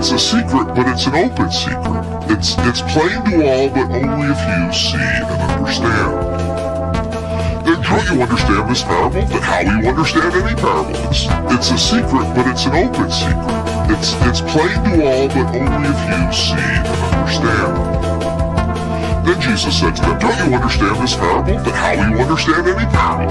It's a secret, but it's an open secret. It's plain to all, but only a few see and understand. Then don't you understand this parable? Then how will you understand any parable? It's a secret, but it's an open secret. It's plain to all, but only a few see and understand. Then Jesus said to them, don't you understand this parable? Then how will you understand any parable?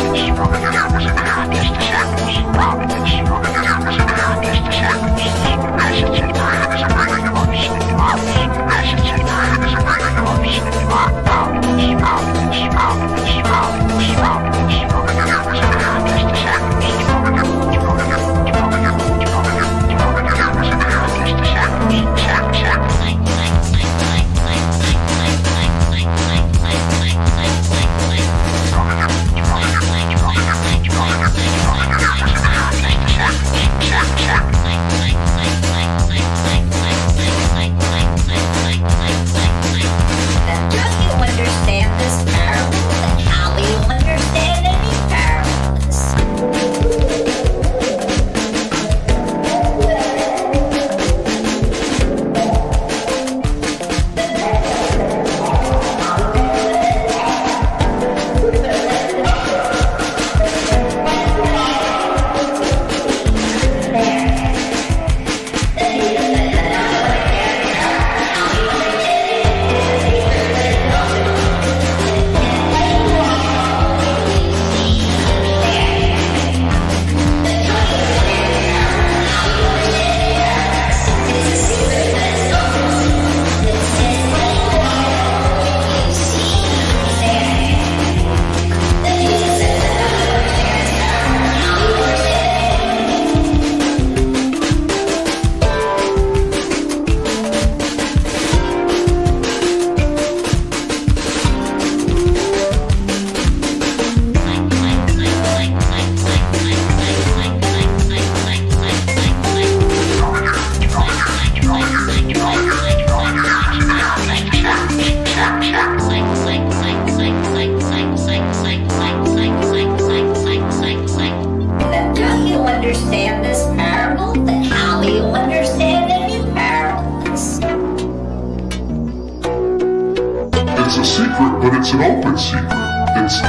It's a secret, but it's an open secret.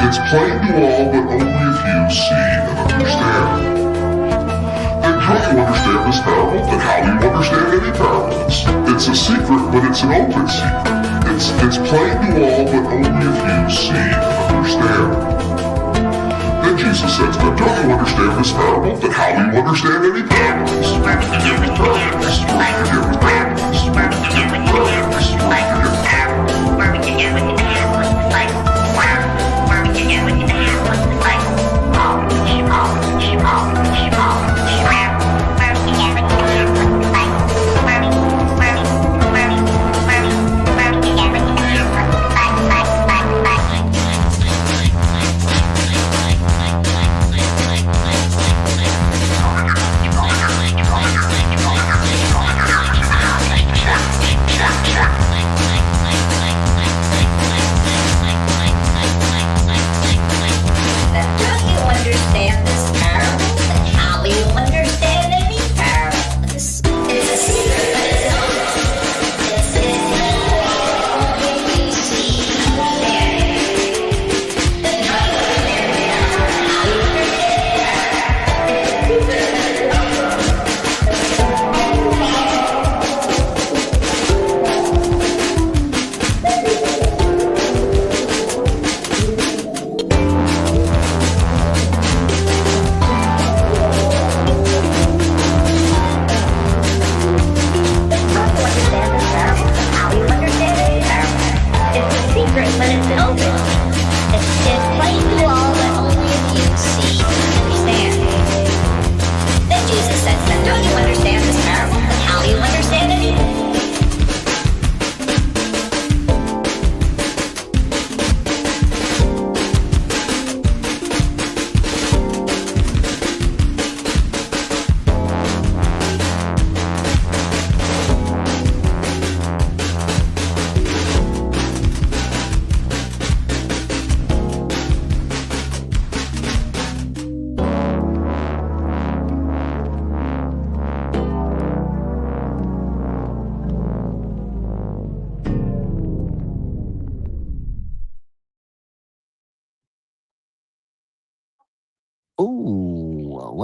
It's plain to all, but only a few see and understand. Then don't you understand this parable? Then how will you understand any parable? It's a secret, but it's an open secret. It's plain to all, but only a few see and understand. Then Jesus said to them, don't you understand this parable? Then how will you understand any parables?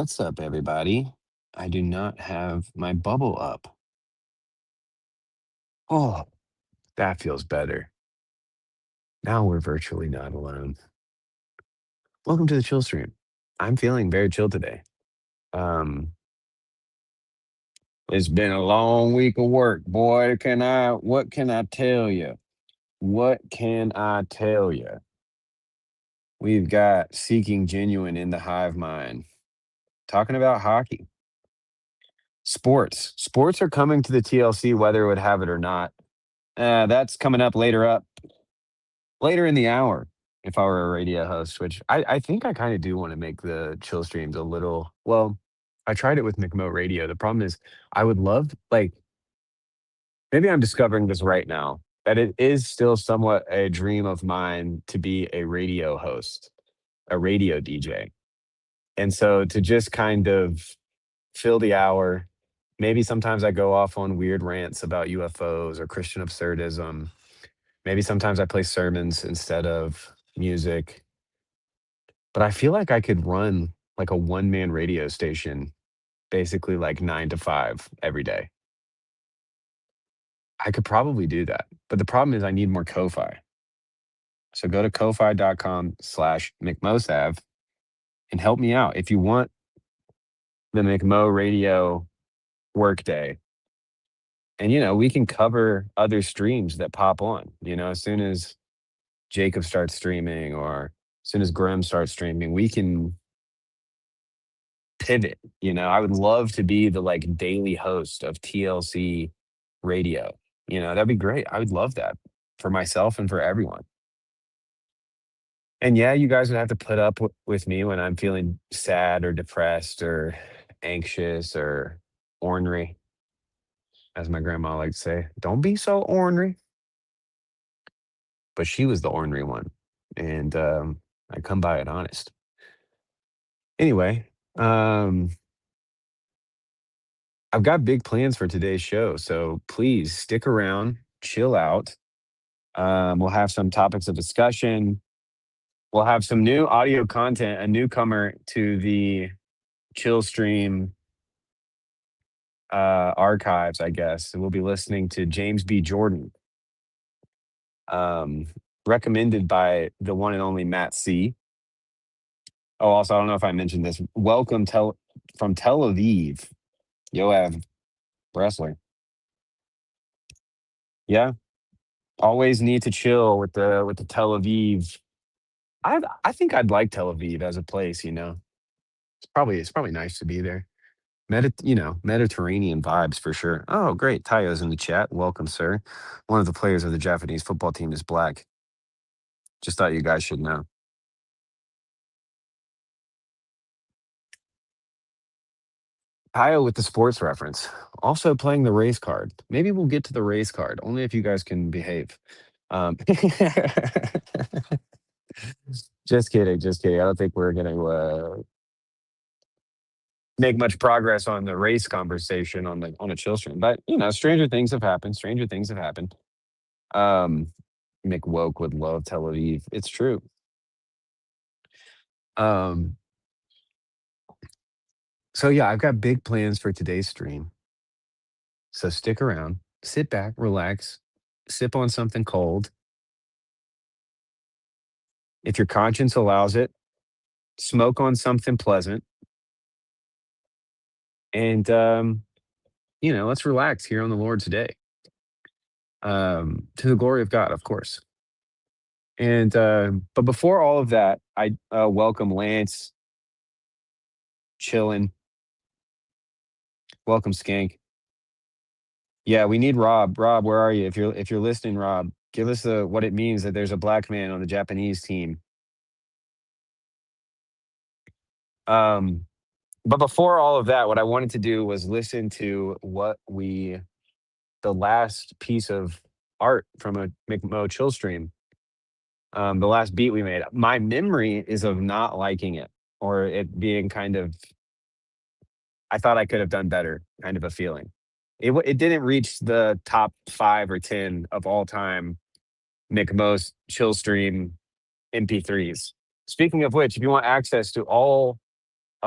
What's up, everybody? I do not have my bubble up. Oh, that feels better. Now we're virtually not alone. Welcome to the chill stream. I'm feeling very chill today. Um, it's been a long week of work, boy. What can I tell you? What can I tell you? We've got Seeking Genuine in the hive mind, talking about hockey. Sports. Sports are coming to the TLC, whether it would have it or not. That's coming up later in the hour if I were a radio host, which I think I kind of do want to make the chill streams a little. Well, I tried it with McMo Radio. The problem is I would love, like, maybe I'm discovering this right now, that it is still somewhat a dream of mine to be a radio host, a radio DJ. And so to just kind of fill the hour, maybe sometimes I go off on weird rants about UFOs or Christian absurdism. Maybe sometimes I play sermons instead of music, but I feel like I could run like a one-man radio station, basically like 9 to 5 every day. I could probably do that, but the problem is I need more Ko-Fi. So go to ko-fi.com/McMosav and help me out. If you want the McMo Radio workday, and, we can cover other streams that pop on, as soon as Jacob starts streaming or as soon as Grim starts streaming, we can pivot. I would love to be the like daily host of TLC radio. That'd be great. I would love that for myself and for everyone. And yeah, you guys would have to put up with me when I'm feeling sad or depressed or anxious or ornery, as my grandma liked to say. Don't be so ornery. But she was the ornery one. And I come by it honest. Anyway, um, I've got big plans for today's show, so please stick around, chill out. We'll have some topics of discussion. We'll have some new audio content, a newcomer to the Chill Stream archives, I guess. We'll be listening to James B. Jordan, um, recommended by the one and only Matt C. Oh, also, I don't know if I mentioned this. From Tel Aviv, Yoav Wrestler. Yeah, always need to chill with the Tel Aviv. I think I'd like Tel Aviv as a place. It's probably nice to be there. Mediterranean vibes for sure. Oh, great. Tayo's in the chat. Welcome, sir. One of the players of the Japanese football team is black. Just thought you guys should know. Tayo with the sports reference. Also playing the race card. Maybe we'll get to the race card, only if you guys can behave. Just kidding, just kidding. I don't think we're going to make much progress on the race conversation on a chill stream. But stranger things have happened. Stranger things have happened. Um, McWoke would love Tel Aviv. It's true. Um, so yeah, I've got big plans for today's stream. So stick around, sit back, relax, sip on something cold. If your conscience allows it, smoke on something pleasant, and let's relax here on the Lord's day. To the glory of God, of course. And but before all of that, I welcome Lance, chilling. Welcome, Skank. Yeah, we need Rob. Rob, where are you? If you're listening, Rob, give us what it means that there's a black man on the Japanese team. Um, but before all of that, what I wanted to do was listen to the last piece of art from a McMo chill stream. The last beat we made. My memory is of not liking it or it being kind of. I thought I could have done better, kind of a feeling. It didn't reach the top 5 or 10 of all time McMo's chill stream MP3s. Speaking of which, if you want access to all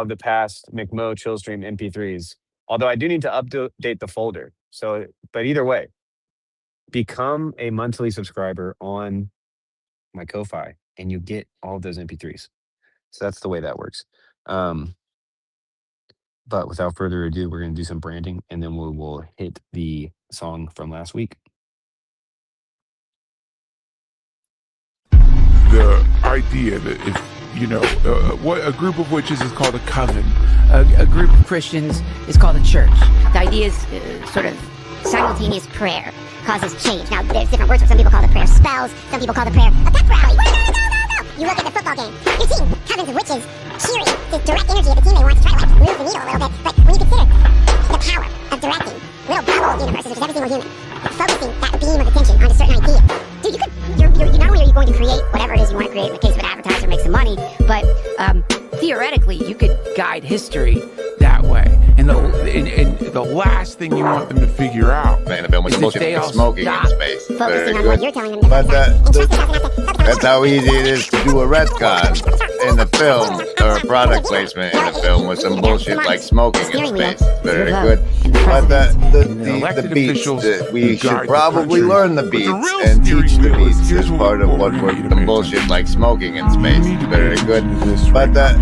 of the past McMo Chillstream MP3s. Although I do need to update the folder. So, but either way, become a monthly subscriber on my Ko-Fi, and you get all of those MP3s. So that's the way that works. But without further ado, we're going to do some branding, and then we will hit the song from last week. The idea that if, what a group of witches is called a coven. A group of Christians is called a church. The idea is sort of simultaneous prayer causes change. Now, there's different words. Some people call the prayer spells. Some people call the prayer a pep rally. No. You look at the football game. You're seeing covens of witches cheering this direct energy of the team they want to try to move the needle a little bit. But when you consider the power of directing little bubble universes, which is every single human, focusing that beam of attention onto certain ideas, dude, you're not only are you going to create whatever it is you want to create in the case of an advertiser, make some money, but theoretically you could guide history that way. And the last thing you want them to figure out, man, the film was supposed to be smoking in space. Focusing on what you're telling them. But that's how easy it is to do a retcon in the film, or a product placement in the film with some bullshit like smoking in space. Very good. But the beats, we should probably learn the beats and teach the beats as part of what we're the bullshit like smoking in space. Very good. But the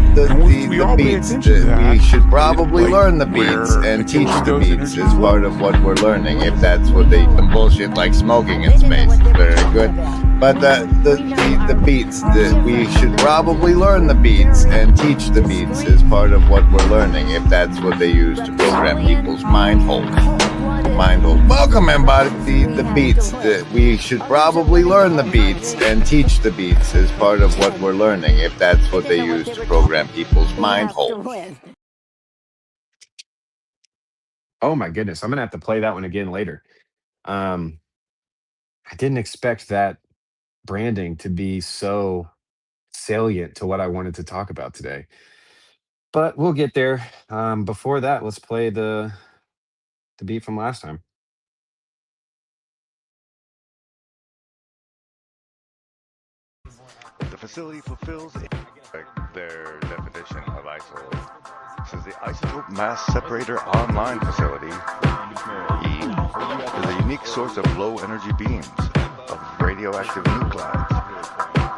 beats, we should probably learn the beats and teach the beats as part of what we're learning, if that's what the bullshit like smoking in space. Very good. But the beats, we should probably learn the beats and teach the beats as part of what we're learning, if that's what they use to program people's mind holes. Welcome, everybody. The beats, we should probably learn the beats and teach the beats as part of what we're learning, if that's what they use to program people's mind holes. Oh my goodness, I'm gonna have to play that one again later. I didn't expect that branding to be so salient to what I wanted to talk about today, but we'll get there. Before that, let's play the beat from last time. The facility fulfills their definition of isolate. This is the Isotope Mass Separator Online Facility. E is a unique source of low energy beams of radioactive nuclides.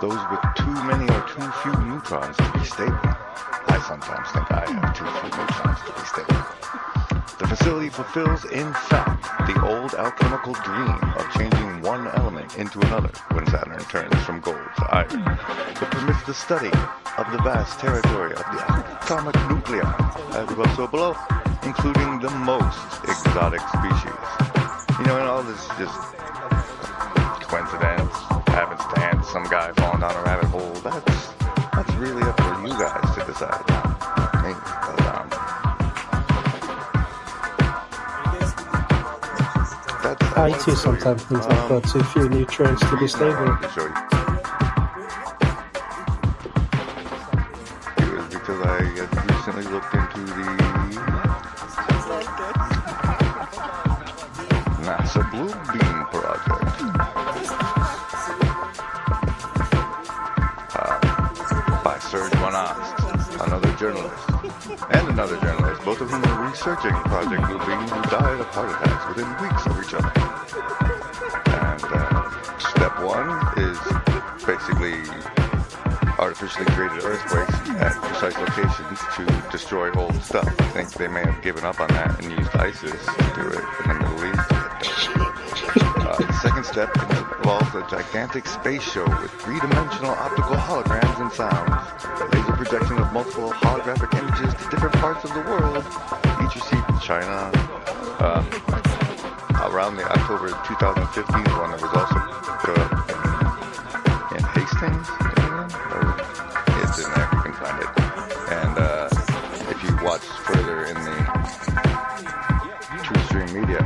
Those with too many or too few neutrons to be stable. I sometimes think I have too few neutrons to be stable. The facility fulfills, in fact, the old alchemical dream of changing one element into another when Saturn turns from gold to iron. It permits the study of the vast territory of the atomic nuclei, as above so below, including the most exotic species. You know, and all this is just coincidence, happenstance, some guy falling down a rabbit hole. That's really up for you guys to decide. Me, I too sometimes think I've got too few neutrons to be stable. It was because I had recently looked into the NASA Blue Beam project by Serge Van Ost, another journalist, both of whom were researching Project Blue Beam, who died of heart attacks within weeks of each other. And step one is basically artificially created earthquakes at precise locations to destroy old stuff. I think they may have given up on that and used ISIS to do it in the Middle East. The second step involves a gigantic space show with three-dimensional optical holograms and sound, a laser projection of multiple holographic images to different parts of the world. Each received in China. Around the October 2015 one, there was also in Hastings, England, or it's in there, you can find it. And if you watch further in the Chillstream media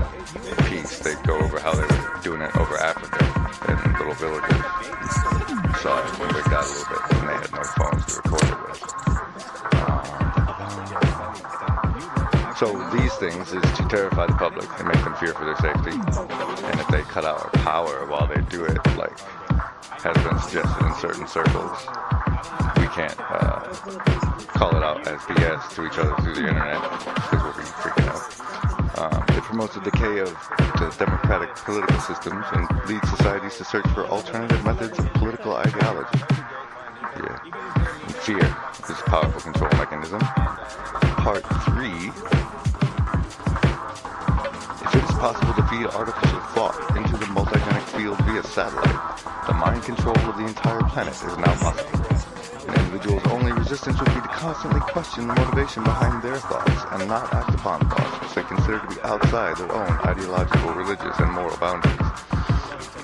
piece, they go over how they were doing it over Africa in little villages. So it wigged out a little bit, and they had no phones to record it with. So these things is to terrify the public and make them fear for their safety. And if they cut out our power while they do it, like has been suggested in certain circles, we can't call it out as BS to each other through the internet because we'll be freaking out. It promotes the decay of the democratic political systems and leads societies to search for alternative methods of political ideology. Yeah. And fear is a powerful control mechanism. Part 3. If it is possible to feed artificial thought into the multigenic field via satellite, the mind control of the entire planet is now possible. An individual's only resistance would be to constantly question the motivation behind their thoughts and not act upon thoughts which they consider to be outside their own ideological, religious, and moral boundaries.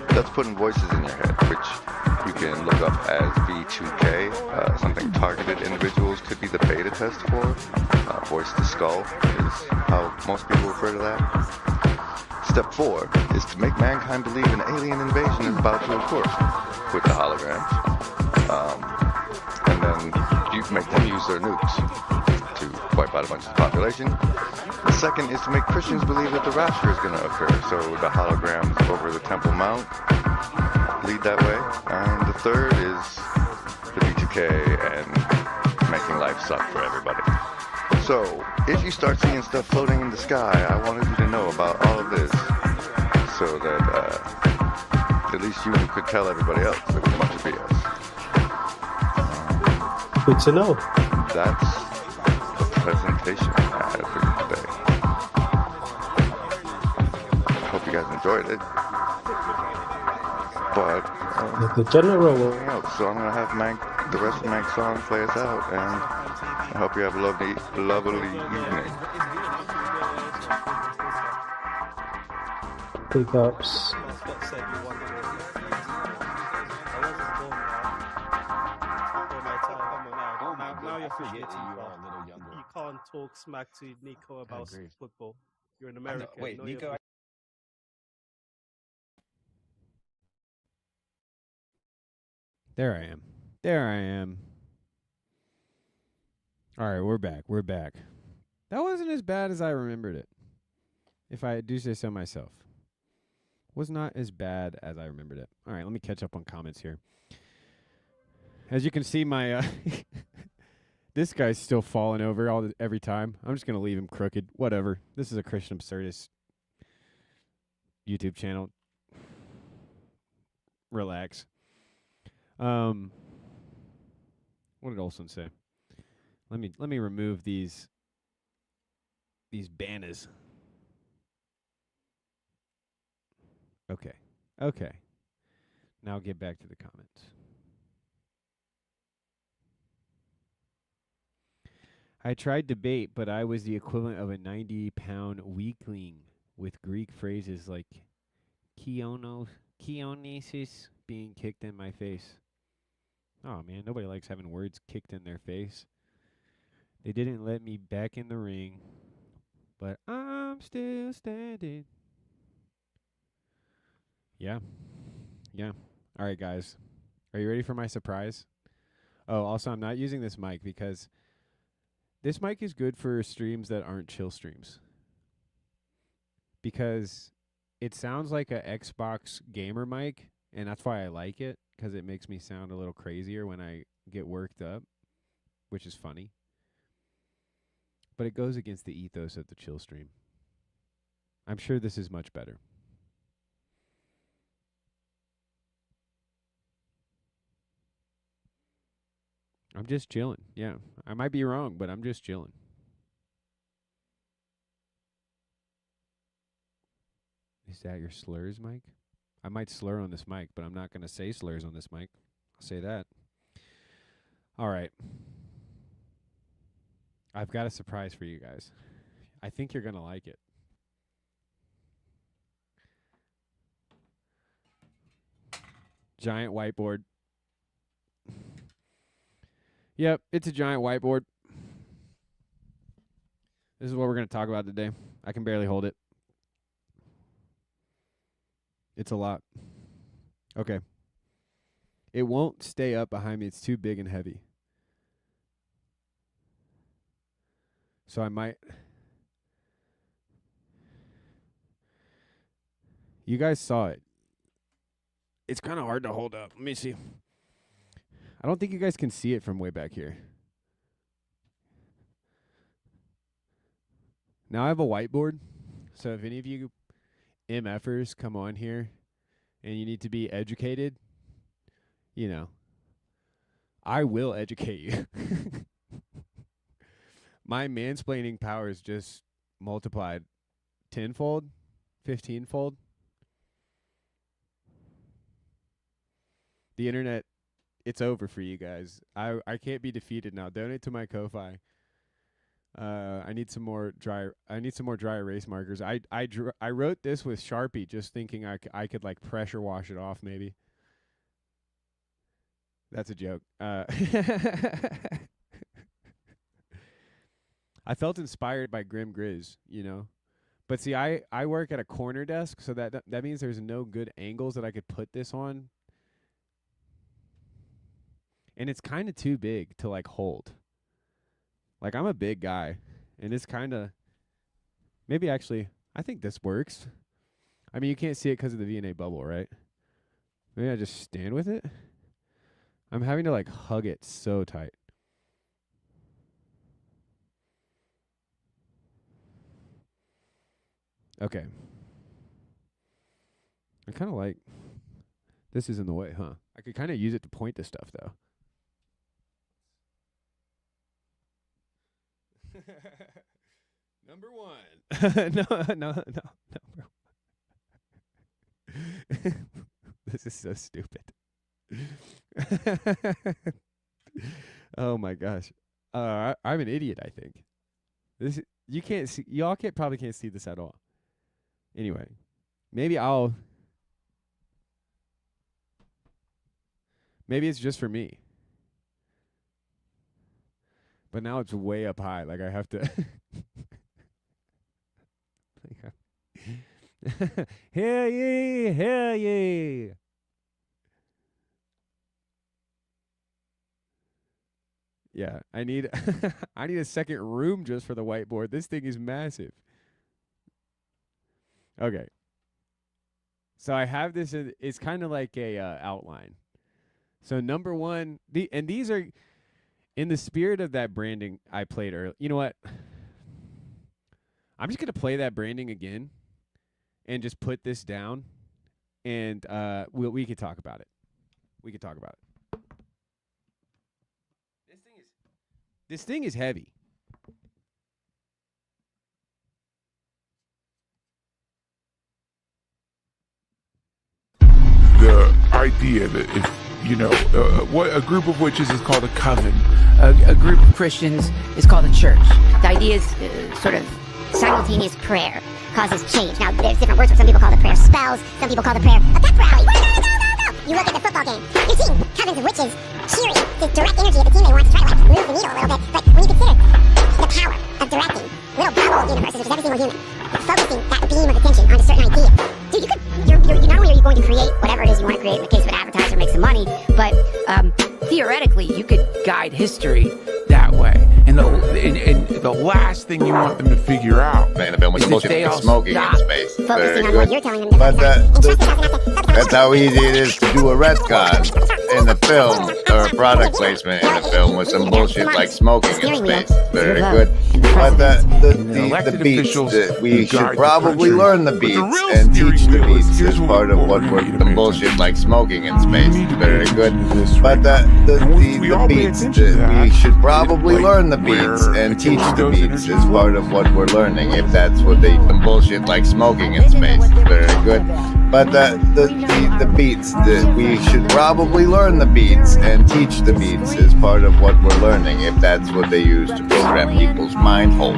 That's putting voices in your head, which you can look up as V2K, something targeted individuals could be the beta test for. Voice to skull is how most people refer to that. Step 4 is to make mankind believe an alien invasion is about to occur with the holograms. And then you make them use their nukes to wipe out a bunch of the population. The second is to make Christians believe that the rapture is going to occur, so the holograms over the Temple Mount lead that way. And the third is the B2K and making life suck for everybody. So, if you start seeing stuff floating in the sky, I wanted you to know about all of this so that at least you could tell everybody else it was a bunch of BS. Good to know. That's the presentation I had for you today. I hope you guys enjoyed it. But The general. so I'm gonna have the rest of Mank's song play us out, and I hope you have a lovely evening. Big ups. Now you're pushing it too far. You can't talk smack to Nico about football. You're an American. Wait, Nico. There I am. There I am. All right, we're back. We're back. That wasn't as bad as I remembered it. If I do say so myself. Was not as bad as I remembered it. All right, let me catch up on comments here. As you can see, my this guy's still falling over every time. I'm just going to leave him crooked. Whatever. This is a Christian Absurdist YouTube channel. Relax. What did Olson say? Let me remove these banners. Okay. Now I'll get back to the comments. I tried debate, but I was the equivalent of a 90-pound weakling with Greek phrases like Keonesis being kicked in my face. Oh man, nobody likes having words kicked in their face. They didn't let me back in the ring, but I'm still standing. Yeah. All right, guys. Are you ready for my surprise? Oh, also, I'm not using this mic because this mic is good for streams that aren't chill streams. Because it sounds like a Xbox gamer mic, and that's why I like it, because it makes me sound a little crazier when I get worked up, which is funny. But it goes against the ethos of the chill stream. I'm sure this is much better. I'm just chilling. Yeah, I might be wrong, but I'm just chilling. Is that your slurs, Mike? I might slur on this mic, but I'm not going to say slurs on this mic. I'll say that. All right. I've got a surprise for you guys. I think you're going to like it. Giant whiteboard. Yep, it's a giant whiteboard. This is what we're going to talk about today. I can barely hold it. It's a lot. Okay. It won't stay up behind me. It's too big and heavy. So I might... You guys saw it. It's kind of hard to hold up. Let me see. I don't think you guys can see it from way back here. Now I have a whiteboard, so if any of you MFers come on here and you need to be educated, you know, I will educate you. My mansplaining powers just multiplied tenfold, 15-fold. The internet, it's over for you guys. I can't be defeated now. Donate to my Ko-Fi. I need some more dry erase markers. I wrote this with Sharpie, just thinking I could like pressure wash it off. Maybe that's a joke. I felt inspired by Grim Grizz, you know. But see, I work at a corner desk, so that means there's no good angles that I could put this on. And it's kind of too big to like hold. Like, I'm a big guy, and it's kind of, maybe actually, I think this works. I mean, you can't see it because of the V&A bubble, right? Maybe I just stand with it. I'm having to like hug it so tight. Okay. I kind of like, this is in the way, huh? I could kind of use it to point to stuff, though. Number one. No. This is so stupid. Oh my gosh. I'm an idiot, I think. You can't see, y'all probably can't see this at all. Anyway, maybe it's just for me. But now it's way up high. Like, I have to. Hear ye, hear ye. Yeah, I need I need a second room just for the whiteboard. This thing is massive. Okay. So I have this. It's kind of like a outline. So number one, these are in the spirit of that branding I played earlier. You know what? I'm just gonna play that branding again, and just put this down, and we could talk about it. We could talk about it. This thing is heavy. The idea that if you know what a group of witches is called a coven. A group of Christians is called a church. The idea is sort of simultaneous prayer causes change. Now, there's different words. Some people call the prayer spells. Some people call the prayer a pep rally. No. You look at the football game. You're seeing covens of witches cheering this direct energy at the team they want to try to like move the needle a little bit. But when you consider the power of directing little bubble universes, which is every single human, focusing that beam of attention on a certain idea, dude, you're not only are you going to create whatever it is you want to create in the case of an advertiser, make some money, but theoretically you could guide history that way. And the last thing you want them to figure out, Man, the film was supposed to be smoking in space. Very focusing on good. what you're telling them. But that's how easy it is to do a retcon in the film, or a product placement in the film with some bullshit like smoking in space. Very good. But the beats, we should probably learn the beats and teach the beats as part of what we're the bullshit like smoking in space. Very good. But the beats, we should probably learn the beats and teach the beats as part of what we're learning, if that's what the bullshit like smoking in space. Very good. But the beats, we should probably learn the beats and teach the beats as part of what we're learning, if that's what they use to program people's mind hold.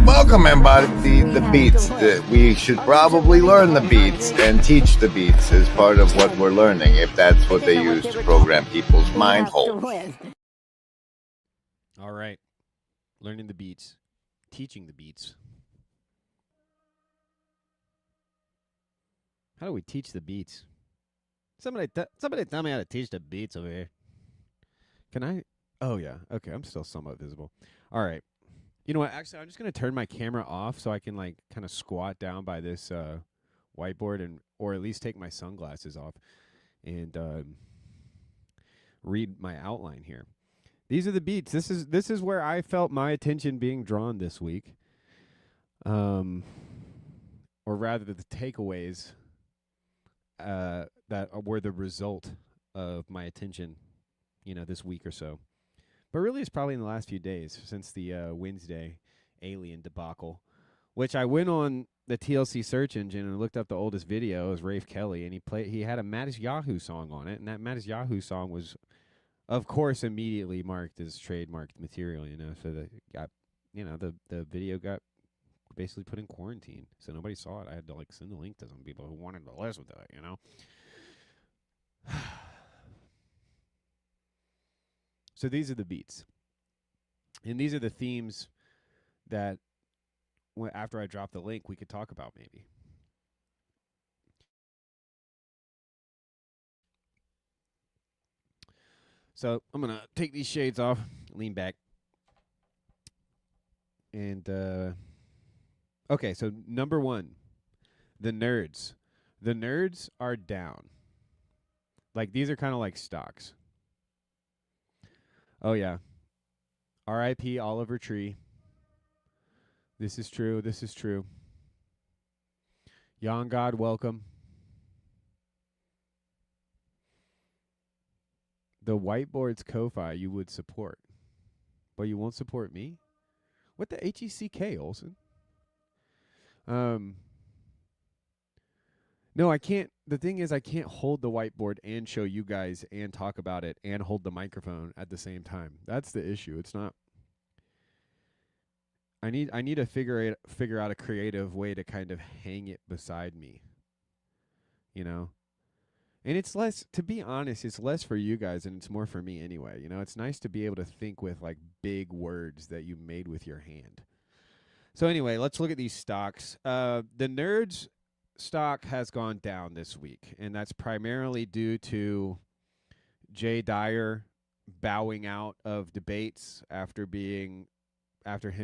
Welcome, everybody. The beats, we should probably learn the beats and teach the beats as part of what we're learning, if that's what they use to program people's mind hold. All right. Learning the beats. Teaching the beats. How do we teach the beats? Somebody tell me how to teach the beats over here. Can I? Oh, yeah. Okay, I'm still somewhat visible. All right. You know what? Actually, I'm just going to turn my camera off so I can, like, kind of squat down by this whiteboard, or at least take my sunglasses off and read my outline here. These are the beats. This is where I felt my attention being drawn this week. Or rather the takeaways that were the result of my attention, this week or so. But really it's probably in the last few days since the Wednesday alien debacle, which I went on the TLC search engine and looked up the oldest video. It was Rafe Kelly, and he had a Mattis Yahoo song on it, and that Mattis Yahoo song was, of course, immediately marked as trademarked material, so that got, the video got basically put in quarantine, so nobody saw it. I had to send the link to some people who wanted to listen to it, So these are the beats, and these are the themes that after I drop the link, we could talk about maybe. So I'm going to take these shades off, lean back. And, okay, so number 1, the nerds. The nerds are down. These are kind of like stocks. Oh, yeah. R.I.P. Oliver Tree. This is true. This is true. Yon God, welcome. The whiteboard's Ko-Fi you would support, but you won't support me? What the HECK, Olson? No, I can't. The thing is, I can't hold the whiteboard and show you guys and talk about it and hold the microphone at the same time. That's the issue. It's not. I need to figure out a creative way to kind of hang it beside me. And it's less, to be honest, it's less for you guys and it's more for me anyway. It's nice to be able to think with big words that you made with your hand. So anyway, let's look at these stocks. The nerds stock has gone down this week, and that's primarily due to Jay Dyer bowing out of debates after him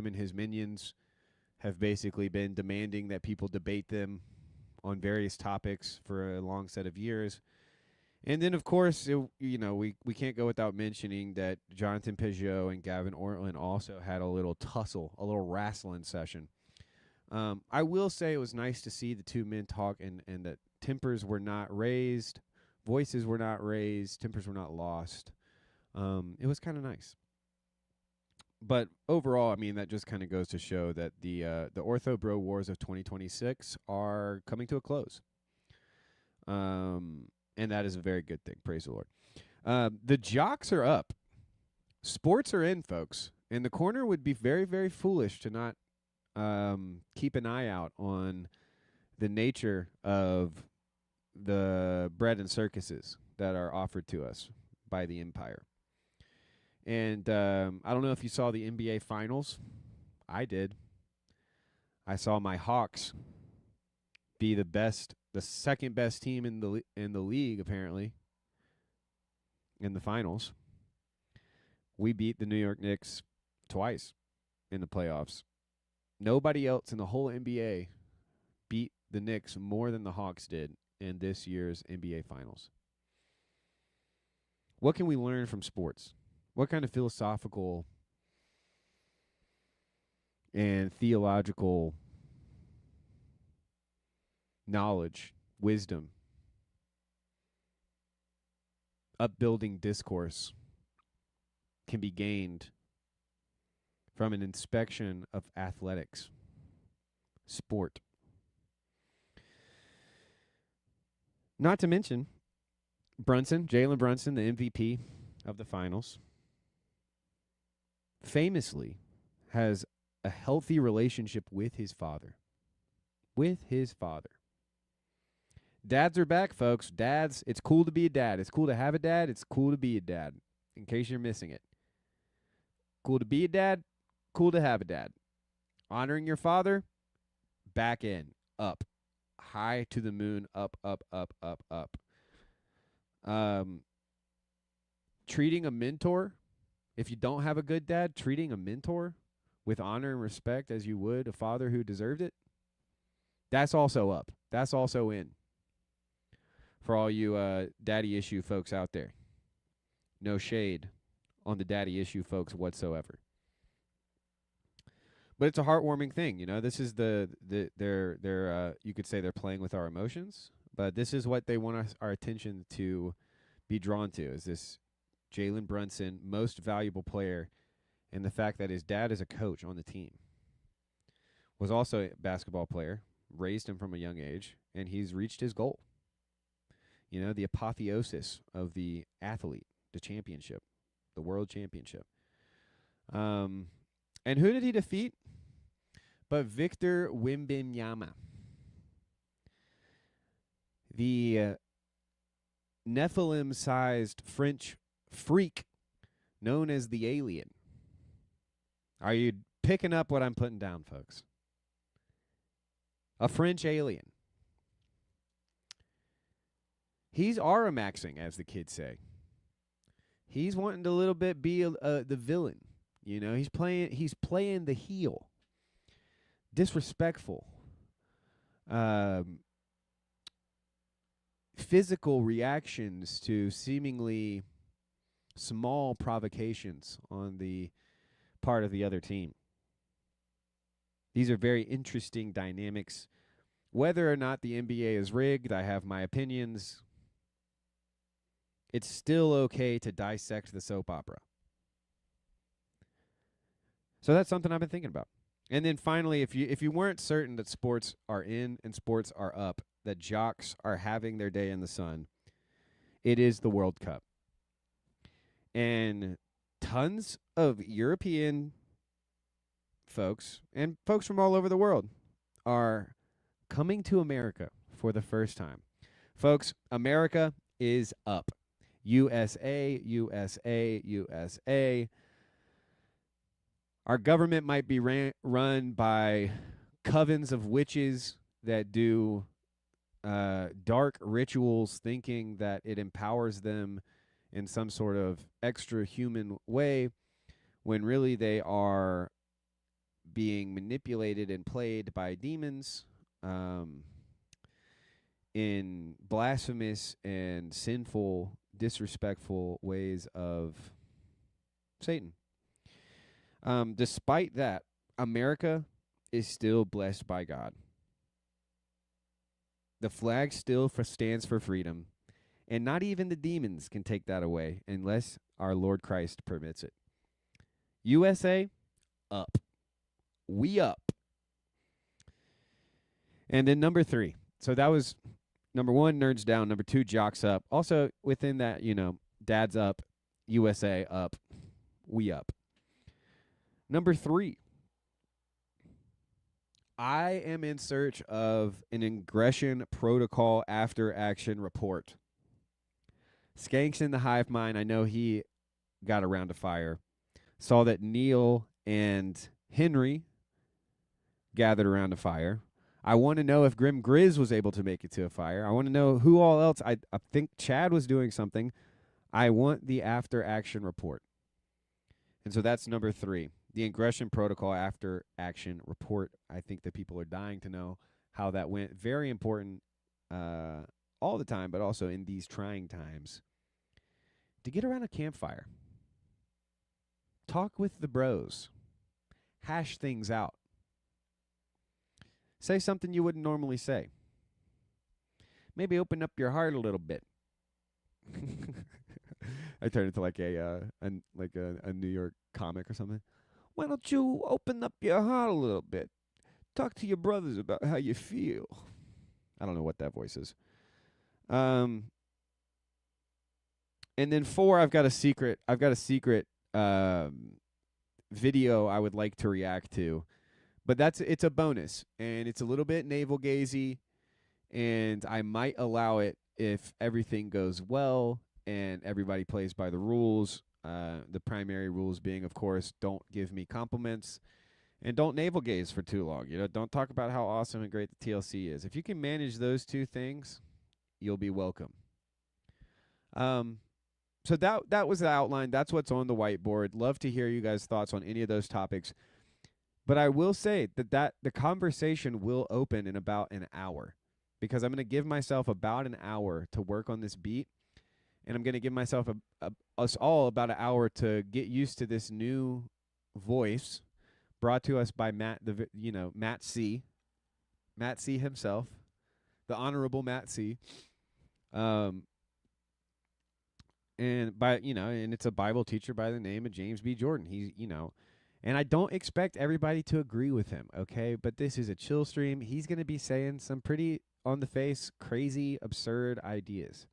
and his minions have basically been demanding that people debate them on various topics for a long set of years. And then, of course, we can't go without mentioning that Jonathan Peugeot and Gavin Ortland also had a little tussle, a little wrestling session. I will say it was nice to see the two men talk and that tempers were not raised, voices were not raised, tempers were not lost. It was kind of nice. But overall, that just kind of goes to show that the Ortho Bro Wars of 2026 are coming to a close. And that is a very good thing. Praise the Lord. The jocks are up. Sports are in, folks. And the corner would be very, very foolish to not keep an eye out on the nature of the bread and circuses that are offered to us by the Empire. And I don't know if you saw the NBA Finals. I did. I saw my Hawks be the second best team in the league, apparently, in the finals. We beat the New York Knicks twice in the playoffs. Nobody else in the whole NBA beat the Knicks more than the Hawks did in this year's NBA Finals. What can we learn from sports? What kind of philosophical and theological knowledge, wisdom, upbuilding discourse can be gained from an inspection of athletics, sport? Not to mention Jalen Brunson, the MVP of the finals, famously has a healthy relationship with his father. Dads are back, folks. Dads, it's cool to be a dad. It's cool to have a dad. It's cool to be a dad, in case you're missing it. Cool to be a dad. Cool to have a dad. Honoring your father, back in, up. High to the moon, up, up, up, up, up. Treating a mentor, if you don't have a good dad, treating a mentor with honor and respect as you would a father who deserved it, that's also up. That's also in. For all you daddy issue folks out there. No shade on the daddy issue folks whatsoever. But it's a heartwarming thing, you know. This is they're you could say they're playing with our emotions, but this is what they want our attention to be drawn to, is this Jalen Brunson, most valuable player, and the fact that his dad is a coach on the team. Was also a basketball player, raised him from a young age, and he's reached his goal. You know, the apotheosis of the athlete, the championship, the world championship. And who did he defeat? But Victor Wembanyama, the Nephilim-sized French freak known as the Alien. Are you picking up what I'm putting down, folks? A French alien. He's Aramaxing, as the kids say. He's wanting to a little bit be the villain. You know, he's playing the heel. Disrespectful. Physical reactions to seemingly small provocations on the part of the other team. These are very interesting dynamics. Whether or not the NBA is rigged, I have my opinions. It's still okay to dissect the soap opera. So that's something I've been thinking about. And then finally, if you weren't certain that sports are in and sports are up, that jocks are having their day in the sun, it is the World Cup. And tons of European folks and folks from all over the world are coming to America for the first time. Folks, America is up. USA, USA, USA. Our government might be run by covens of witches that do dark rituals, thinking that it empowers them in some sort of extra human way, when really they are being manipulated and played by demons in blasphemous and sinful, disrespectful ways of Satan. Despite that, America is still blessed by God. The flag still stands for freedom, and not even the demons can take that away unless our Lord Christ permits it. USA, up. We up. And then number 3. So that was number 1, nerds down. Number 2, jocks up. Also within that, you know, dad's up, USA up, we up. Number 3, I am in search of an aggression protocol after action report. Skanks in the hive mind, I know he got around to fire. Saw that Neil and Henry gathered around a fire. I want to know if Grim Grizz was able to make it to a fire. I want to know who all else. I think Chad was doing something. I want the after action report. And so that's number 3. The aggression protocol after action report. I think that people are dying to know how that went. Very important all the time, but also in these trying times. To get around a campfire. Talk with the bros. Hash things out. Say something you wouldn't normally say. Maybe open up your heart a little bit. I turned into like a New York comic or something. Why don't you open up your heart a little bit? Talk to your brothers about how you feel. I don't know what that voice is. And then 4, I've got a secret video I would like to react to. But it's a bonus, and it's a little bit navel-gazy, and I might allow it if everything goes well and everybody plays by the rules. The primary rules being, of course, don't give me compliments and don't navel-gaze for too long. You know, don't talk about how awesome and great the TLC is. If you can manage those 2 things, you'll be welcome. So that was the outline. That's what's on the whiteboard. Love to hear you guys' thoughts on any of those topics. But I will say that the conversation will open in about an hour, because I'm going to give myself about an hour to work on this beat. and I'm going to give myself us all about an hour to get used to this new voice brought to us by Matt, Matt C. Matt C. himself, the Honorable Matt C. And and it's a Bible teacher by the name of James B. Jordan. He's, and I don't expect everybody to agree with him, okay? But this is a chill stream. He's going to be saying some pretty on the face, crazy, absurd ideas.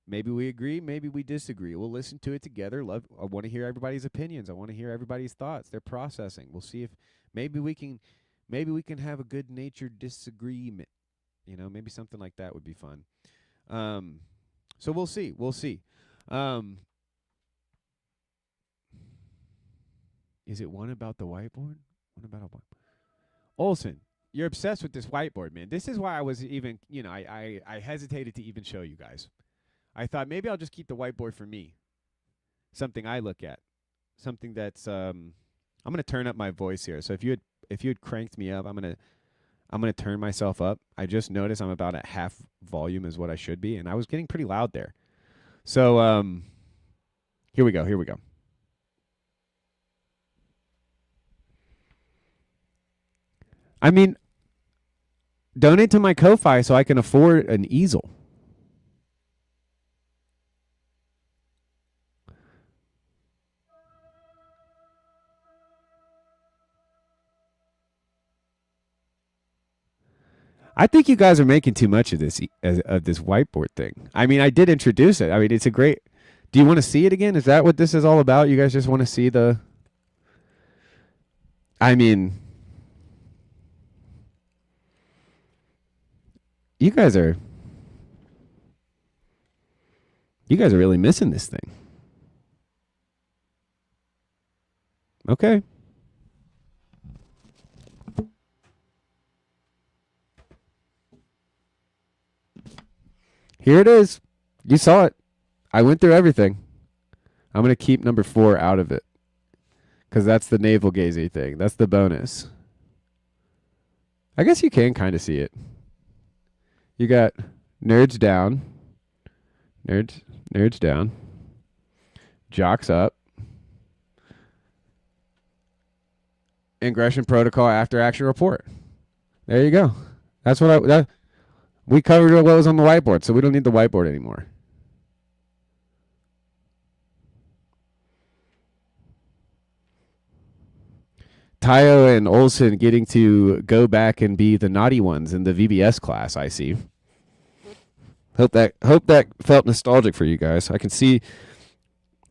Maybe we agree, maybe we disagree. We'll listen to it together. I want to hear everybody's opinions. I want to hear everybody's thoughts, their processing. We'll see if maybe we can have a good-natured disagreement. Maybe something like that would be fun. So we'll see. Is it one about the whiteboard? One about a whiteboard. Olson, you're obsessed with this whiteboard, man. This is why I was even, I hesitated to even show you guys. I thought maybe I'll just keep the whiteboard for me. Something I look at. Something that's I'm going to turn up my voice here. So if you had cranked me up, I'm going to turn myself up. I just noticed I'm about at half volume is what I should be, and I was getting pretty loud there. So here we go. I mean, donate to my Ko-Fi so I can afford an easel. I think you guys are making too much of this whiteboard thing. I mean, I did introduce it. I mean, it's a great. Do you want to see it again? Is that what this is all about? You guys just want to see the. I mean, you guys are really missing this thing. Okay. Here it is. You saw it. I went through everything. I'm going to keep number 4 out of it because that's the navel gazing thing. That's the bonus. I guess you can kind of see it. You got nerds down. Nerds down. Jocks up. Ingression protocol after action report. There you go. That's what we covered what was on the whiteboard, so we don't need the whiteboard anymore. Tayo and Olson getting to go back and be the naughty ones in the VBS class, I see. Hope that felt nostalgic for you guys. I can see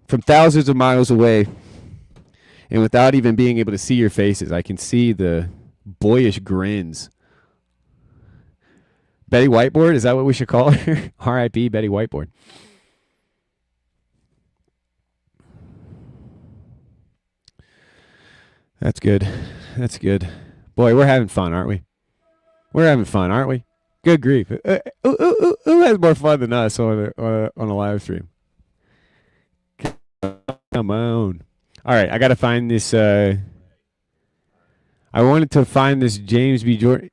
from thousands of miles away, and without even being able to see your faces, I can see the boyish grins. Betty Whiteboard, is that what we should call her? R.I.P. Betty Whiteboard. That's good. That's good. Boy, we're having fun, aren't we? We're having fun, aren't we? Good grief. Who has more fun than us on a live stream? Come on. All right, I got to find this. I wanted to find this James B. Jordan.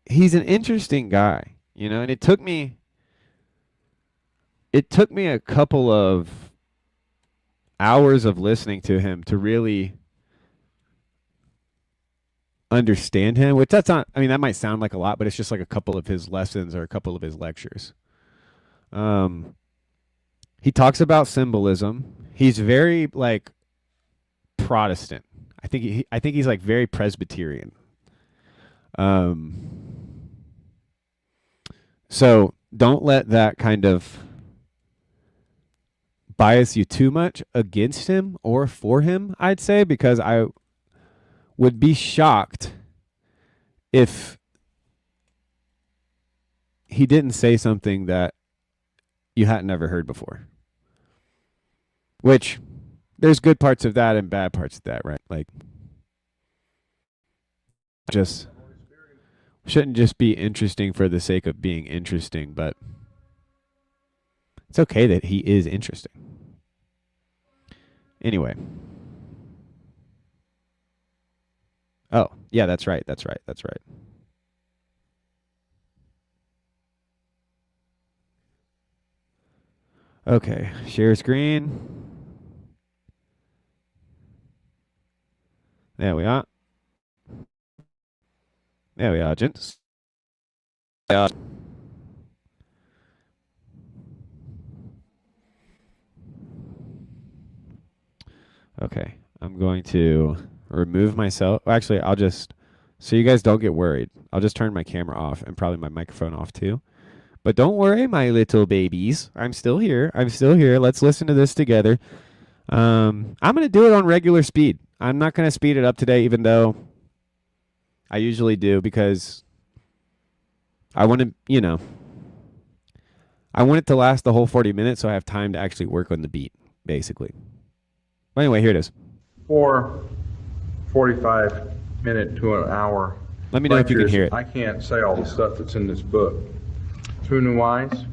He's an interesting guy, and it took me a couple of hours of listening to him to really understand him, which that's not, I mean, that might sound like a lot, but it's just like a couple of his lessons or a couple of his lectures. He talks about symbolism. He's very like Protestant. I think he's like very Presbyterian. So don't let that kind of bias you too much against him or for him, I'd say, because I would be shocked if he didn't say something that you hadn't ever heard before. Which, there's good parts of that and bad parts of that, right? Like, just shouldn't just be interesting for the sake of being interesting, but it's okay that he is interesting. Anyway. Oh, yeah, that's right. Okay, share screen. There we are. There we are, gents. Okay, I'm going to remove myself. Actually, I'll just, so you guys don't get worried, I'll just turn my camera off and probably my microphone off too. But don't worry, my little babies. I'm still here. I'm still here. Let's listen to this together. I'm going to do it on regular speed. I'm not going to speed it up today, even though I usually do, because I want to, I want it to last the whole 40 minutes so I have time to actually work on the beat, basically. But anyway, here it is. 45-minute to an hour. Let me know if you can hear it. I can't say all the stuff that's in this book. True and Wise,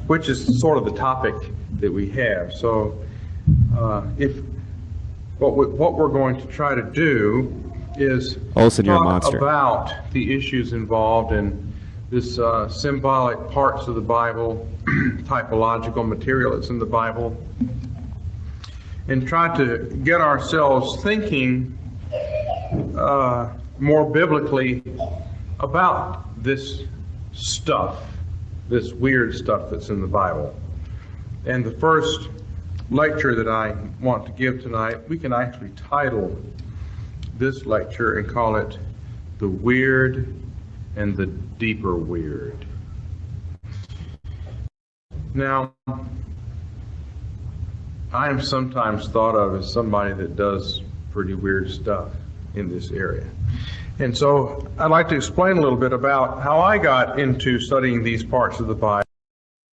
which is sort of the topic that we have. So if what we're going to try to do is Olsen, you're a talk monster. about the issues involved in this symbolic parts of the Bible, typological material that's in the Bible, and try to get ourselves thinking more biblically about this stuff, this weird stuff that's in the Bible. And the first lecture that I want to give tonight, we can actually title this lecture and call it The Weird and the Deeper Weird. Now, I am sometimes thought of as somebody that does pretty weird stuff in this area. And so I'd like to explain a little bit about how I got into studying these parts of the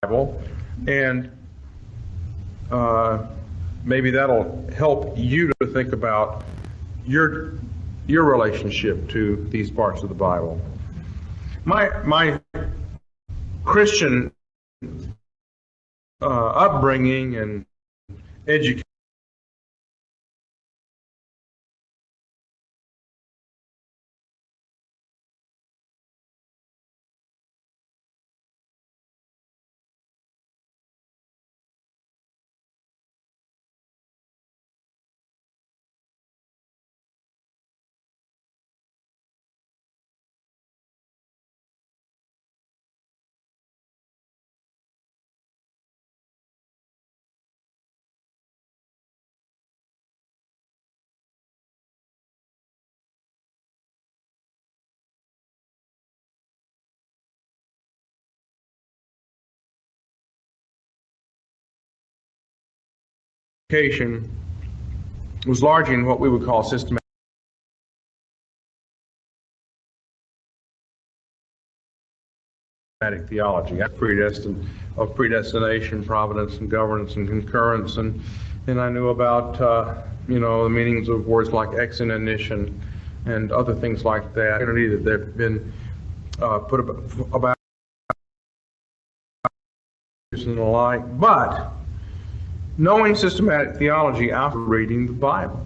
Bible, and maybe that'll help you to think about your relationship to these parts of the Bible. My Christian upbringing and education was largely in what we would call systematic theology, of predestination, providence, and governance, and concurrence, and I knew about the meanings of words like ex and initiation and other things like that. That they've been put about and the like, but knowing systematic theology after reading the Bible,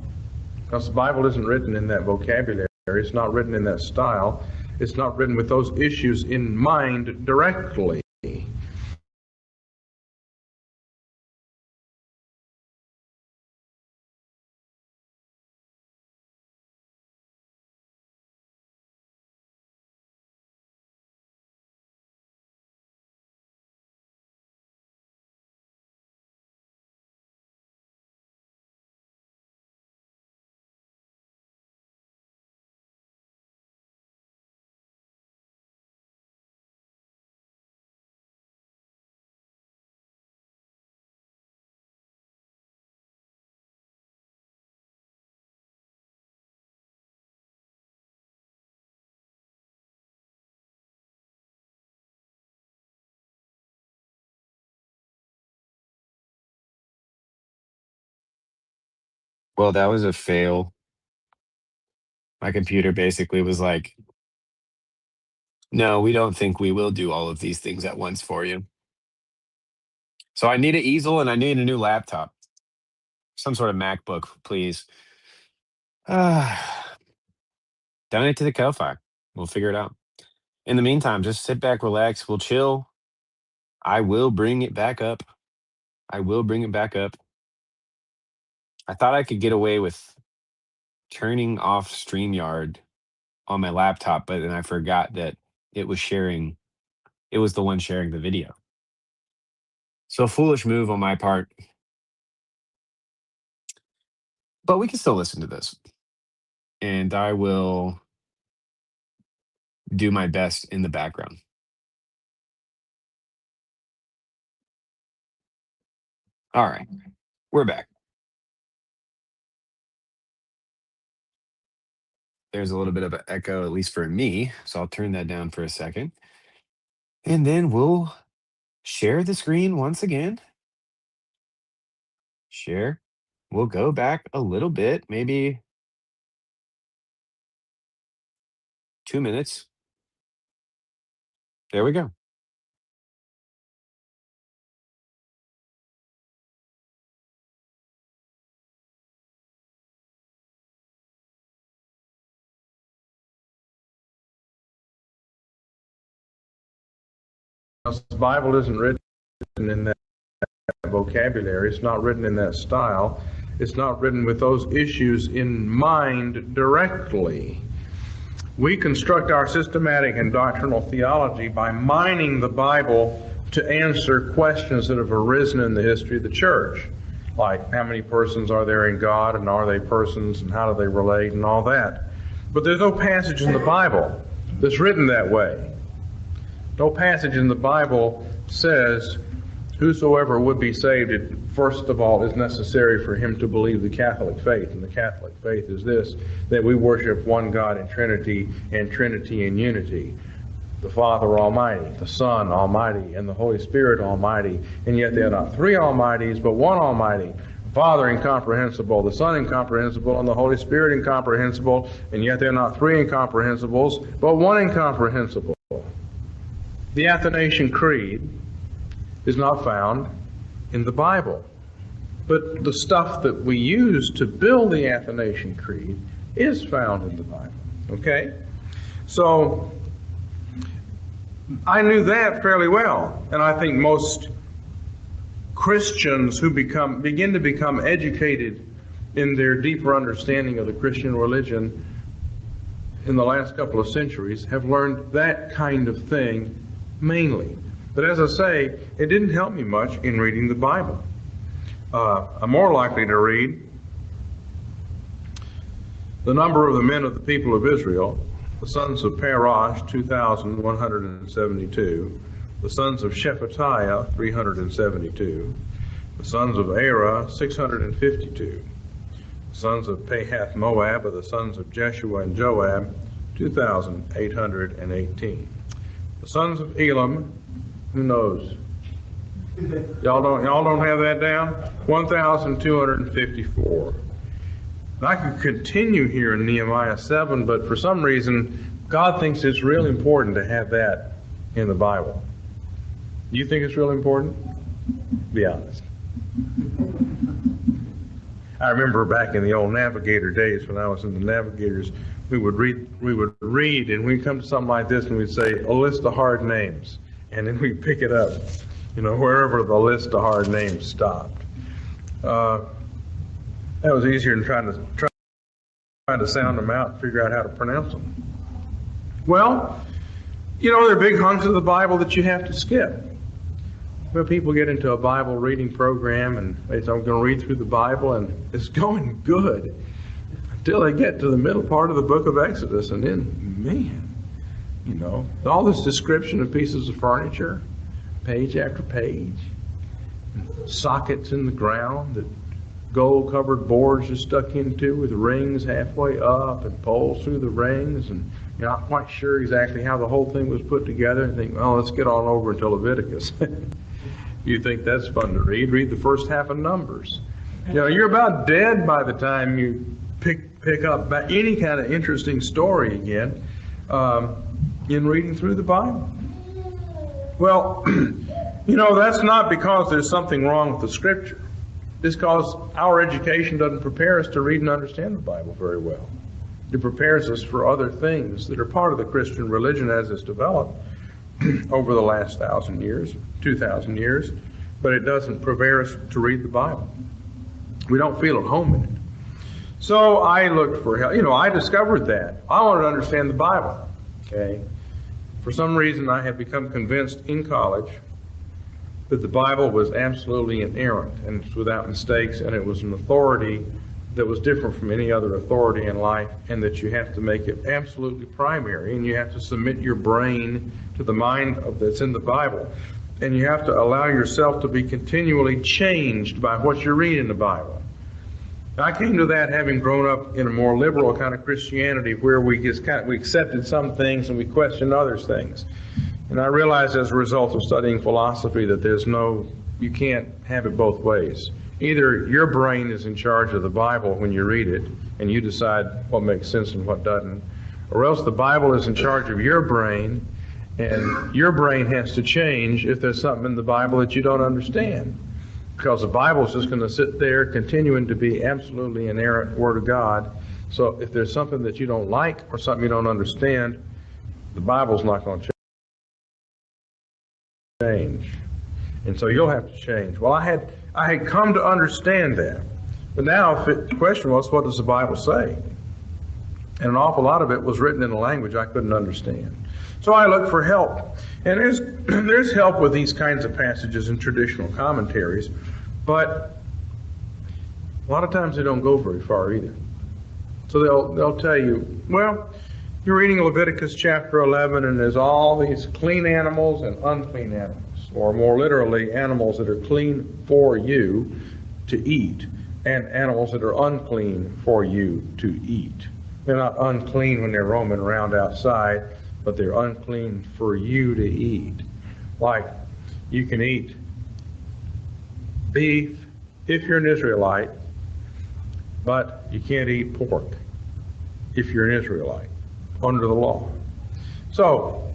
because the Bible isn't written in that vocabulary, it's not written in that style, it's not written with those issues in mind directly. Well, that was a fail. My computer basically was like, no, we don't think we will do all of these things at once for you. So I need an easel and I need a new laptop. Some sort of MacBook, please. Donate to the Ko-Fi. We'll figure it out. In the meantime, just sit back, relax. We'll chill. I will bring it back up I will bring it back up. I thought I could get away with turning off StreamYard on my laptop, but then I forgot that it was the one sharing the video. So a foolish move on my part. But we can still listen to this. And I will do my best in the background. All right, we're back. There's a little bit of an echo, at least for me. So I'll turn that down for a second. And then we'll share the screen once again. Share. We'll go back a little bit, maybe 2 minutes. There we go. The Bible isn't written in that vocabulary. It's not written in that style. It's not written with those issues in mind directly. We construct our systematic and doctrinal theology by mining the Bible to answer questions that have arisen in the history of the church, like how many persons are there in God, and are they persons, and how do they relate, and all that. But there's no passage in the Bible that's written that way. No passage in the Bible says whosoever would be saved, it first of all is necessary for him to believe the Catholic faith. And the Catholic faith is this, that we worship one God in Trinity, and Trinity in unity. The Father Almighty, the Son Almighty, and the Holy Spirit Almighty. And yet they are not three Almighties, but one Almighty. The Father incomprehensible, the Son incomprehensible, and the Holy Spirit incomprehensible. And yet they are not three incomprehensibles, but one incomprehensible. The Athanasian Creed is not found in the Bible. But the stuff that we use to build the Athanasian Creed is found in the Bible. Okay? So I knew that fairly well, and I think most Christians who begin to become educated in their deeper understanding of the Christian religion in the last couple of centuries have learned that kind of thing mainly. But as I say, it didn't help me much in reading the Bible. I'm more likely to read the number of the men of the people of Israel, the sons of Parosh, 2,172, the sons of Shephatiah, 372, the sons of Era, 652, the sons of Pahath Moab, of the sons of Jeshua and Joab, 2,818. The sons of Elam, who knows? Y'all don't have that down? 1,254. I could continue here in Nehemiah 7, but for some reason, God thinks it's real important to have that in the Bible. You think it's real important? Be honest. I remember back in the old Navigator days when I was in the Navigators, we would read, and we'd come to something like this, and we'd say, a list of hard names. And then we'd pick it up, wherever the list of hard names stopped. That was easier than trying to sound them out and figure out how to pronounce them. Well, there are big hunks of the Bible that you have to skip. Well, people get into a Bible reading program, and they say, I'm going to read through the Bible, and it's going good until they get to the middle part of the book of Exodus, and then, man, all this description of pieces of furniture, page after page, sockets in the ground that gold-covered boards are stuck into with rings halfway up and poles through the rings, and you're not quite sure exactly how the whole thing was put together, and think, well, let's get on over to Leviticus. You think that's fun to read? Read the first half of Numbers. You're about dead by the time you pick up any kind of interesting story again in reading through the Bible. Well, that's not because there's something wrong with the Scripture. It's because our education doesn't prepare us to read and understand the Bible very well. It prepares us for other things that are part of the Christian religion as it's developed over the last 1,000 years, 2,000 years. but it doesn't prepare us to read the Bible. We don't feel at home in it. So I looked for help. I discovered that. I wanted to understand the Bible. Okay? For some reason, I had become convinced in college that the Bible was absolutely inerrant and it's without mistakes, and it was an authority that was different from any other authority in life, and that you have to make it absolutely primary, and you have to submit your brain to the mind that's in the Bible, and you have to allow yourself to be continually changed by what you read in the Bible. I came to that having grown up in a more liberal kind of Christianity, where we accepted some things and we questioned other things. And I realized as a result of studying philosophy that you can't have it both ways. Either your brain is in charge of the Bible when you read it, and you decide what makes sense and what doesn't, or else the Bible is in charge of your brain, and your brain has to change if there's something in the Bible that you don't understand. Because the Bible is just going to sit there continuing to be absolutely inerrant Word of God. So if there's something that you don't like or something you don't understand, the Bible's not going to change. And so you'll have to change. Well, I had come to understand that. But now the question was, what does the Bible say? And an awful lot of it was written in a language I couldn't understand. So I looked for help. And there's help with these kinds of passages in traditional commentaries, but a lot of times they don't go very far either. So they'll tell you, well, you're reading Leviticus chapter 11, and there's all these clean animals and unclean animals, or more literally, animals that are clean for you to eat, and animals that are unclean for you to eat. They're not unclean when they're roaming around outside, but they're unclean for you to eat. Like, you can eat beef if you're an Israelite, but you can't eat pork if you're an Israelite under the law. So,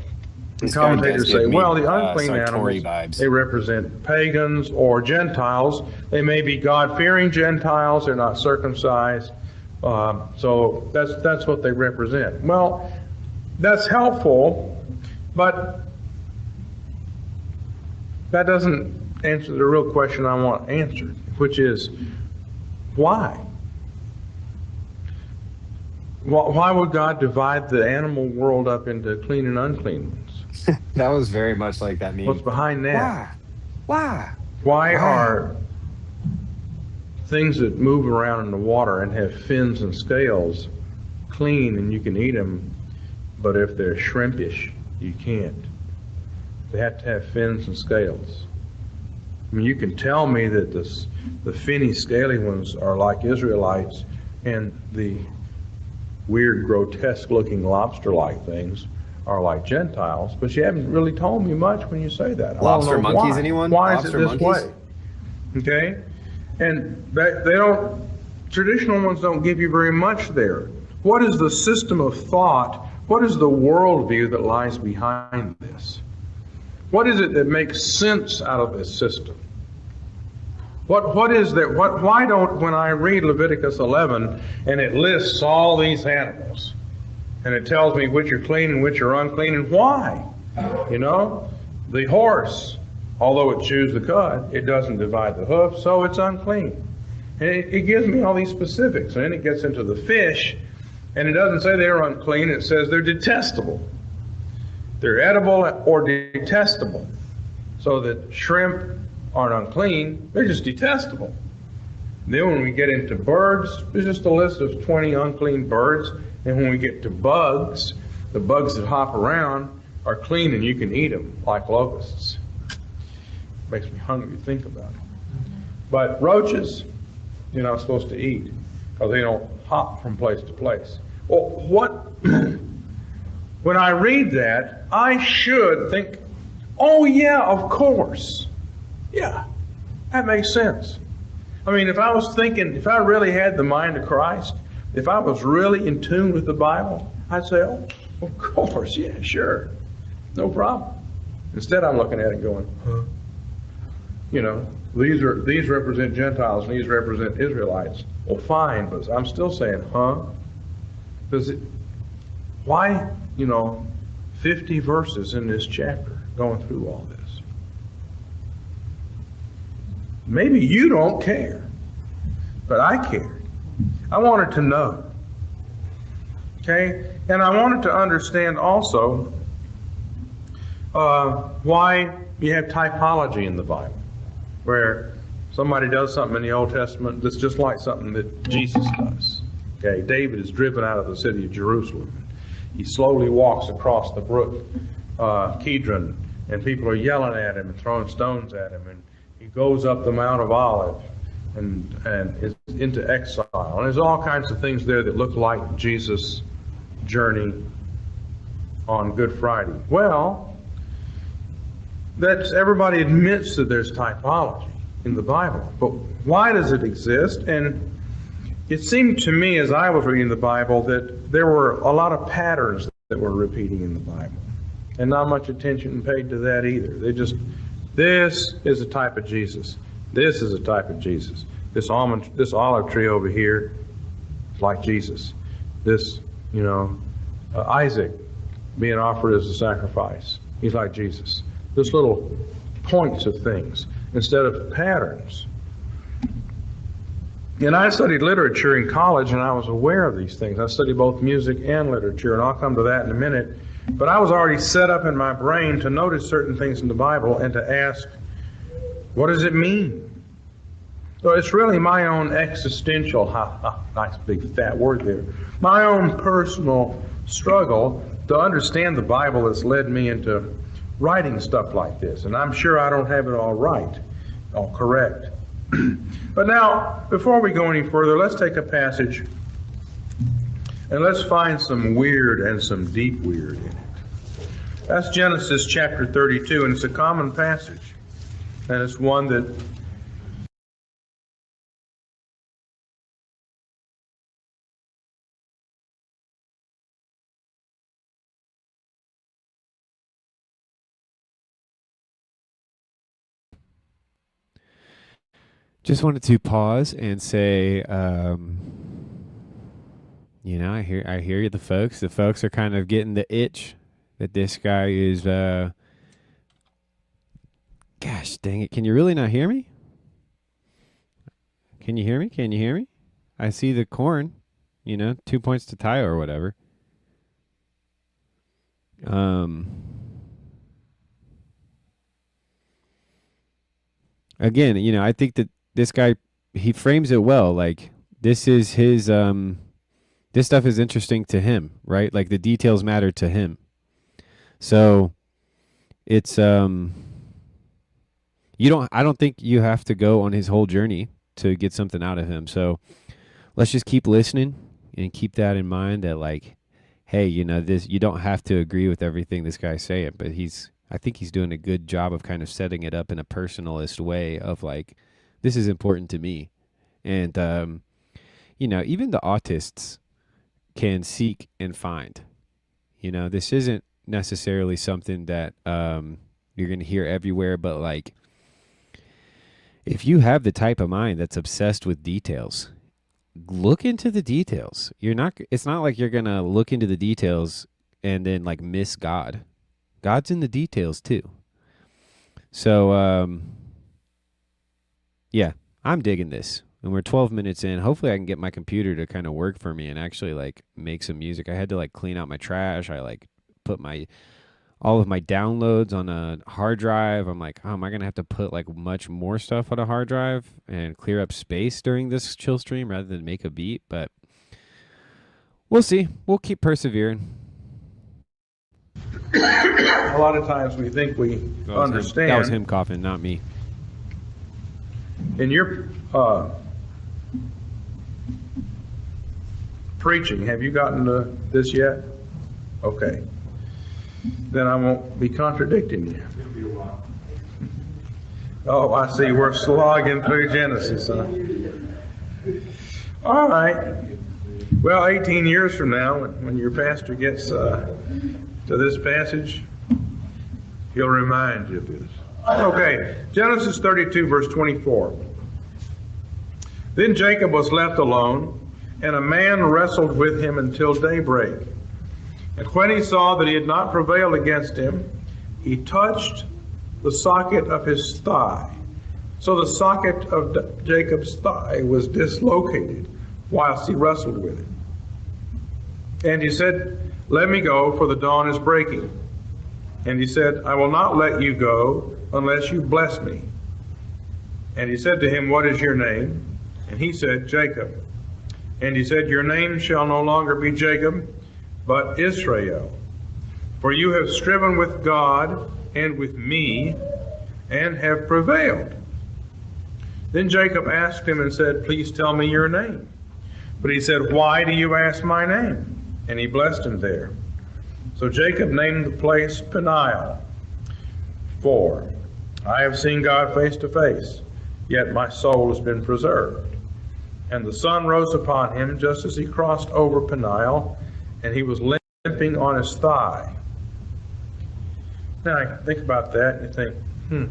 the commentators say, well, the unclean animals, they represent pagans or Gentiles. They may be God-fearing Gentiles. They're not circumcised. So that's what they represent. Well, that's helpful, but that doesn't answer the real question I want answered, which is, why? Why would God divide the animal world up into clean and unclean ones? That was very much like that meme. What's behind that? Why? Why are things that move around in the water and have fins and scales clean and you can eat them, but if they're shrimpish, you can't? They have to have fins and scales. I mean, you can tell me that the finny, scaly ones are like Israelites, and the weird, grotesque-looking lobster-like things are like Gentiles, but you haven't really told me much when you say that. Lobster monkeys, anyone? Why Lobster is it this monkeys? way? Okay? And they don't, traditional ones don't give you very much there. What is the system of thought? What is the worldview that lies behind this? What is it that makes sense out of this system? What is that? Why don't, when I read Leviticus 11 and it lists all these animals and it tells me which are clean and which are unclean and why? You know, the horse, although it chews the cud, it doesn't divide the hoof, so it's unclean. And it gives me all these specifics. And then it gets into the fish, and it doesn't say they're unclean, it says they're detestable. They're edible or detestable. So that shrimp aren't unclean, they're just detestable. Then when we get into birds, there's just a list of 20 unclean birds. And when we get to bugs, the bugs that hop around are clean and you can eat them, like locusts. Makes me hungry to think about it. But roaches, you're not supposed to eat, because they don't hop from place to place. Well, when I read that, I should think, oh yeah, of course. Yeah, that makes sense. I mean, if I was thinking, if I really had the mind of Christ, if I was really in tune with the Bible, I'd say, oh, of course, yeah, sure, no problem. Instead, I'm looking at it going, huh? You know, these represent Gentiles and these represent Israelites. Well, fine, but I'm still saying, huh? Why, 50 verses in this chapter going through all this? Maybe you don't care, but I cared. I wanted to know. Okay? And I wanted to understand also why you have typology in the Bible, where somebody does something in the Old Testament that's just like something that Jesus does. Okay? David is driven out of the city of Jerusalem. He slowly walks across the brook Kidron, and people are yelling at him and throwing stones at him, and he goes up the Mount of Olives and is into exile. And there's all kinds of things there that look like Jesus' journey on Good Friday. Well, that's, everybody admits that there's typology in the Bible, but why does it exist? And it seemed to me as I was reading the Bible that there were a lot of patterns that were repeating in the Bible, and not much attention paid to that either. They just, this is a type of Jesus. This is a type of Jesus. This olive tree over here is like Jesus. This, Isaac being offered as a sacrifice, he's like Jesus. Just little points of things instead of patterns. And I studied literature in college, and I was aware of these things. I studied both music and literature, and I'll come to that in a minute. But I was already set up in my brain to notice certain things in the Bible and to ask, what does it mean? So it's really my own existential, nice big fat word there, my own personal struggle to understand the Bible that's led me into writing stuff like this. And I'm sure I don't have it all right, all correct. But now, before we go any further, let's take a passage and let's find some weird and some deep weird in it. That's Genesis chapter 32, and it's a common passage. And it's one that just wanted to pause and say, I hear you, the folks. The folks are kind of getting the itch that this guy is. Gosh dang it! Can you really not hear me? Can you hear me? Can you hear me? I see the corn. 2 points to tie or whatever. Again, I think that this guy, he frames it well. Like, this is his, this stuff is interesting to him, right? Like, the details matter to him. So it's, I don't think you have to go on his whole journey to get something out of him. So let's just keep listening and keep that in mind that, like, hey, this, you don't have to agree with everything this guy's saying, but I think he's doing a good job of kind of setting it up in a personalist way of like, this is important to me. And, even the autists can seek and find. This isn't necessarily something that you're going to hear everywhere, but like, if you have the type of mind that's obsessed with details, look into the details. It's not like you're going to look into the details and then like miss God. God's in the details too. So, yeah, I'm digging this. And we're 12 minutes in. Hopefully I can get my computer to kind of work for me and actually like make some music. I had to like clean out my trash. I like put all of my downloads on a hard drive. I'm like, oh, am I going to have to put like much more stuff on a hard drive and clear up space during this chill stream rather than make a beat? But we'll see. We'll keep persevering. a lot of times we think we understand. That was him coughing, not me. In your preaching, have you gotten to this yet? Okay. Then I won't be contradicting you. Oh, I see. We're slogging through Genesis, huh? All right. Well, 18 years from now, when your pastor gets to this passage, he'll remind you of this. Okay, Genesis 32, verse 24. Then Jacob was left alone, and a man wrestled with him until daybreak. And when he saw that he had not prevailed against him, he touched the socket of his thigh. So the socket of Jacob's thigh was dislocated whilst he wrestled with it. And he said, "Let me go, for the dawn is breaking." And he said, "I will not let you go unless you bless me." And he said to him, "What is your name?" And he said, "Jacob." And he said, "Your name shall no longer be Jacob, but Israel. For you have striven with God and with me, and have prevailed." Then Jacob asked him and said, "Please tell me your name." But he said, "Why do you ask my name?" And he blessed him there. So Jacob named the place Peniel, for I have seen God face to face, yet my soul has been preserved. And the sun rose upon him just as he crossed over Peniel, and he was limping on his thigh. Now I think about that and you think,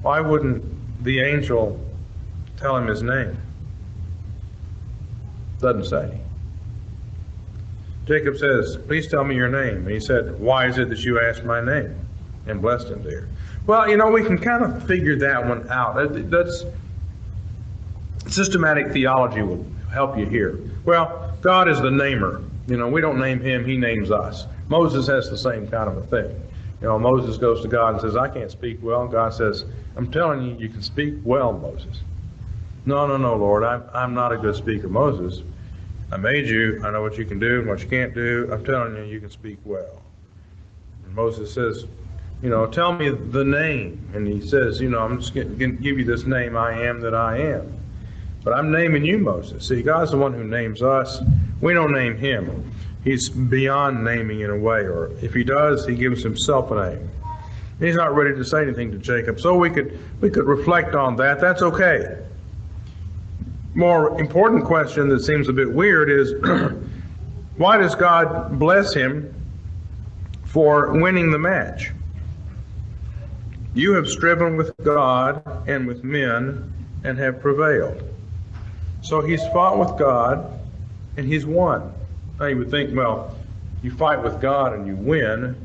why wouldn't the angel tell him his name? Doesn't say. Jacob says, "Please tell me your name." And he said, "Why is it that you asked my name?" And blessed him there. Well, we can kind of figure that one out. That's systematic theology will help you here. Well, God is the namer. We don't name him, he names us. Moses has the same kind of a thing. Moses goes to God and says, "I can't speak well." And God says, "I'm telling you, you can speak well, Moses." No, Lord, I'm not a good speaker, Moses. I made you. I know what you can do and what you can't do. I'm telling you, you can speak well. And Moses says, "Tell me the name." And he says, "I'm just going to give you this name, I am that I am." But I'm naming you, Moses. See, God's the one who names us. We don't name him. He's beyond naming in a way, or if he does, he gives himself a name. He's not ready to say anything to Jacob. So we could reflect on that. That's okay. More important question that seems a bit weird is, why does God bless him for winning the match? You have striven with God and with men and have prevailed. So he's fought with God and he's won. Now you would think, well, you fight with God and you win,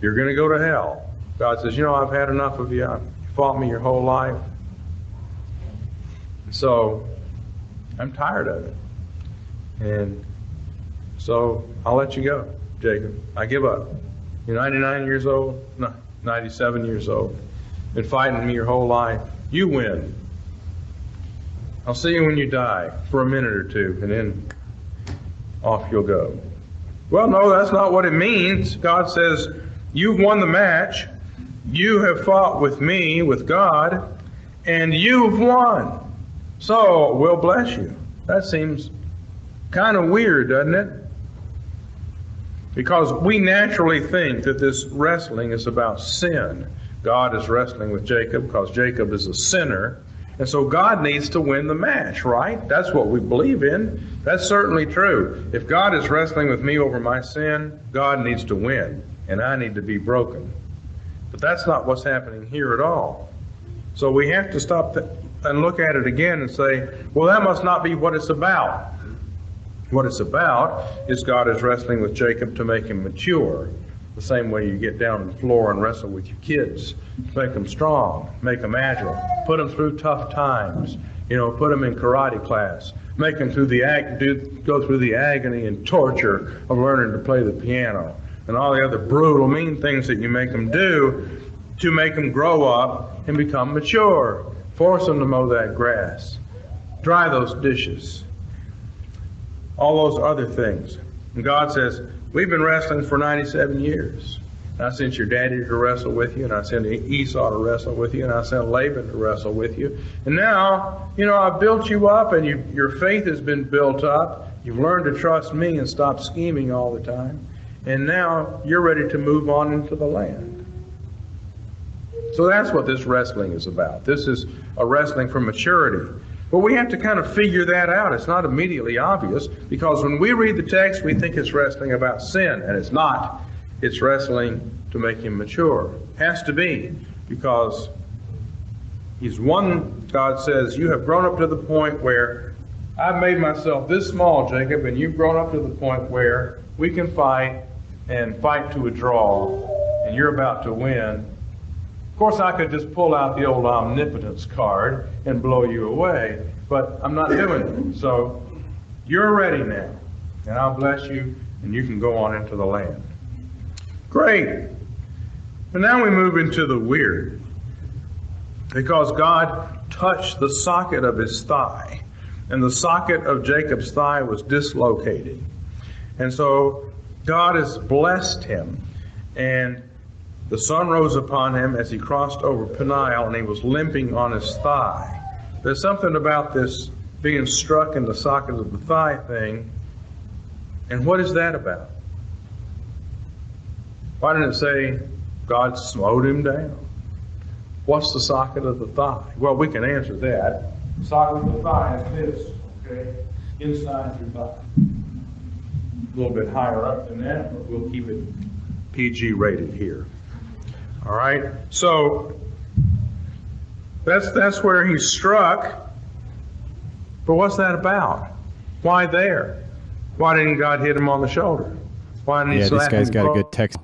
you're going to go to hell. God says, I've had enough of you. You fought me your whole life. So I'm tired of it. And so I'll let you go, Jacob. I give up. You're 99 years old, no, 97 years old. Been fighting me your whole life. You win. I'll see you when you die for a minute or two, and then off you'll go. Well, no, that's not what it means. God says, you've won the match. You have fought with me, with God, and you've won. So we'll bless you. That seems kind of weird, doesn't it? Because we naturally think that this wrestling is about sin. God is wrestling with Jacob because Jacob is a sinner. And so God needs to win the match, right? That's what we believe in. That's certainly true. If God is wrestling with me over my sin, God needs to win, and I need to be broken. But that's not what's happening here at all. So we have to stop and look at it again and say, well, that must not be what it's about. What it's about is God is wrestling with Jacob to make him mature. The same way you get down on the floor and wrestle with your kids, make them strong, make them agile, put them through tough times, put them in karate class, make them go through the agony and torture of learning to play the piano, and all the other brutal, mean things that you make them do to make them grow up and become mature. Force them to mow that grass, dry those dishes, all those other things. And God says, we've been wrestling for 97 years. And I sent your daddy to wrestle with you, and I sent Esau to wrestle with you, and I sent Laban to wrestle with you. And now, I've built you up, and your faith has been built up. You've learned to trust me and stop scheming all the time. And now you're ready to move on into the land. So that's what this wrestling is about. This is a wrestling for maturity. But we have to kind of figure that out. It's not immediately obvious, because when we read the text, we think it's wrestling about sin, and it's not. It's wrestling to make him mature. Has to be, because he's one. God says, you have grown up to the point where I've made myself this small, Jacob, and you've grown up to the point where we can fight and fight to a draw, and you're about to win. Of course, I could just pull out the old omnipotence card and blow you away, but I'm not doing it. So you're ready now, and I'll bless you, and you can go on into the land. Great. But now we move into the weird, because God touched the socket of his thigh, and the socket of Jacob's thigh was dislocated. And so God has blessed him, and the sun rose upon him as he crossed over Peniel, and he was limping on his thigh. There's something about this being struck in the socket of the thigh thing, and what is that about? Why didn't it say God smote him down? What's the socket of the thigh? Well, we can answer that. The socket of the thigh is this, okay? Inside your thigh. A little bit higher up than that, but we'll keep it PG rated here. All right? So that's where he's struck. But what's that about? Why there? Why didn't God hit him on the shoulder? Why didn't he Yeah, this slap guy's him got a across- good text.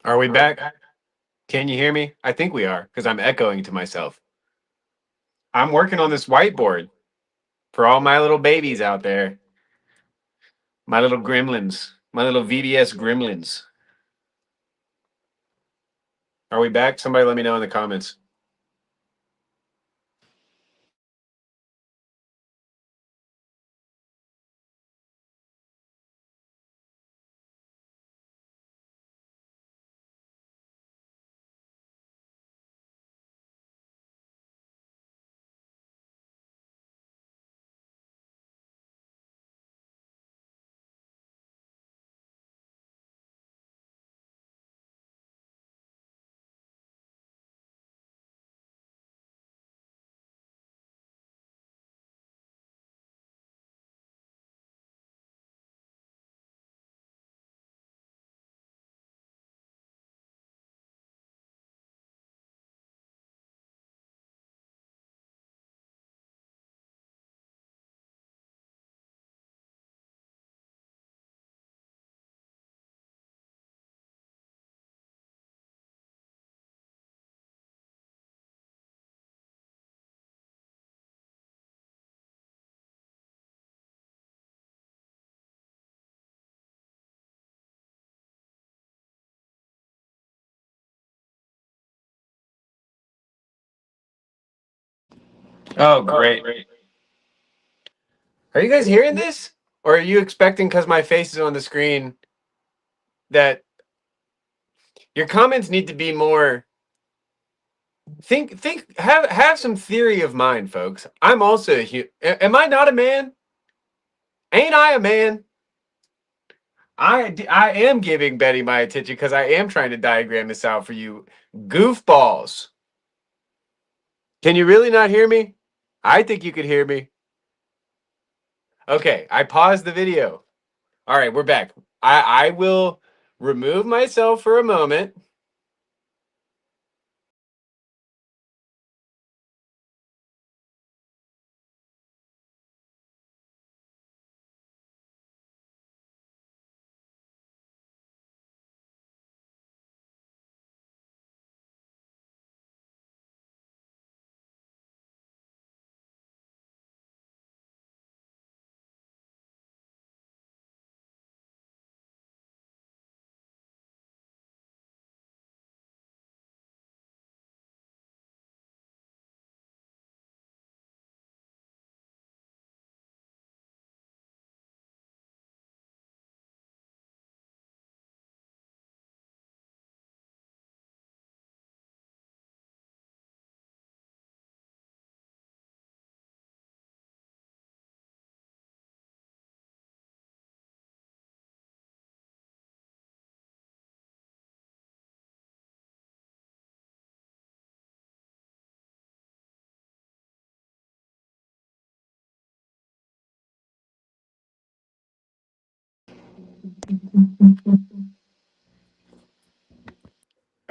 Are we back? Can you hear me? I think we are, because I'm echoing to myself. I'm working on this whiteboard for all my little babies out there. My little gremlins. My little VBS gremlins. Are we back? Somebody let me know in the comments. Oh, great. Are you guys hearing this? Or are you expecting, because my face is on the screen, that your comments need to be more... Have some theory of mind, folks. I'm also a human. Am I not a man? Ain't I a man? I am giving Betty my attention because I am trying to diagram this out for you goofballs. Can you really not hear me? I think you could hear me. Okay, I paused the video. All right, we're back. I will remove myself for a moment.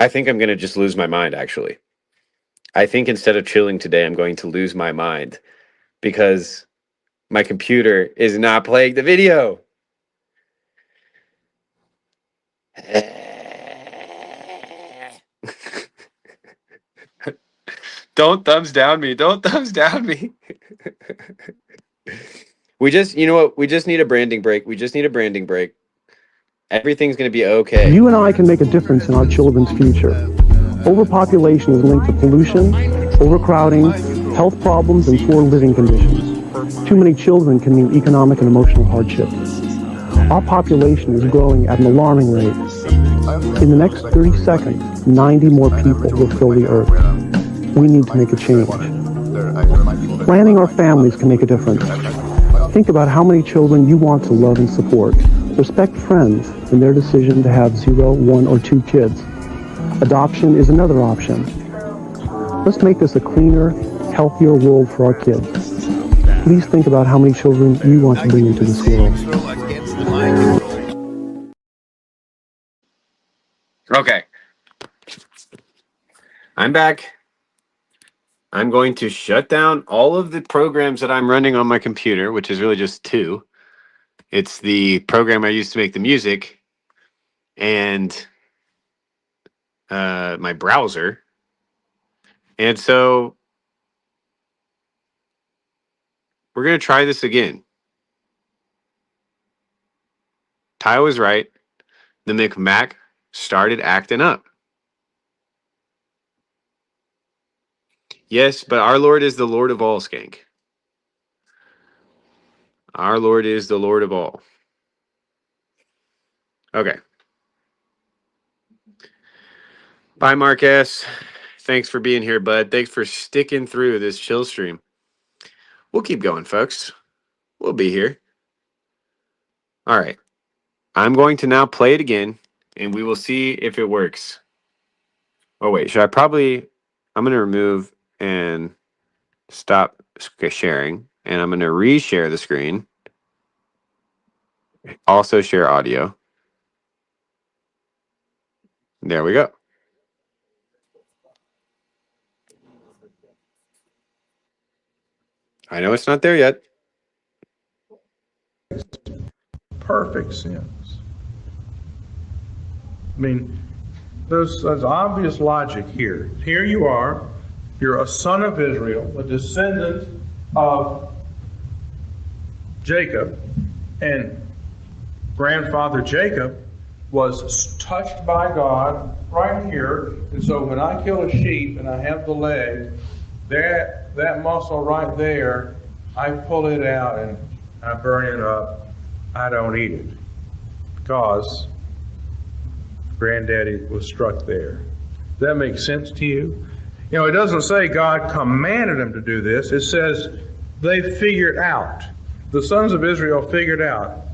I think I'm going to just lose my mind, actually. I think instead of chilling today, I'm going to lose my mind because my computer is not playing the video. Don't thumbs down me. Don't thumbs down me. You know what? We just need a branding break. We just need a branding break. Everything's going to be okay. You and I can make a difference in our children's future. Overpopulation is linked to pollution, overcrowding, health problems, and poor living conditions. Too many children can mean economic and emotional hardship. Our population is growing at an alarming rate. In the next 30 seconds, 90 more people will fill the earth. We need to make a change. Planning our families can make a difference. Think about how many children you want to love and support. Respect friends in their decision to have 0, 1, or 2 kids. Adoption is another option. Let's make this a cleaner, healthier world for our kids. Please think about how many children you want to bring into this world. Okay. I'm back. I'm going to shut down all of the programs that I'm running on my computer, which is really just 2. It's the program I used to make the music and my browser. And so we're going to try this again. Ty was right. The McMac started acting up. Yes, but our Lord is the Lord of all, Skank. Our Lord is the Lord of all. Okay. Bye, Mark S. Thanks for being here, bud. Thanks for sticking through this chill stream. We'll keep going, folks. We'll be here. All right. I'm going to now play it again, and we will see if it works. Oh, wait. I'm going to remove and stop sharing, and I'm going to reshare the screen. Also share audio. There we go. I know it's not there yet. Perfect sense. I mean, there's obvious logic here. Here you are, you're a son of Israel, a descendant of Jacob, and grandfather Jacob was touched by God right here. And so when I kill a sheep and I have the leg, that that muscle right there, I pull it out and I burn it up, I don't eat it because Granddaddy was struck there. Does that make sense to you? You know, it doesn't say God commanded them to do this. It says they figured out. The sons of Israel figured out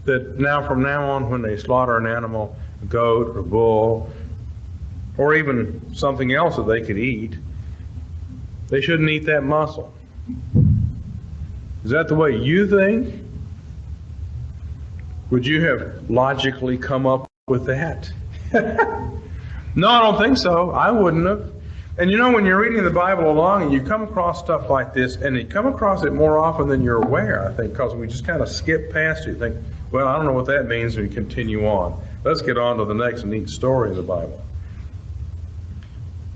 that from now on, when they slaughter an animal, a goat or bull, or even something else that they could eat, they shouldn't eat that muscle. Is that the way you think? Would you have logically come up with that? No, I don't think so. I wouldn't have. And you know, when you're reading the Bible along and you come across stuff like this, and you come across it more often than you're aware, I think, because we just kind of skip past it. You think, well, I don't know what that means, and we continue on. Let's get on to the next neat story of the Bible.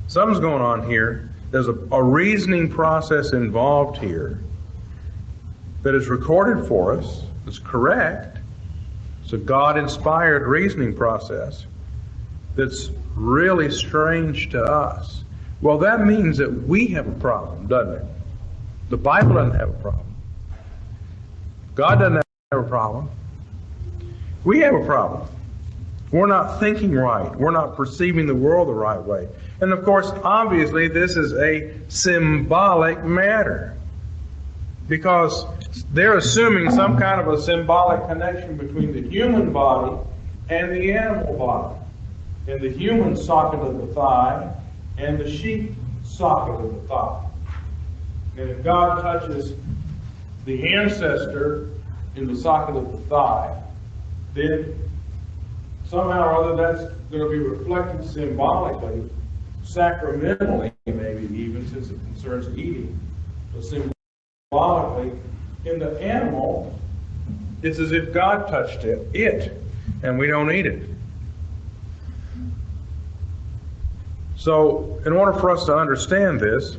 Something's going on here. There's a reasoning process involved here that is recorded for us. It's correct. It's a God-inspired reasoning process that's really strange to us. Well, that means that we have a problem, doesn't it? The Bible doesn't have a problem. God doesn't have a problem. We have a problem. We're not thinking right. We're not perceiving the world the right way. And of course, obviously, this is a symbolic matter, because they're assuming some kind of a symbolic connection between the human body and the animal body, and the human socket of the thigh and the sheep socket of the thigh. And if God touches the ancestor in the socket of the thigh, then somehow or other that's going to be reflected symbolically, sacramentally maybe even, since it concerns eating. But symbolically, in the animal, it's as if God touched it, and we don't eat it. So, in order for us to understand this,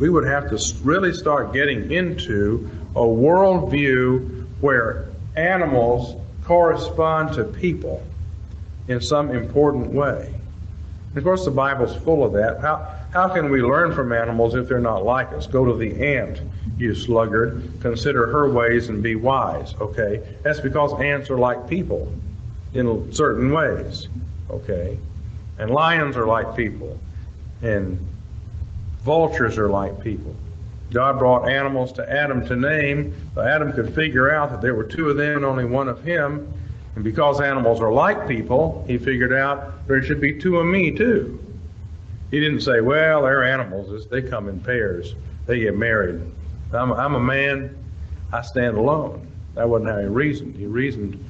we would have to really start getting into a worldview where animals correspond to people in some important way. And of course, the Bible's full of that. How can we learn from animals if they're not like us? Go to the ant, you sluggard. Consider her ways and be wise. Okay? That's because ants are like people in certain ways. Okay? And lions are like people. And vultures are like people. God brought animals to Adam to name, so Adam could figure out that there were two of them and only one of him. And because animals are like people, he figured out there should be two of me too. He didn't say, well, they're animals. They come in pairs. They get married. I'm a man. I stand alone. That wasn't how he reasoned. He reasoned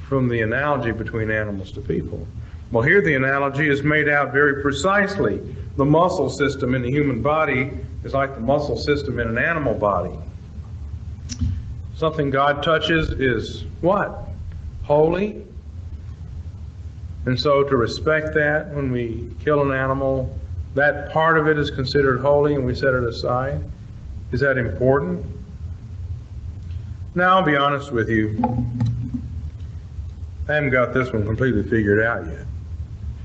from the analogy between animals to people. Well, here the analogy is made out very precisely. The muscle system in the human body is like the muscle system in an animal body. Something God touches is what? Holy. And so to respect that when we kill an animal, that part of it is considered holy and we set it aside. Is that important? Now, I'll be honest with you. I haven't got this one completely figured out yet.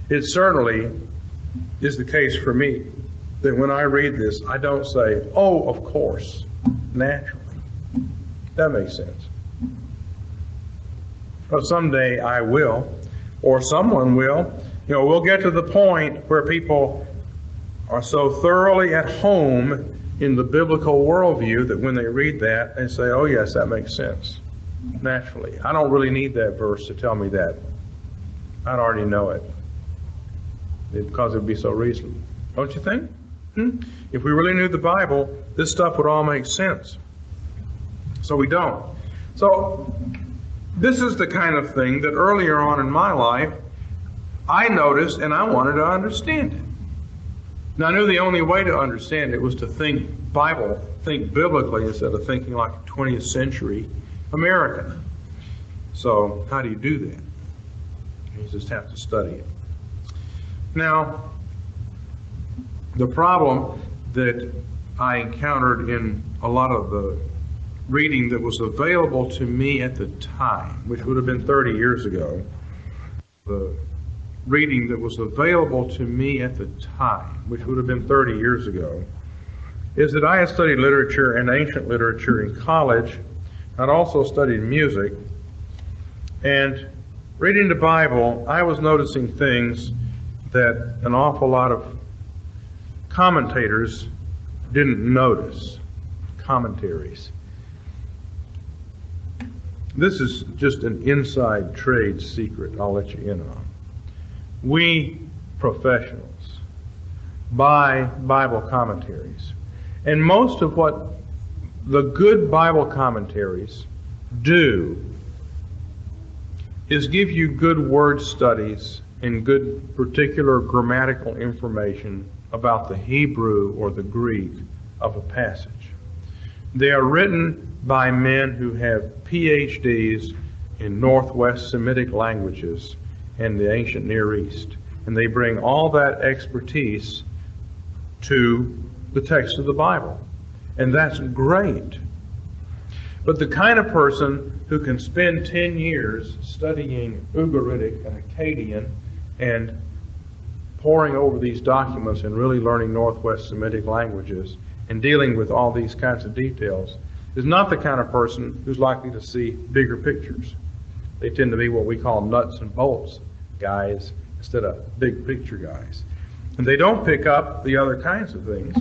It certainly is the case for me that when I read this, I don't say, oh, of course, naturally. That makes sense. But someday I will, or someone will. You know, we'll get to the point where people are so thoroughly at home in the biblical worldview that when they read that, they say, oh, yes, that makes sense. Naturally. I don't really need that verse to tell me that. I'd already know it. Because it would be so reasonable. Don't you think? If we really knew the Bible, this stuff would all make sense. So we don't. So this is the kind of thing that earlier on in my life, I noticed and I wanted to understand it. Now, I knew the only way to understand it was to think biblically instead of thinking like a 20th century American. So how do you do that? You just have to study it. Now, the problem that I encountered in a lot of the reading that was available to me at the time, which would have been 30 years ago, the reading that was available to me at the time, which would have been 30 years ago, is that I had studied literature and ancient literature in college. I'd also studied music. And reading the Bible, I was noticing things that an awful lot of commentators didn't notice. Commentaries. This is just an inside trade secret I'll let you in on. We professionals buy Bible commentaries. And most of what the good Bible commentaries do is give you good word studies and good particular grammatical information about the Hebrew or the Greek of a passage. They are written by men who have PhDs in Northwest Semitic languages and the ancient Near East. And they bring all that expertise to the text of the Bible. And that's great. But the kind of person who can spend 10 years studying Ugaritic and Akkadian and poring over these documents and really learning Northwest Semitic languages and dealing with all these kinds of details is not the kind of person who's likely to see bigger pictures. They tend to be what we call nuts and bolts guys instead of big picture guys. And they don't pick up the other kinds of things.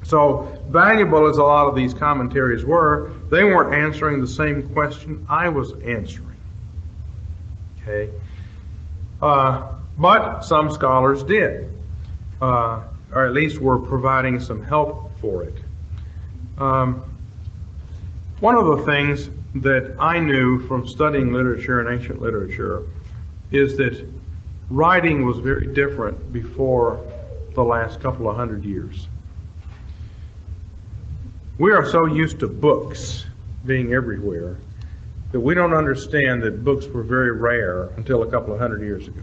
So valuable as a lot of these commentaries were, they weren't answering the same question I was answering. Okay? But some scholars did, or at least were providing some help for it. One of the things that I knew from studying literature and ancient literature is that writing was very different before the last couple of hundred years. We are so used to books being everywhere that we don't understand that books were very rare until a couple of hundred years ago.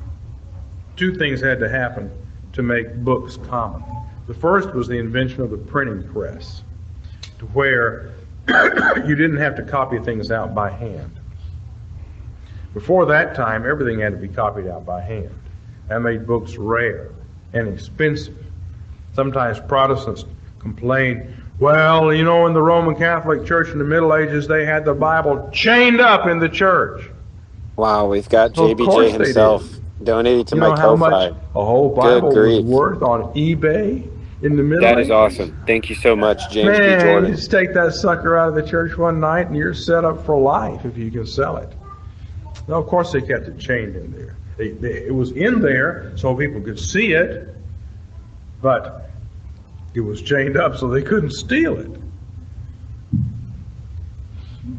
Two things had to happen to make books common. The first was the invention of the printing press, to where you didn't have to copy things out by hand. Before that time, everything had to be copied out by hand. That made books rare and expensive. Sometimes Protestants complained, well, you know, in the Roman Catholic Church in the Middle Ages, they had the Bible chained up in the church. Wow, we've got Well, of course JBJ they himself donating to You my know how much Ko-Fi. a whole Good Bible was grief. worth on eBay in the Middle That Ages? is awesome. Thank you so much, James B. Man, Jordan. you just take that sucker out of the church one night and you're set up for life if you can sell it. Now, of course, they kept it chained in there. It was in there so people could see it, but it was chained up so they couldn't steal it.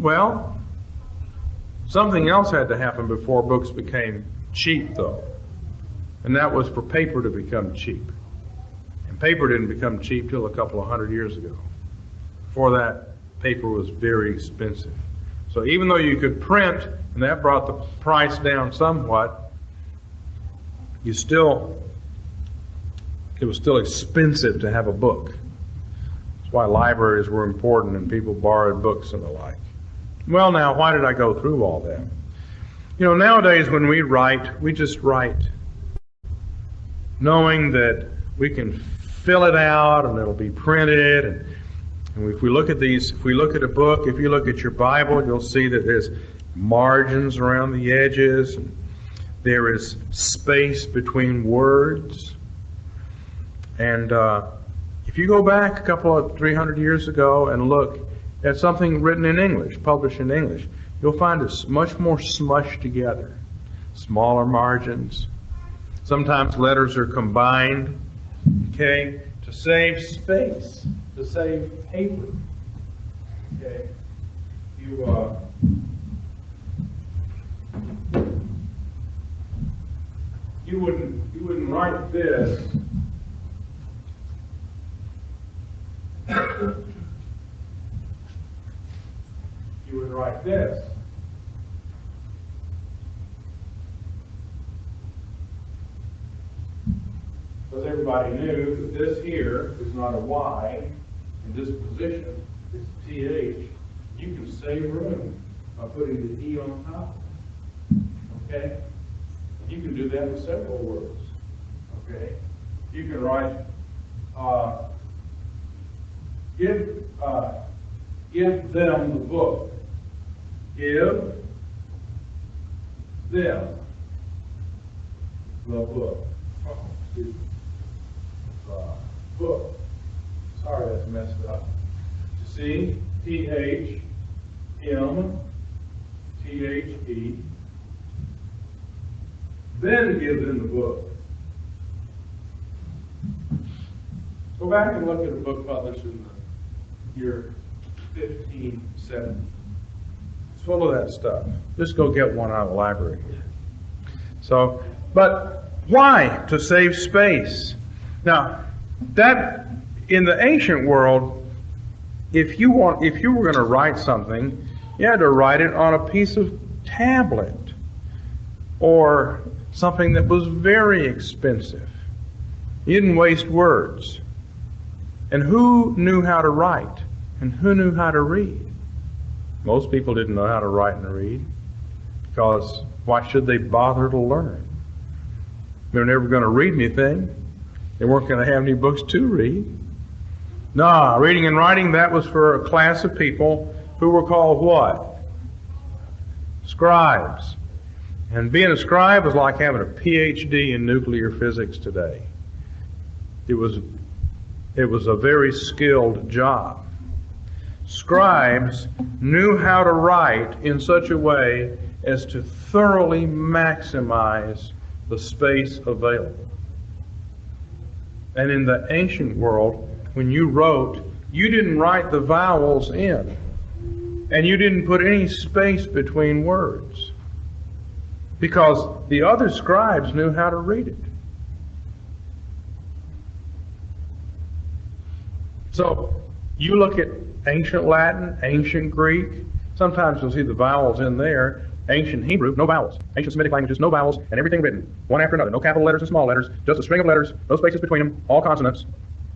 Well, something else had to happen before books became cheap, though. And that was for paper to become cheap. And paper didn't become cheap till a couple of hundred years ago. Before that, paper was very expensive. So even though you could print, and that brought the price down somewhat, it was still expensive to have a book. That's why libraries were important and people borrowed books and the like. Well, now, why did I go through all that? You know, nowadays when we write, we just write, knowing that we can fill it out and it'll be printed. And if we look at these, if we look at a book, if you look at your Bible, you'll see that there's margins around the edges. And there is space between words. And if you go back a couple of 300 years ago and look at something written in English, published in English, you'll find it's much more smushed together. Smaller margins. Sometimes letters are combined, okay, to save space, to save paper. Okay, you wouldn't write this. You would write this. Because everybody knew that this here is not a Y, in this position, it's TH. You can save room by putting the E on top. Okay? You can do that with several words. Okay? You can write Give them the book. Give them the book. Oh, excuse me. Book. Sorry, that's messed up. C T H M T H E. Then give them the book. Go back and look at a book published in the year 1570. It's full of that stuff. Just go get one out of the library. So, but why? To save space. Now, that in the ancient world, if you were going to write something, you had to write it on a piece of tablet or something that was very expensive. You didn't waste words. And who knew how to write? And who knew how to read? Most people didn't know how to write and read, because why should they bother to learn? They're never going to read anything. They weren't going to have any books to read. No, reading and writing, that was for a class of people who were called what? Scribes. And being a scribe was like having a PhD in nuclear physics today. It was a very skilled job. Scribes knew how to write in such a way as to thoroughly maximize the space available. And in the ancient world, when you wrote, you didn't write the vowels in, and you didn't put any space between words, because the other scribes knew how to read it. So you look at ancient Latin, ancient Greek, sometimes you'll see the vowels in there. Ancient Hebrew, no vowels. Ancient Semitic languages, no vowels, and everything written, one after another. No capital letters and small letters, just a string of letters, no spaces between them, all consonants.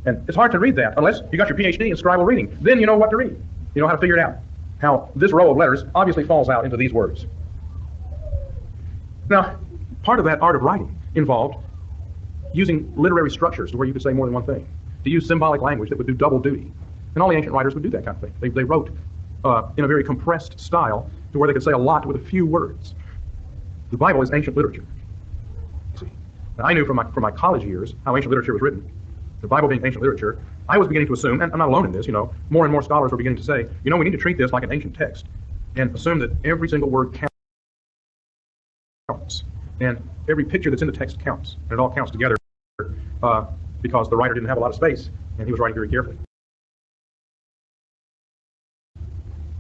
And it's hard to read that unless you got your PhD in scribal reading. Then you know what to read. You know how to figure it out. How this row of letters obviously falls out into these words. Now, part of that art of writing involved using literary structures to where you could say more than one thing. To use symbolic language that would do double duty. And all the ancient writers would do that kind of thing. They wrote in a very compressed style to where they could say a lot with a few words. The Bible is ancient literature. See? Now, I knew from my college years how ancient literature was written. The Bible being ancient literature, I was beginning to assume, and I'm not alone in this, more and more scholars were beginning to say, we need to treat this like an ancient text and assume that every single word counts. And every picture that's in the text counts. And it all counts together because the writer didn't have a lot of space and he was writing very carefully.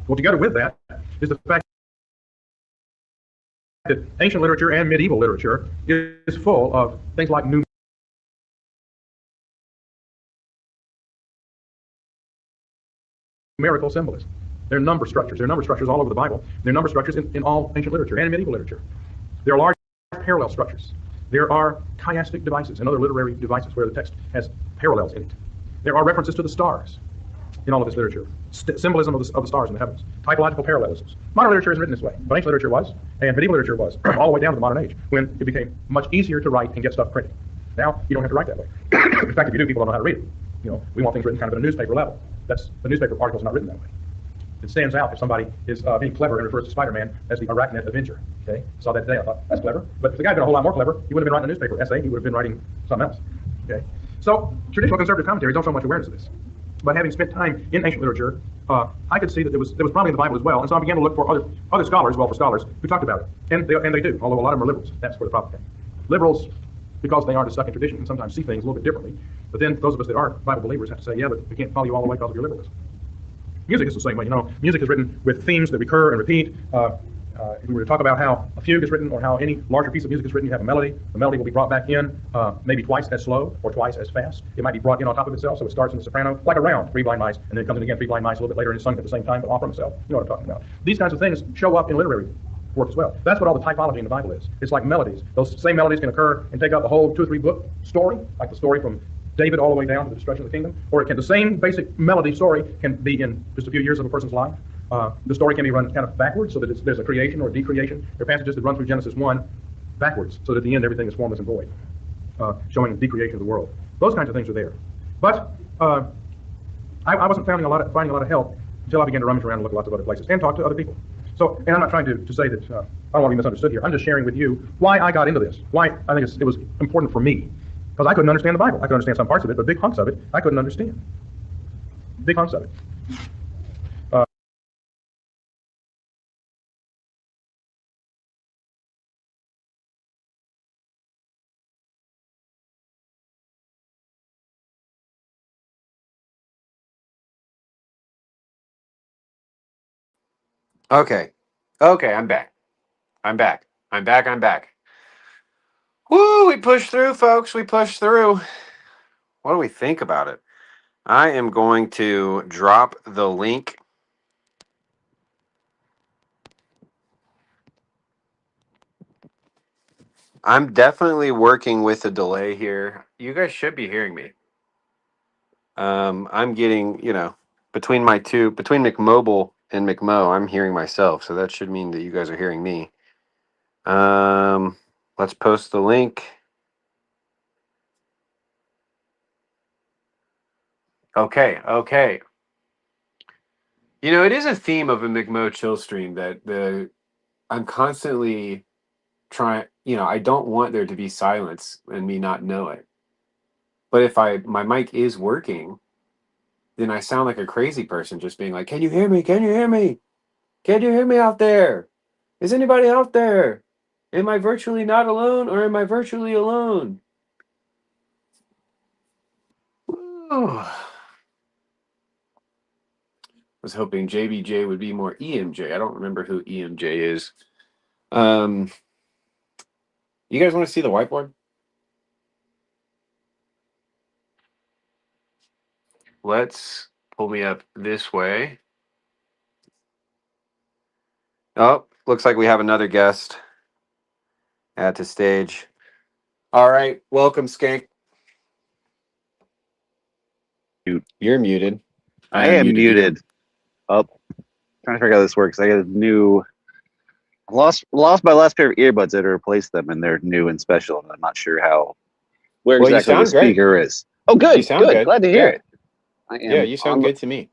Well, together with that is the fact that ancient literature and medieval literature is full of things like numerical symbolism. There are number structures. There are number structures all over the Bible. There are number structures in all ancient literature and medieval literature. There are large parallel structures. There are chiastic devices and other literary devices where the text has parallels in it. There are references to the stars in all of this literature. Symbolism of the stars in the heavens. Typological parallelisms. Modern literature isn't written this way, but ancient literature was, and medieval literature was, all the way down to the modern age, when it became much easier to write and get stuff printed. Now, you don't have to write that way. In fact, if you do, people don't know how to read it. We want things written kind of at a newspaper level. The newspaper article's not written that way. It stands out if somebody is being clever and refers to Spider-Man as the Arachnid Avenger. Okay, saw that today. I thought that's clever. But if the guy'd been a whole lot more clever, he wouldn't have been writing a newspaper essay. He would have been writing something else. Okay, so traditional conservative commentaries don't show much awareness of this. But having spent time in ancient literature, I could see that there was probably in the Bible as well. And so I began to look for other scholars, for scholars who talked about it, and they do. Although a lot of them are liberals. That's where the problem came. Liberals, because they aren't stuck in tradition, can sometimes see things a little bit differently. But then those of us that are Bible believers have to say, yeah, but we can't follow you all the way because of your liberalism. Music is the same way. Music is written with themes that recur and repeat. If we were to talk about how a fugue is written or how any larger piece of music is written, you have a melody. The melody will be brought back in maybe twice as slow or twice as fast. It might be brought in on top of itself, so it starts in the soprano, like a round, Three Blind Mice, and then it comes in again, Three Blind Mice, a little bit later, and it's sung at the same time, but off from itself. You know what I'm talking about. These kinds of things show up in literary work as well. That's what all the typology in the Bible is. It's like melodies. Those same melodies can occur and take up the whole 2 or 3 book story, like the story from David all the way down to the destruction of the kingdom, or the same basic melody story can be in just a few years of a person's life. The story can be run kind of backwards, so that there's a creation or a decreation. There are passages that run through Genesis 1 backwards, so that at the end everything is formless and void, showing the decreation of the world. Those kinds of things are there. But I wasn't finding a lot of help until I began to rummage around and look at lots of other places and talk to other people. So, and I'm not trying to say that I don't want to be misunderstood here. I'm just sharing with you why I got into this, why I think it was important for me. Because I couldn't understand the Bible. I could understand some parts of it, but big hunks of it, I couldn't understand. Big hunks of it. Okay. Okay, I'm back. I'm back. I'm back. I'm back. Woo, we pushed through, folks. We pushed through. What do we think about it? I am going to drop the link. I'm definitely working with a delay here. You guys should be hearing me. I'm getting, between McMobile and McMo, I'm hearing myself. So that should mean that you guys are hearing me. Let's post the link. Okay. It is a theme of a McMo chill stream that I'm constantly trying, I don't want there to be silence and me not know it. But if my mic is working, then I sound like a crazy person just being like, "Can you hear me? Can you hear me? Can you hear me out there? Is anybody out there? Am I virtually not alone or am I virtually alone?" Woo. Was hoping JBJ would be more EMJ. I don't remember who EMJ is. You guys want to see the whiteboard? Let's pull me up this way. Oh, looks like we have another guest at the stage. All right, welcome, Skank. You're muted. I am unmuted you. muted. Oh, trying to figure out how this works. I got a new. Lost my last pair of earbuds that replaced them, and they're new and special. And I'm not sure where Well, you exactly the sound great. speaker is. Oh, You good, sound good. Glad to hear Yeah. it. I am. Yeah, you sound good to me.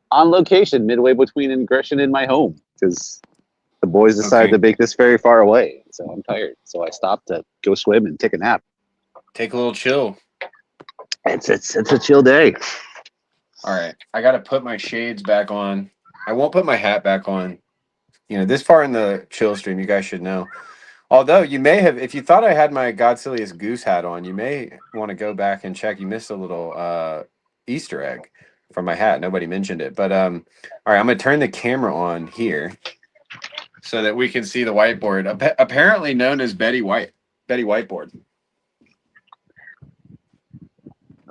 On location, midway between Ingression and my home, because the boys decided to make this very far away. So I'm tired. So I stopped to go swim and take a nap. Take a little chill. It's a chill day. All right, I got to put my shades back on. I won't put my hat back on. This far in the chill stream, you guys should know. Although you may have, if you thought I had my Godzillius goose hat on, you may want to go back and check. You missed a little Easter egg from my hat. Nobody mentioned it. But all right, I'm going to turn the camera on here so that we can see the whiteboard, apparently known as Betty Whiteboard.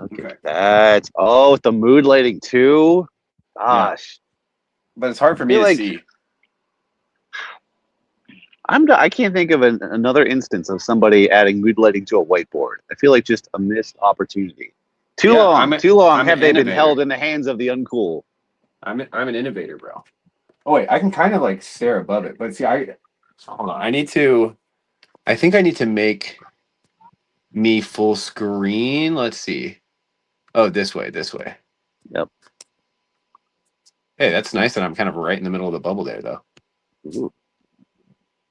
Okay. That's with the mood lighting too. Gosh. Yeah. But it's hard for me to see. I can't think of another instance of somebody adding mood lighting to a whiteboard. I feel like just a missed opportunity. Too long have they been held in the hands of the uncool. I'm an innovator, bro. Oh wait, I can kind of like stare above it, but see, hold on. I think I need to make me full screen. Let's see. Oh, this way. Yep. Hey, that's nice that I'm kind of right in the middle of the bubble there, though. Ooh.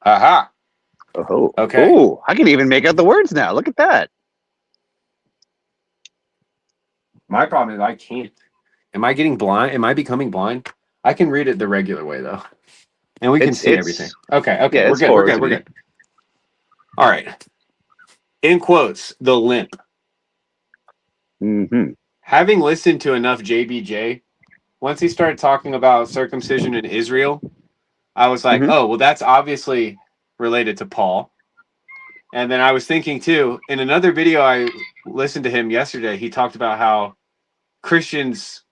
Aha. Oh. Okay. Oh, I can even make out the words now. Look at that. My problem is I can't. Am I getting blind? Am I becoming blind? I can read it the regular way, though. And we can see everything. Okay. Yeah, We're good. All right. In quotes, the limp. Mm-hmm. Having listened to enough JBJ, once he started talking about circumcision in Israel, I was like, oh, well, that's obviously related to Paul. And then I was thinking, too, in another video I listened to him yesterday, he talked about how Christians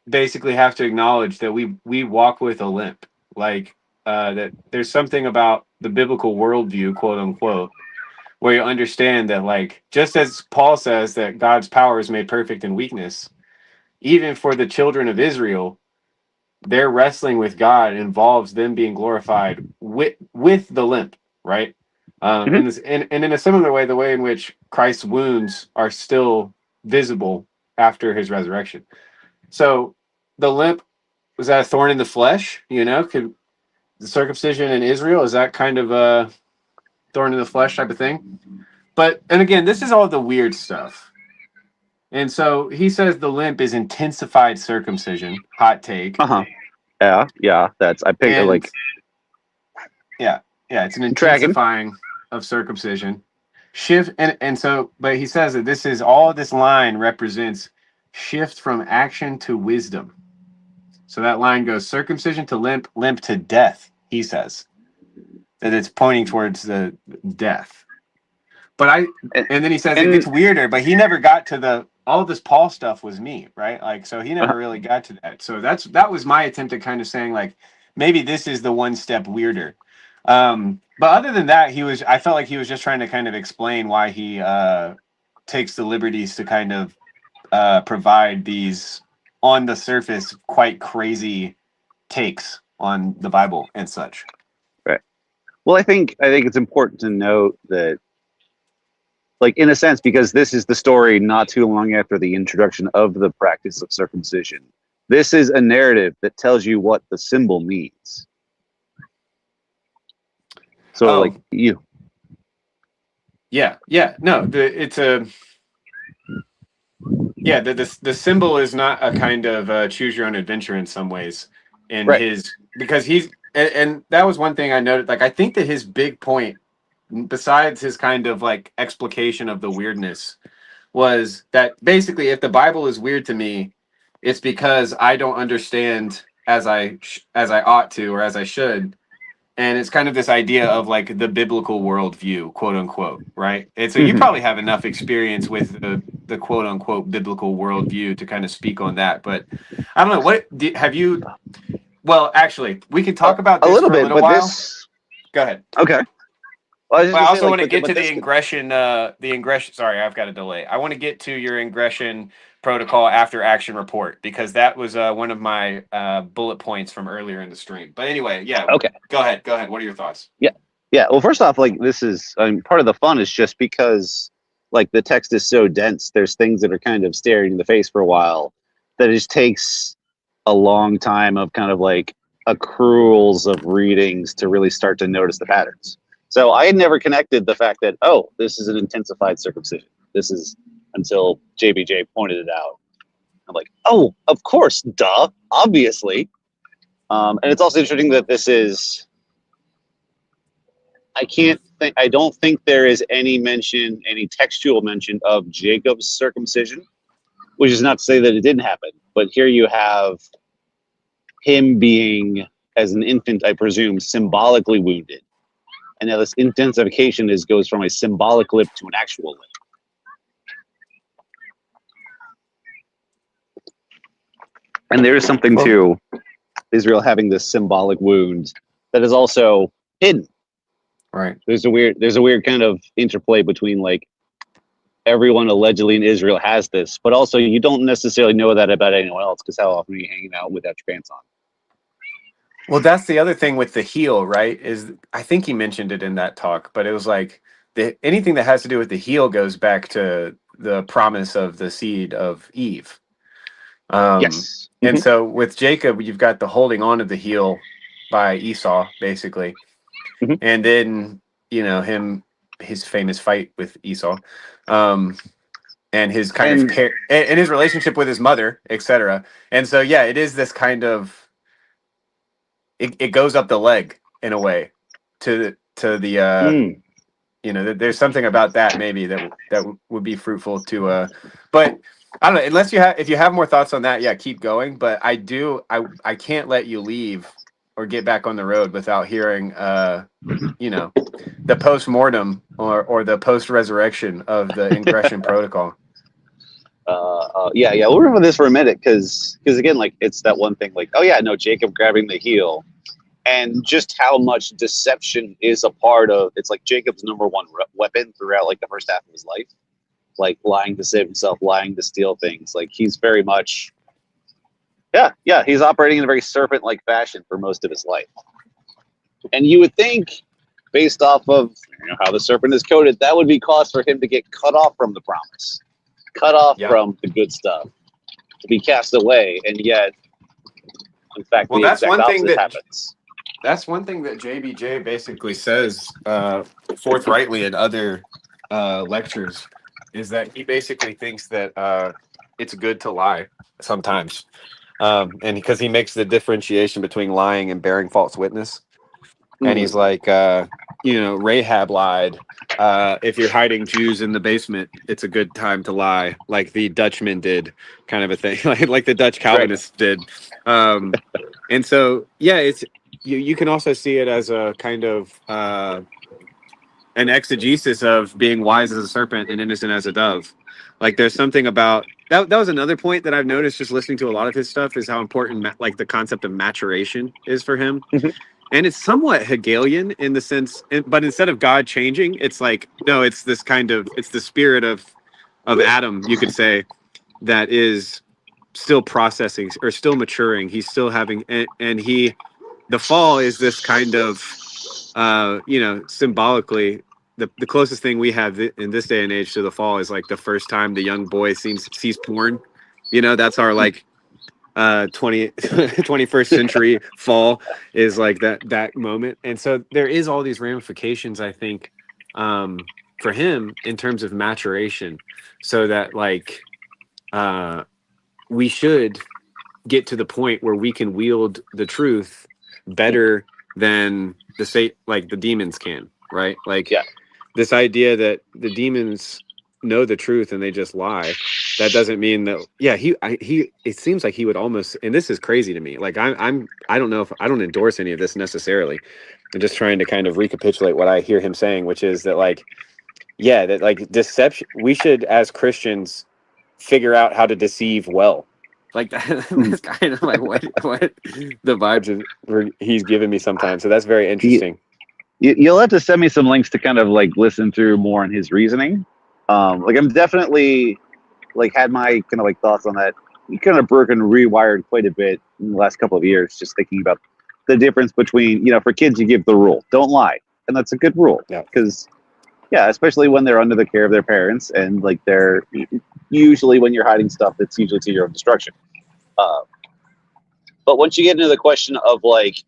basically have to acknowledge that we walk with a limp. Like, that there's something about the biblical worldview, quote unquote, where you understand that, like, just as Paul says that God's power is made perfect in weakness, even for the children of Israel, their wrestling with God involves them being glorified with the limp, right? And in a similar way, the way in which Christ's wounds are still visible after his resurrection. So the limp, was that a thorn in the flesh? Could the circumcision in Israel, is that kind of a thorn in the flesh type of thing? But, and again, this is all the weird stuff. And so he says the limp is intensified circumcision. Hot take. Yeah. I picked And like. Yeah, it's an intensifying of circumcision. Shift, and so, but he says that this line represents shift from action to wisdom. So that line goes circumcision to limp, limp to death. He says that it's pointing towards the death. But and then he says it gets weirder, but he never got to all this Paul stuff was me, right? Like, so he never really got to that. So that was my attempt at kind of saying like, maybe this is the one step weirder. But other than that, I felt like he was just trying to kind of explain why he takes the liberties to kind of provide these on the surface quite crazy takes on the Bible and such. Right. Well, I think it's important to note that, like, in a sense, because this is the story not too long after the introduction of the practice of circumcision, this is a narrative that tells you what the symbol means. So, like, you. Yeah. No, the symbol is not a kind of choose your own adventure in some ways. In because and that was one thing I noted. Like, I think that his big point, besides his kind of like explication of the weirdness, was that basically if the Bible is weird to me, it's because I don't understand as I ought to or as I should. And it's kind of this idea of like the biblical worldview, quote unquote, right? And so you probably have enough experience with the quote unquote biblical worldview to kind of speak on that. But I don't know, have you? Well, actually, we can talk about this for a little while. Go ahead. Okay. Well, I also want to get to the ingression. Sorry, I've got a delay. I want to get to your ingression protocol after action report, because that was one of my bullet points from earlier in the stream. But anyway, yeah. Okay. Go ahead. What are your thoughts? Yeah. Well, first off, like, this is part of the fun is just because like the text is so dense. There's things that are kind of staring in the face for a while that it just takes a long time of kind of like accruals of readings to really start to notice the patterns. So I had never connected the fact that, oh, this is an intensified circumcision. This is until JBJ pointed it out. I'm like, oh, of course, duh, obviously. And it's also interesting that this is, I don't think there is any textual mention of Jacob's circumcision, which is not to say that it didn't happen. But here you have him being, as an infant, I presume, symbolically wounded. And now this intensification goes from a symbolic lip to an actual lip. And there is something to Israel having this symbolic wound that is also hidden. Right. There's a weird kind of interplay between like everyone allegedly in Israel has this, but also you don't necessarily know that about anyone else, because how often are you hanging out without your pants on? Well, that's the other thing with the heel, right? Is I think he mentioned it in that talk, but it was like anything that has to do with the heel goes back to the promise of the seed of Eve. Yes. And so with Jacob, you've got the holding on of the heel by Esau, basically. And then, his famous fight with Esau, and his kind of care and his relationship with his mother, etc. And so, yeah, it is this kind of, it goes up the leg in a way to the there's something about that maybe that would be fruitful to but I don't know, unless if you have more thoughts on that, yeah, keep going. But I can't let you leave or get back on the road without hearing the post-mortem or the post-resurrection of the ingression protocol. We'll remember this for a minute, because again, like, it's that one thing, like, oh yeah, no, Jacob grabbing the heel, and just how much deception is a part of, it's like Jacob's number one weapon throughout like the first half of his life, like lying to save himself, lying to steal things. Like, he's very much, he's operating in a very serpent-like fashion for most of his life. And you would think, based off of how the serpent is coded, that would be cause for him to get cut off from the promise. cut off Yeah. from the good stuff, to be cast away, and yet, in fact, Well, the exact opposite happens. that's one thing that JBJ basically says forthrightly in other lectures, is that he basically thinks that it's good to lie sometimes, and because he makes the differentiation between lying and bearing false witness, and he's like, Rahab lied. If you're hiding Jews in the basement, it's a good time to lie, like the Dutchman did, kind of a thing, like the Dutch Calvinists did. And so, yeah, it's you can also see it as a kind of an exegesis of being wise as a serpent and innocent as a dove. Like, there's something about that. That was another point that I've noticed just listening to a lot of his stuff, is how important like the concept of maturation is for him. And it's somewhat Hegelian in the sense, but instead of God changing, it's like, no, it's this kind of, it's the spirit of Adam, you could say, that is still processing or still maturing. He's still having, and the fall is this kind of, symbolically, the closest thing we have in this day and age to the fall is like the first time the young boy sees porn. That's our like 21st century fall, is like that moment. And so there is all these ramifications, I think, for him in terms of maturation, so that like we should get to the point where we can wield the truth better than the demons can, right? Like, this idea that the demons know the truth and they just lie, that doesn't mean that, it seems like he would almost, and this is crazy to me, like I don't know if I don't endorse any of this necessarily. I'm just trying to kind of recapitulate what I hear him saying, which is that that like deception, we should as Christians figure out how to deceive well. Like that's kind of like what the vibes he's giving me sometimes. So that's very interesting. You'll have to send me some links to kind of like listen through more on his reasoning. Like, I'm definitely like had my kind of like thoughts on that. He kind of broken and rewired quite a bit in the last couple of years, just thinking about the difference between, for kids, you give the rule, don't lie. And that's a good rule. Because, especially when they're under the care of their parents, and like they're usually, when you're hiding stuff, it's usually to your own destruction. But once you get into the question of like,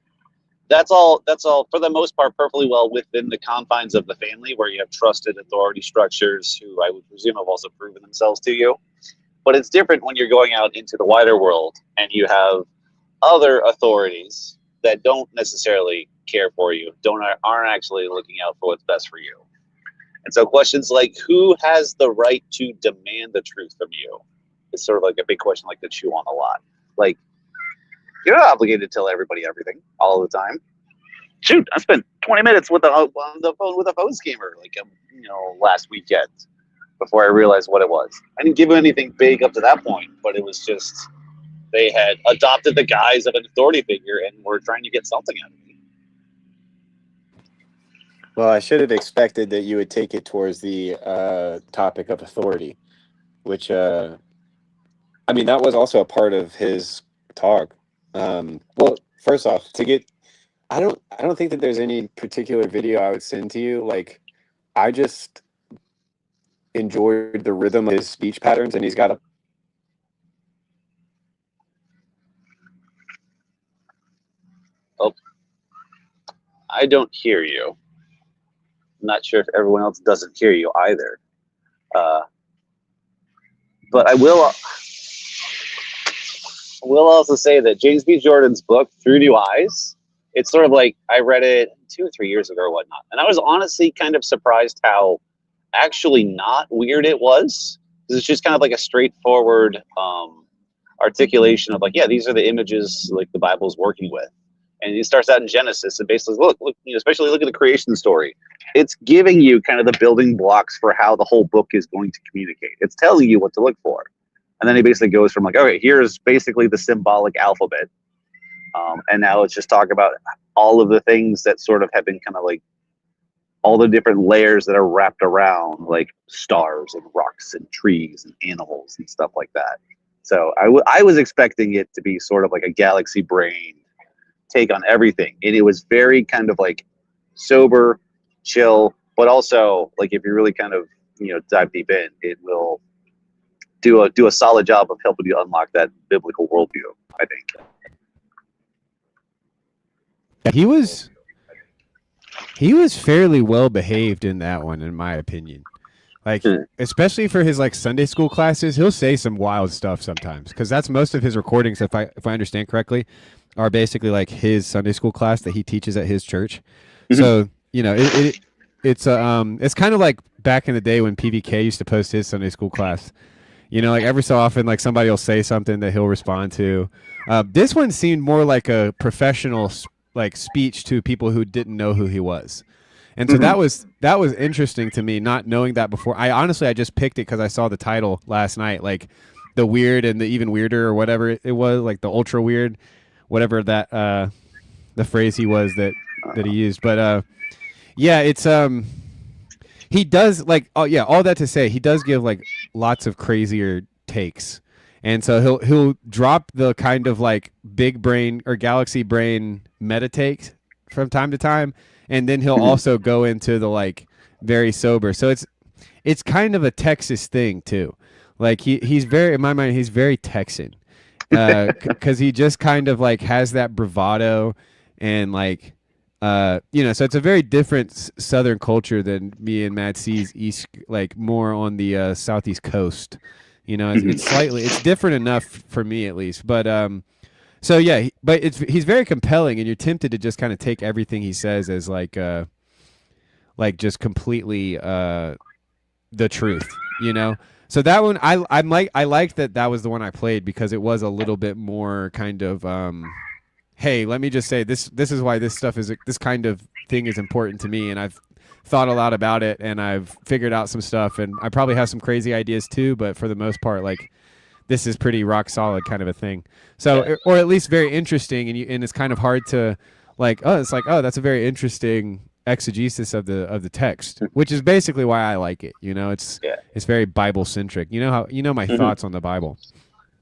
that's all for the most part perfectly well within the confines of the family, where you have trusted authority structures who I would presume have also proven themselves to you. But it's different when you're going out into the wider world and you have other authorities that don't necessarily care for you, aren't actually looking out for what's best for you. And so questions like, who has the right to demand the truth from you, is sort of like a big question like to chew on a lot. Like, you're not obligated to tell everybody everything all the time. Shoot, I spent 20 minutes on the phone with a phone scammer last weekend before I realized what it was. I didn't give him anything big up to that point, but it was just they had adopted the guise of an authority figure and were trying to get something out of me. Well, I should have expected that you would take it towards the topic of authority, which that was also a part of his talk. Well, first off, I don't think that there's any particular video I would send to you. Like, I just enjoyed the rhythm of his speech patterns, and he's got a I don't hear you. I'm not sure if everyone else doesn't hear you either. But I will also say that James B. Jordan's book, Through New Eyes, it's sort of like, I read it 2 or 3 years ago or whatnot, and I was honestly kind of surprised how actually not weird it was. It's just kind of like a straightforward articulation of like, these are the images like the Bible's working with. And it starts out in Genesis and basically look, especially look at the creation story. It's giving you kind of the building blocks for how the whole book is going to communicate. It's telling you what to look for. And then he basically goes from like, okay, here's basically the symbolic alphabet. And now let's just talk about all of the things that sort of have been kind of like all the different layers that are wrapped around like stars and rocks and trees and animals and stuff like that. So I was expecting it to be sort of like a galaxy brain take on everything. And it was very kind of like sober, chill, but also like if you really kind of, dive deep in, it will do a solid job of helping you unlock that biblical worldview, I think. He was fairly well behaved in that one, in my opinion. Like, especially for his like Sunday school classes, he'll say some wild stuff sometimes, because that's most of his recordings. If I understand correctly, are basically like his Sunday school class that he teaches at his church. So it's kind of like back in the day when PVK used to post his Sunday school class. Like every so often, like somebody will say something that he'll respond to. This one seemed more like a professional like speech to people who didn't know who he was. And so that was interesting to me, not knowing that before. I just picked it because I saw the title last night, like the weird and the even weirder, or whatever it was, like the ultra weird, whatever that the phrase he was that he used. But yeah, it's he does like all that to say he does give like lots of crazier takes, and so he'll drop the kind of like big brain or galaxy brain meta takes from time to time. And then he'll also go into the like very sober. So it's kind of a Texas thing too. Like he's very, in my mind, he's very Texan, because he just kind of like has that bravado and like so it's a very different Southern culture than me and Mad C's east, like more on the Southeast coast. It's different enough for me at least, but so yeah, but he's very compelling, and you're tempted to just kind of take everything he says as like just completely the truth, So that one I liked that was the one I played because it was a little bit more kind of hey, let me just say this is why this kind of thing is important to me, and I've thought a lot about it, and I've figured out some stuff, and I probably have some crazy ideas too, but for the most part, like, this is pretty rock solid kind of a thing. So, or at least very interesting, and it's kind of hard to like, that's a very interesting exegesis of the text, which is basically why I like it. It's very Bible centric. My thoughts on the Bible.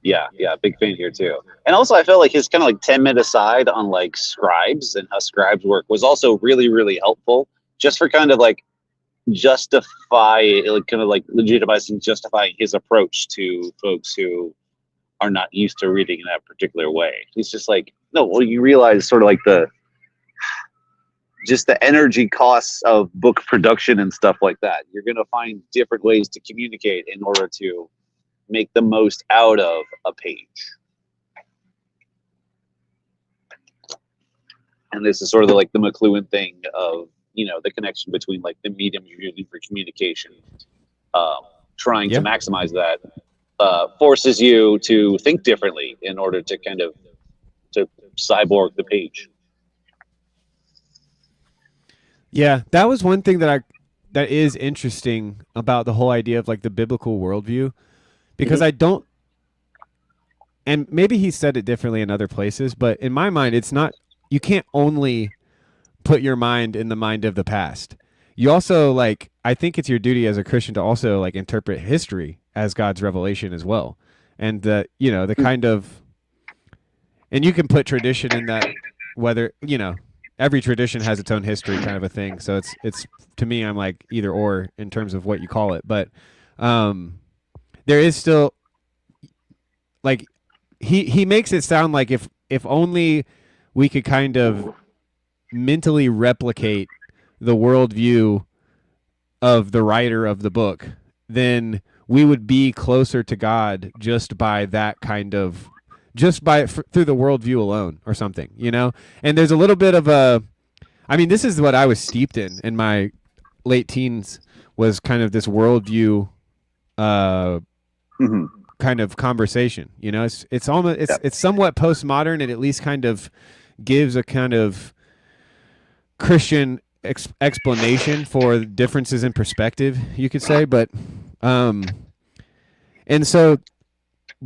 Yeah, big fan here too. And also, I felt like his kind of like 10-minute aside on like scribes and how scribes work was also really, really helpful, just for kind of like justifying his approach to folks who are not used to reading in that particular way. He's just like, no, well, you realize sort of like the energy costs of book production and stuff like that. You're going to find different ways to communicate in order to make the most out of a page. And this is sort of like the McLuhan thing of, the connection between like the medium you're using for communication, trying to maximize that, forces you to think differently in order to kind of to cyborg the page. Yeah, that was one thing that is interesting about the whole idea of like the biblical worldview, because I don't, and maybe he said it differently in other places, but in my mind, it's not, you can't only put your mind in the mind of the past. You also like, I think it's your duty as a Christian to also like interpret history as God's revelation as well. And the kind of, and you can put tradition in that, whether, every tradition has its own history kind of a thing. So it's to me, I'm like either or in terms of what you call it. But there is still like, he makes it sound like if only we could kind of mentally replicate the worldview of the writer of the book, then we would be closer to God just by that kind of, through the worldview alone or something, And there's a little bit of this is what I was steeped in my late teens, was kind of this worldview kind of conversation. It's almost it's somewhat postmodern, and at least kind of gives a kind of Christian explanation for differences in perspective, you could say, but I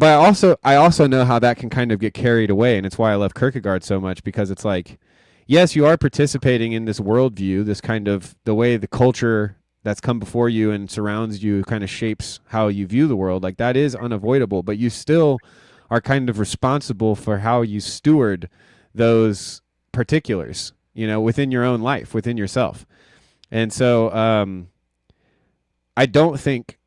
also know how that can kind of get carried away, and it's why I love Kierkegaard so much, because it's like, yes, you are participating in this worldview, this kind of the way the culture that's come before you and surrounds you kind of shapes how you view the world. Like, that is unavoidable, but you still are kind of responsible for how you steward those particulars, within your own life, within yourself. And so I don't think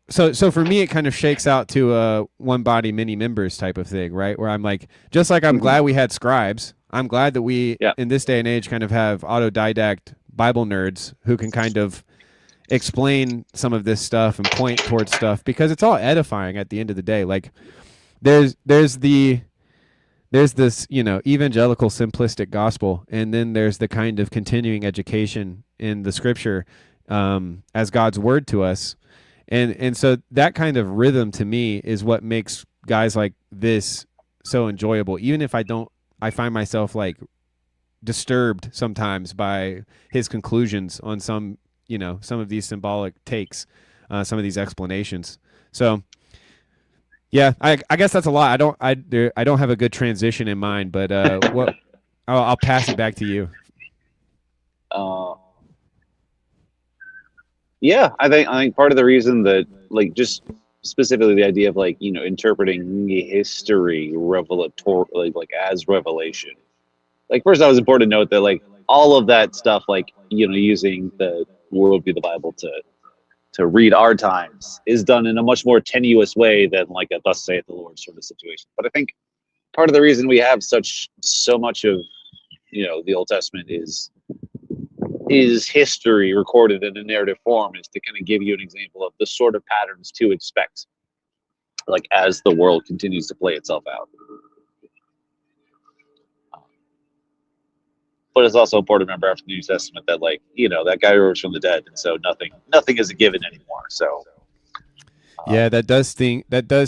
so for me, it kind of shakes out to a one body, many members type of thing, right? Where I'm like, just like I'm glad we had scribes. I'm glad that we, in this day and age, kind of have autodidact Bible nerds who can kind of explain some of this stuff and point towards stuff, because it's all edifying at the end of the day. Like there's this, evangelical simplistic gospel, and then there's the kind of continuing education in the scripture as God's word to us. And so that kind of rhythm to me is what makes guys like this so enjoyable. Even if I find myself like disturbed sometimes by his conclusions on some of these symbolic takes, some of these explanations. So yeah, I guess that's a lot. I don't have a good transition in mind, but I'll pass it back to you. Yeah, I think part of the reason that, like, just specifically the idea of, like, interpreting history like as revelation. Like, first, I was important to note that, like, all of that stuff, like, using the worldview of the Bible to read our times is done in a much more tenuous way than like a "thus saith the Lord" sort of situation. But I think part of the reason we have so much of the Old Testament is history recorded in a narrative form, is to kind of give you an example of the sort of patterns to expect, like, as the world continues to play itself out. But it's also important to remember after the New Testament that, like, that guy rose from the dead, and so nothing is a given anymore. So yeah, that does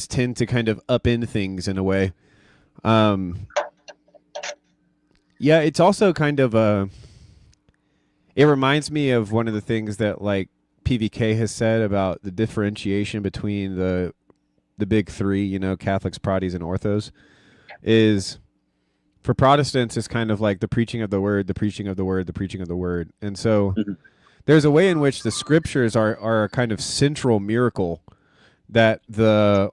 tend to kind of upend things in a way. Yeah, it's also kind of it reminds me of one of the things that, like, PVK has said about the differentiation between the big three, Catholics, Proddies, and Orthos, is for Protestants it's kind of like the preaching of the word, the preaching of the word, the preaching of the word. And so there's a way in which the scriptures are a kind of central miracle that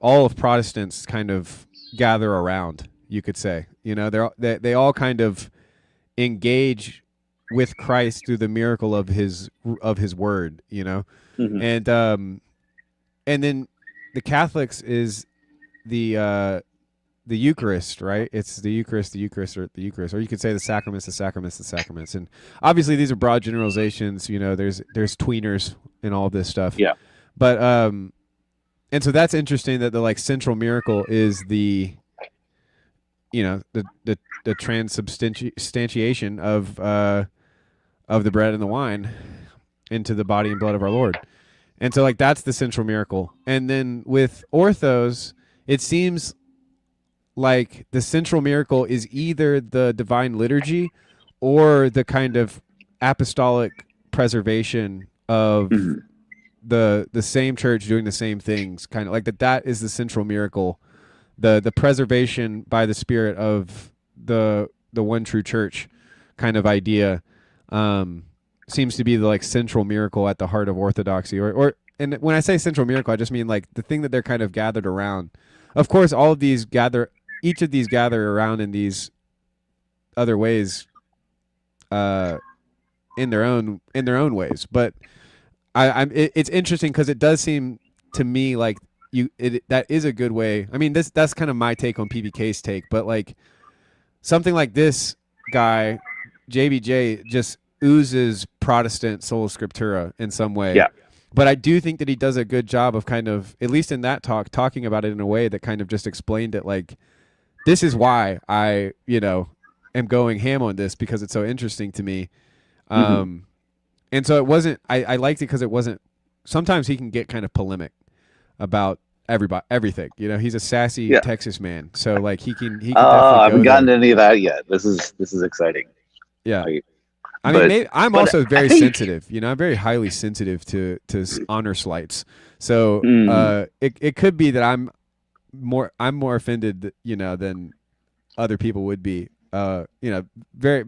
all of Protestants kind of gather around, you could say. They all kind of engage with Christ through the miracle of his word, and then the Catholics is the Eucharist, right? It's the Eucharist, or you could say the sacraments. And obviously these are broad generalizations. There's tweeners in all this stuff. Yeah. But and so that's interesting that the, like, central miracle is the transubstantiation of the bread and the wine into the body and blood of our Lord. And so, like, that's the central miracle. And then with Orthos, it seems like the central miracle is either the divine liturgy or the kind of apostolic preservation of the same church doing the same things, kind of like that is the central miracle, the preservation by the Spirit of the one true church kind of idea. Seems to be the, like, central miracle at the heart of orthodoxy, and when I say central miracle, I just mean, like, the thing that they're kind of gathered around. Of course, each of these gather around in these other ways, in their own ways. But it's interesting because it does seem to me like that is a good way. I mean, that's kind of my take on PBK's take, but, like, something like this guy, JBJ, just oozes Protestant sola scriptura in some way. Yeah. But I do think that he does a good job of kind of, at least in that talking about it in a way that kind of just explained it, like, this is why I, am going ham on this, because it's so interesting to me. And so it wasn't, I liked it because it wasn't, sometimes he can get kind of polemic about everything. He's a sassy Texas man. So, like, he can definitely I haven't gotten any of that yet. This is exciting. Yeah. I'm also very sensitive. I'm very highly sensitive to honor slights. So it could be that I'm more offended, than other people would be. Very.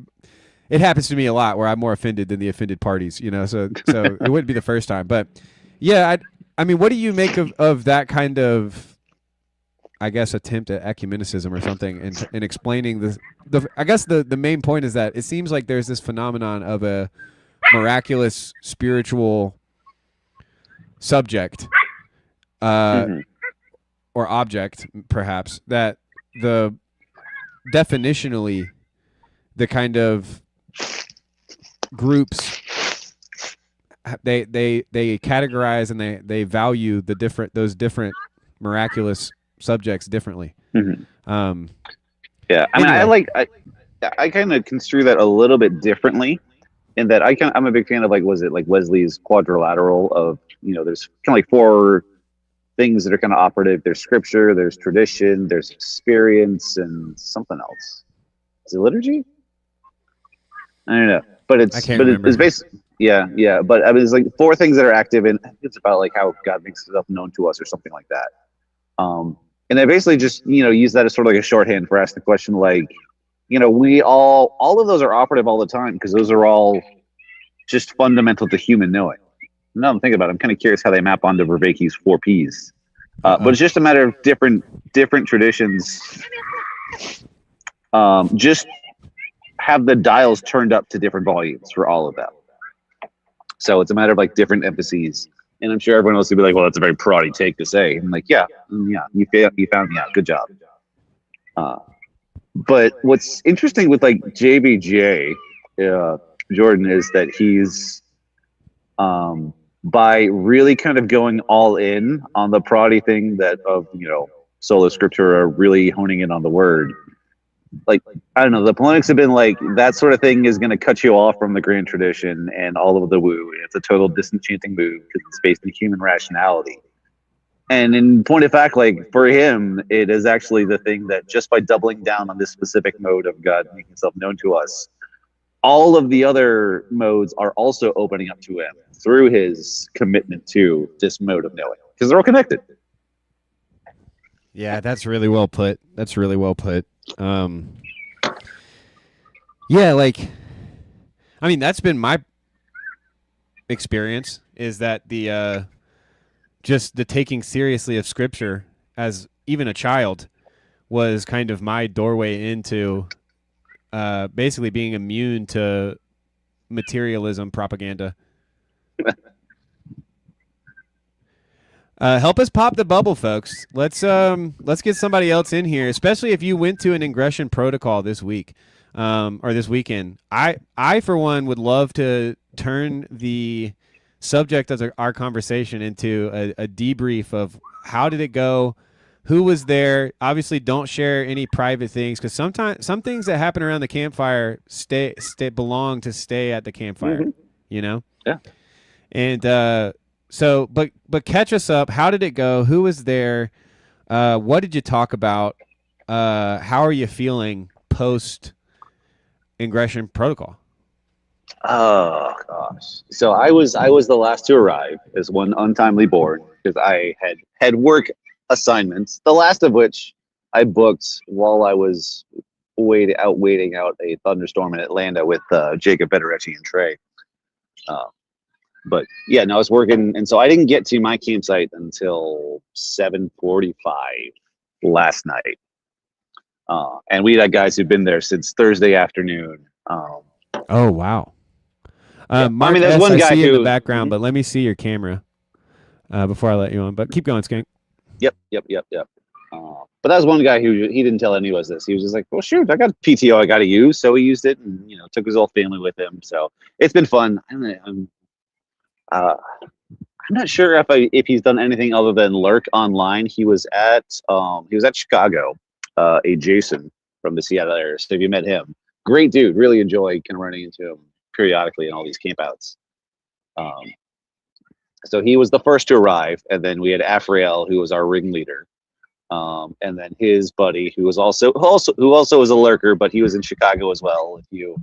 It happens to me a lot where I'm more offended than the offended parties. So it wouldn't be the first time. But yeah, I mean, what do you make of that kind of, I guess, attempt at ecumenicism or something, and explaining the I guess the main point is that it seems like there's this phenomenon of a miraculous spiritual subject or object, perhaps, that the definitionally the kind of groups they categorize and they value those different miraculous subjects differently. Yeah, I mean, Anyway. I kind of construe that a little bit differently, in that I'm a big fan of, like, was it like Wesley's quadrilateral of, there's kind of like four things that are kind of operative. There's scripture, there's tradition, there's experience, and something else. Is it liturgy? I don't know, but I can't remember. it's basically, yeah. But I mean, it's like four things that are active, and I think it's about like how God makes himself known to us or something like that. And I basically just, use that as sort of like a shorthand for asking the question, like, we all of those are operative all the time, because those are all just fundamental to human knowing. Now I'm thinking about it, I'm kind of curious how they map onto Vervaeke's 4 Ps. But it's just a matter of different traditions. Just have the dials turned up to different volumes for all of them. So it's a matter of like different emphases. And I'm sure everyone else would be like, well, that's a very proddy take to say. I'm like, yeah, you found me out. Good job. But what's interesting with like JBJ, Jordan, is that he's, by really kind of going all in on the proddy thing that of, sola scriptura, really honing in on the word. Like, I don't know, the polemics have been like, that sort of thing is going to cut you off from the grand tradition and all of the woo. It's a total disenchanting move because it's based in human rationality. And in point of fact, like, for him, it is actually the thing that just by doubling down on this specific mode of God making himself known to us, all of the other modes are also opening up to him through his commitment to this mode of knowing, because they're all connected. Yeah, that's really well put. Yeah, like, I mean, that's been my experience, is that the just the taking seriously of scripture as even a child was kind of my doorway into basically being immune to materialism propaganda. Help us pop the bubble, folks. Let's get somebody else in here, especially if you went to an ingression protocol this week or this weekend. I for one would love to turn the subject of our conversation into a debrief of how did it go, who was there. Obviously, don't share any private things, because sometimes some things that happen around the campfire belong to stay at the campfire. Yeah. And so, but catch us up. How did it go? Who was there? What did you talk about? How are you feeling post ingression protocol? Oh gosh. So I was the last to arrive as one untimely born, because I had work assignments, the last of which I booked while I was waiting out a thunderstorm in Atlanta with Jacob Federici and Trey. But yeah, no, I was working, and so I didn't get to my campsite until 7:45 last night. And we had guys who've been there since Thursday afternoon. Oh wow! I Mark, mean, there's one guy who in who the background, but let me see your camera before I let you on. But keep going, Skink. Yep. But that was one guy who he didn't tell any of us this. He was just like, "Well, shoot, I got PTO I got to use," so he used it, and took his whole family with him. So it's been fun. I'm not sure if he's done anything other than lurk online. He was at Chicago, a Jason from the Seattle area. So if you met him, great dude, really enjoy kind of running into him periodically in all these campouts. So he was the first to arrive, and then we had Afriel, who was our ringleader, and then his buddy, who was also was a lurker, but he was in Chicago as well. If you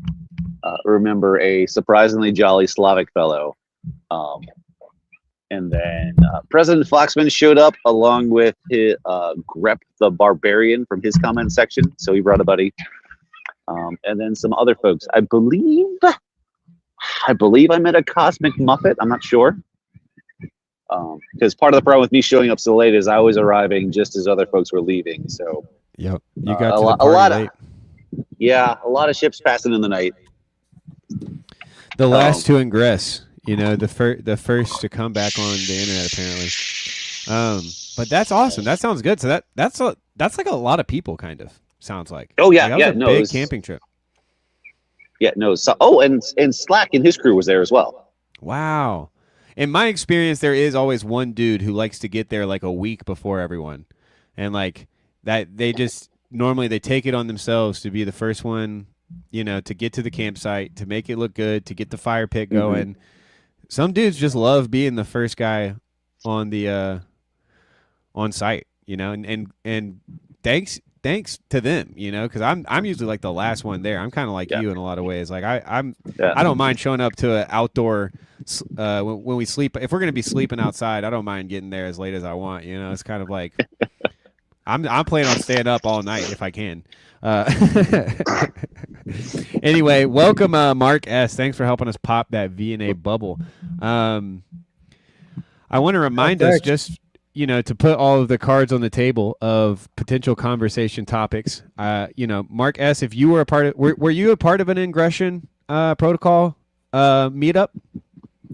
remember, a surprisingly jolly Slavic fellow. And then President Foxman showed up along with his, Grep the Barbarian from his comment section. So he brought a buddy. And then some other folks. I believe I met a Cosmic Muppet. I'm not sure. Because part of the problem with me showing up so late is I was arriving just as other folks were leaving. So yep, you got to the party late. A lot of ships passing in the night. The last to ingress. The first to come back on the internet, apparently. But that's awesome. That sounds good. So that's like a lot of people, kind of sounds like. Oh yeah, Like, that yeah, was a no, big it was- camping trip. Yeah, no. So, and Slack and his crew was there as well. Wow. In my experience, there is always one dude who likes to get there like a week before everyone, and like that they just normally they take it on themselves to be the first one, to get to the campsite, to make it look good, to get the fire pit going. Some dudes just love being the first guy on the on site, and thanks to them, because I'm usually like the last one there. I'm kind of like you in a lot of ways. Like I don't mind showing up to an outdoor when we sleep. If we're gonna be sleeping outside, I don't mind getting there as late as I want. It's kind of like I'm planning on staying up all night if I can. Anyway, welcome Mark S. Thanks for helping us pop that V&A bubble. I want to remind us just to put all of the cards on the table of potential conversation topics. Mark S., if you were a part of, were you a part of an ingression protocol meetup?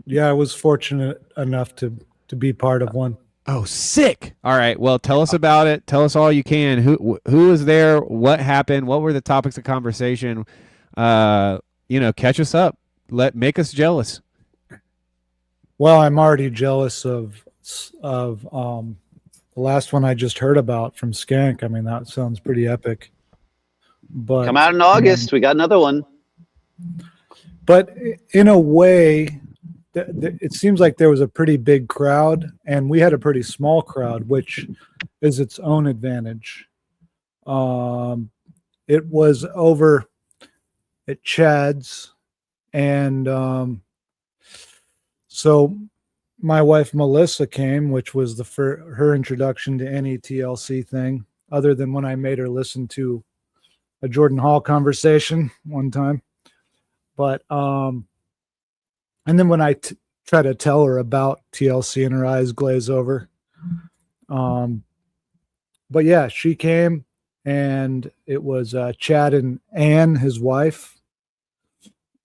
Yeah, I was fortunate enough to be part of one. Oh, sick! All right, well, tell us about it. Tell us all you can. Who was there? What happened? What were the topics of conversation? Catch us up. Make us jealous. Well, I'm already jealous of the last one I just heard about from Skank. I mean, that sounds pretty epic. But Come out in August. We got another one. But in a way, it seems like there was a pretty big crowd, and we had a pretty small crowd, which is its own advantage. It was over at Chad's, and so my wife Melissa came, which was her introduction to any TLC thing, other than when I made her listen to a Jordan Hall conversation one time. But and then when I try to tell her about TLC and her eyes glaze over. But yeah, she came, and it was Chad and Ann, his wife,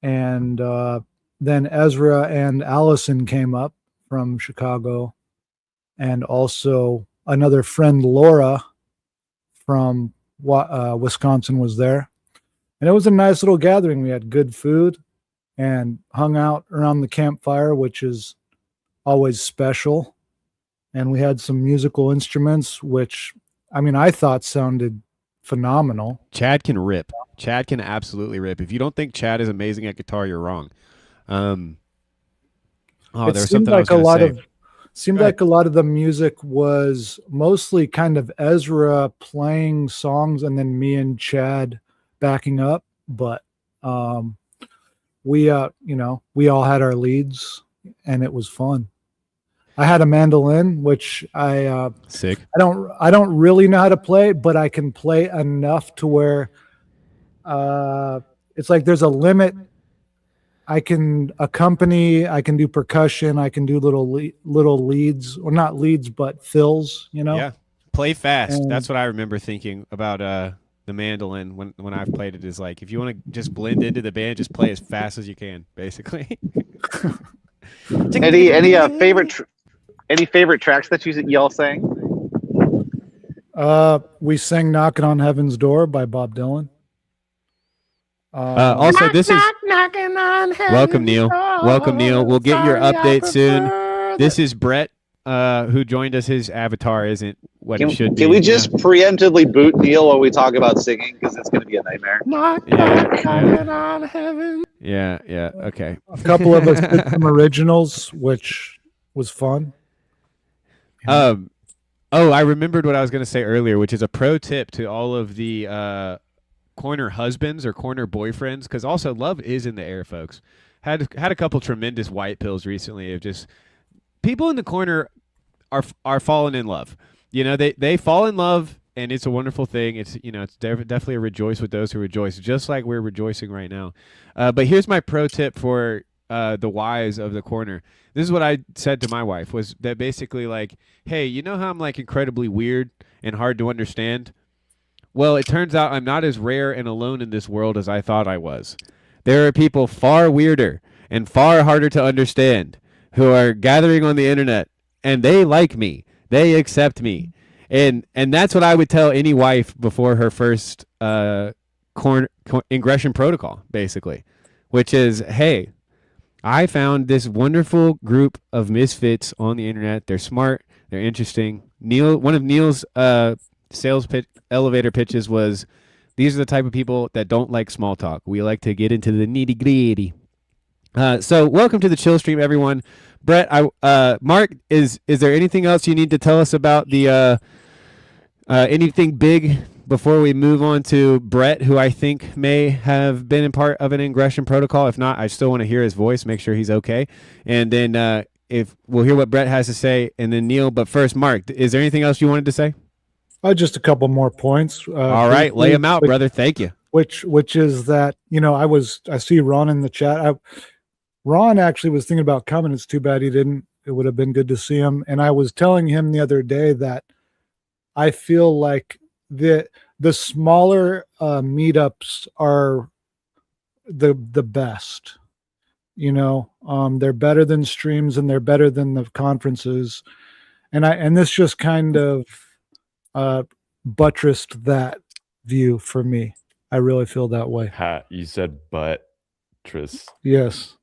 and then Ezra and Allison came up from Chicago, and also another friend, Laura, from Wisconsin, was there. And it was a nice little gathering. We had good food and hung out around the campfire, which is always special. And we had some musical instruments, which, I mean, I thought sounded phenomenal. Chad can rip. Chad can absolutely rip. If you don't think Chad is amazing at guitar, you're wrong. There's something I was going to say. Seemed like a lot of the music was mostly kind of Ezra playing songs and then me and Chad backing up. But we all had our leads, and it was fun. I had a mandolin, which sick. I don't really know how to play, but I can play enough to where it's like there's a limit. I can accompany, I can do percussion, I can do little leads, or not leads, but fills, Yeah, play fast. And that's what I remember thinking about the mandolin when I've played it, is like, if you want to just blend into the band, just play as fast as you can, basically. Any favorite tracks that y'all sang? We sang "Knocking on Heaven's Door" by Bob Dylan. Also, this is welcome, Neil. Welcome, Neil. We'll get your update soon. This is Brett, who joined us. His avatar isn't what it should be. Can we just preemptively boot Neil while we talk about singing, because it's going to be a nightmare? Yeah. Okay. A couple of us did some originals, which was fun. I remembered what I was going to say earlier, which is a pro tip to all of the corner husbands or corner boyfriends, because also love is in the air, folks. Had a couple tremendous white pills recently of just people in the corner are falling in love. They fall in love, and it's a wonderful thing. It's it's definitely a rejoice with those who rejoice, just like we're rejoicing right now. But here's my pro tip for the wives of the corner. This is what I said to my wife, was that basically like, hey, you know how I'm like incredibly weird and hard to understand? Well, it turns out I'm not as rare and alone in this world as I thought I was. There are people far weirder and far harder to understand who are gathering on the internet, and they like me. They accept me. And that's what I would tell any wife before her first ingression protocol, basically, which is, hey, I found this wonderful group of misfits on the internet. They're smart. They're interesting. One of Neil's sales pitch, elevator pitches was, these are the type of people that don't like small talk. We like to get into the nitty gritty. So welcome to the chill stream, everyone. Brett, Mark, is there anything else you need to tell us about the anything big before we move on to Brett, who I think may have been in part of an ingression protocol? If not, I still want to hear his voice, make sure he's okay. And then if we'll hear what Brett has to say, and then Neil. But first, Mark, is there anything else you wanted to say? Just a couple more points. All right, lay them out, brother. Thank you. Which is that, I see Ron in the chat. Ron actually was thinking about coming. It's too bad he didn't. It would have been good to see him. And I was telling him the other day that I feel like the smaller meetups are the best. They're better than streams, and they're better than the conferences. And this just kind of buttressed that view for me. I really feel that way. You said buttress. Yes.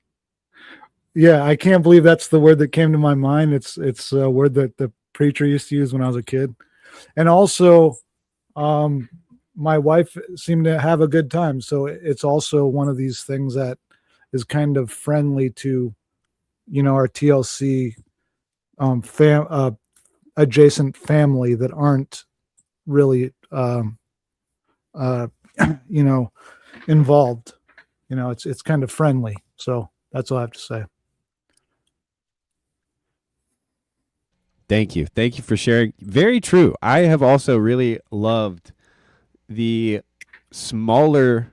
Yeah, I can't believe that's the word that came to my mind. It's a word that the preacher used to use when I was a kid. And also, my wife seemed to have a good time. So it's also one of these things that is kind of friendly to, our TLC adjacent family that aren't really, involved. It's kind of friendly. So that's all I have to say. Thank you. Thank you for sharing. Very true. I have also really loved the smaller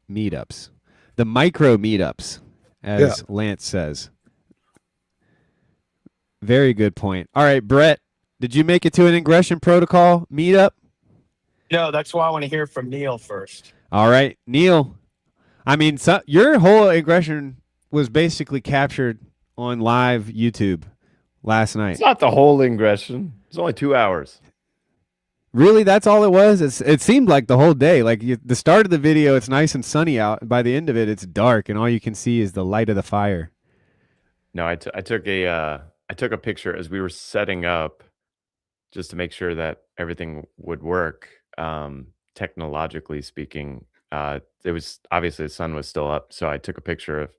meetups, the micro meetups, as Lance says. Very good point. All right, Brett, did you make it to an ingression protocol meetup? No, that's why I want to hear from Neil first. All right, Neil. I mean, your whole ingression was basically captured on live YouTube last night. It's not the whole ingression. It's only 2 hours. Really? That's all it was? It seemed like the whole day. Like the start of the video, it's nice and sunny out. And by the end of it, it's dark, and all you can see is the light of the fire. No, I took a picture as we were setting up, just to make sure that everything would work. Technologically speaking, it was obviously the sun was still up, so I took a picture of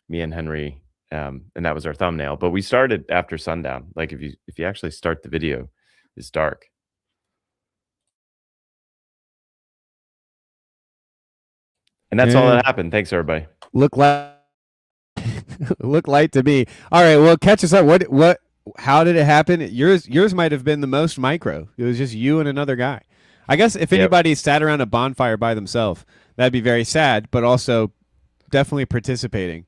me and Henry. And that was our thumbnail. But we started after sundown. Like if you actually start the video, it's dark. And that's all that happened. Thanks, everybody. Look light to me. All right, well, catch us up. What? How did it happen? Yours might have been the most micro. It was just you and another guy. I guess if anybody sat around a bonfire by themselves, that'd be very sad, but also definitely participating.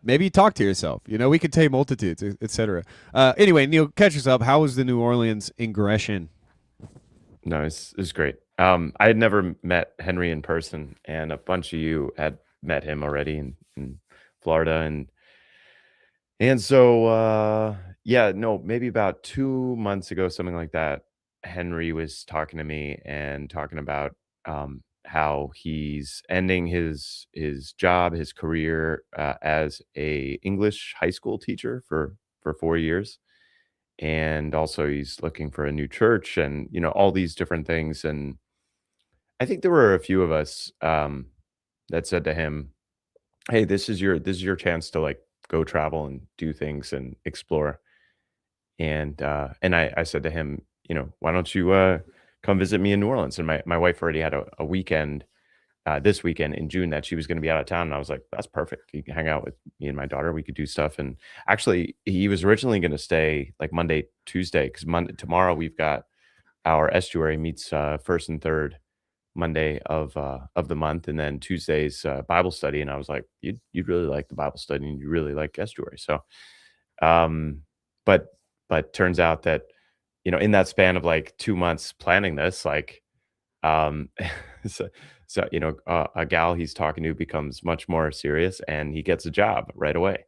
Maybe talk to yourself. We could take multitudes, etc. Anyway, Neil, catch us up. How was the New Orleans ingression? No, it's great. I had never met Henry in person, and a bunch of you had met him already in Florida, and so maybe about 2 months ago, something like that, Henry was talking to me and talking about how he's ending his job, his career as a English high school teacher for 4 years. And also he's looking for a new church and, all these different things. And I think there were a few of us that said to him, hey, this is your chance to go travel and do things and explore. And I said to him, why don't you come visit me in New Orleans? And my wife already had a weekend, this weekend in June, that she was going to be out of town. And I was like, that's perfect. You can hang out with me and my daughter. We could do stuff. And actually, he was originally going to stay like Monday, Tuesday, because tomorrow we've got our estuary meets first and third Monday of the month, and then Tuesday's Bible study. And I was like, you'd really like the Bible study, and you really like estuary. So, but turns out that, in that span of 2 months planning this, so a gal he's talking to becomes much more serious, and he gets a job right away.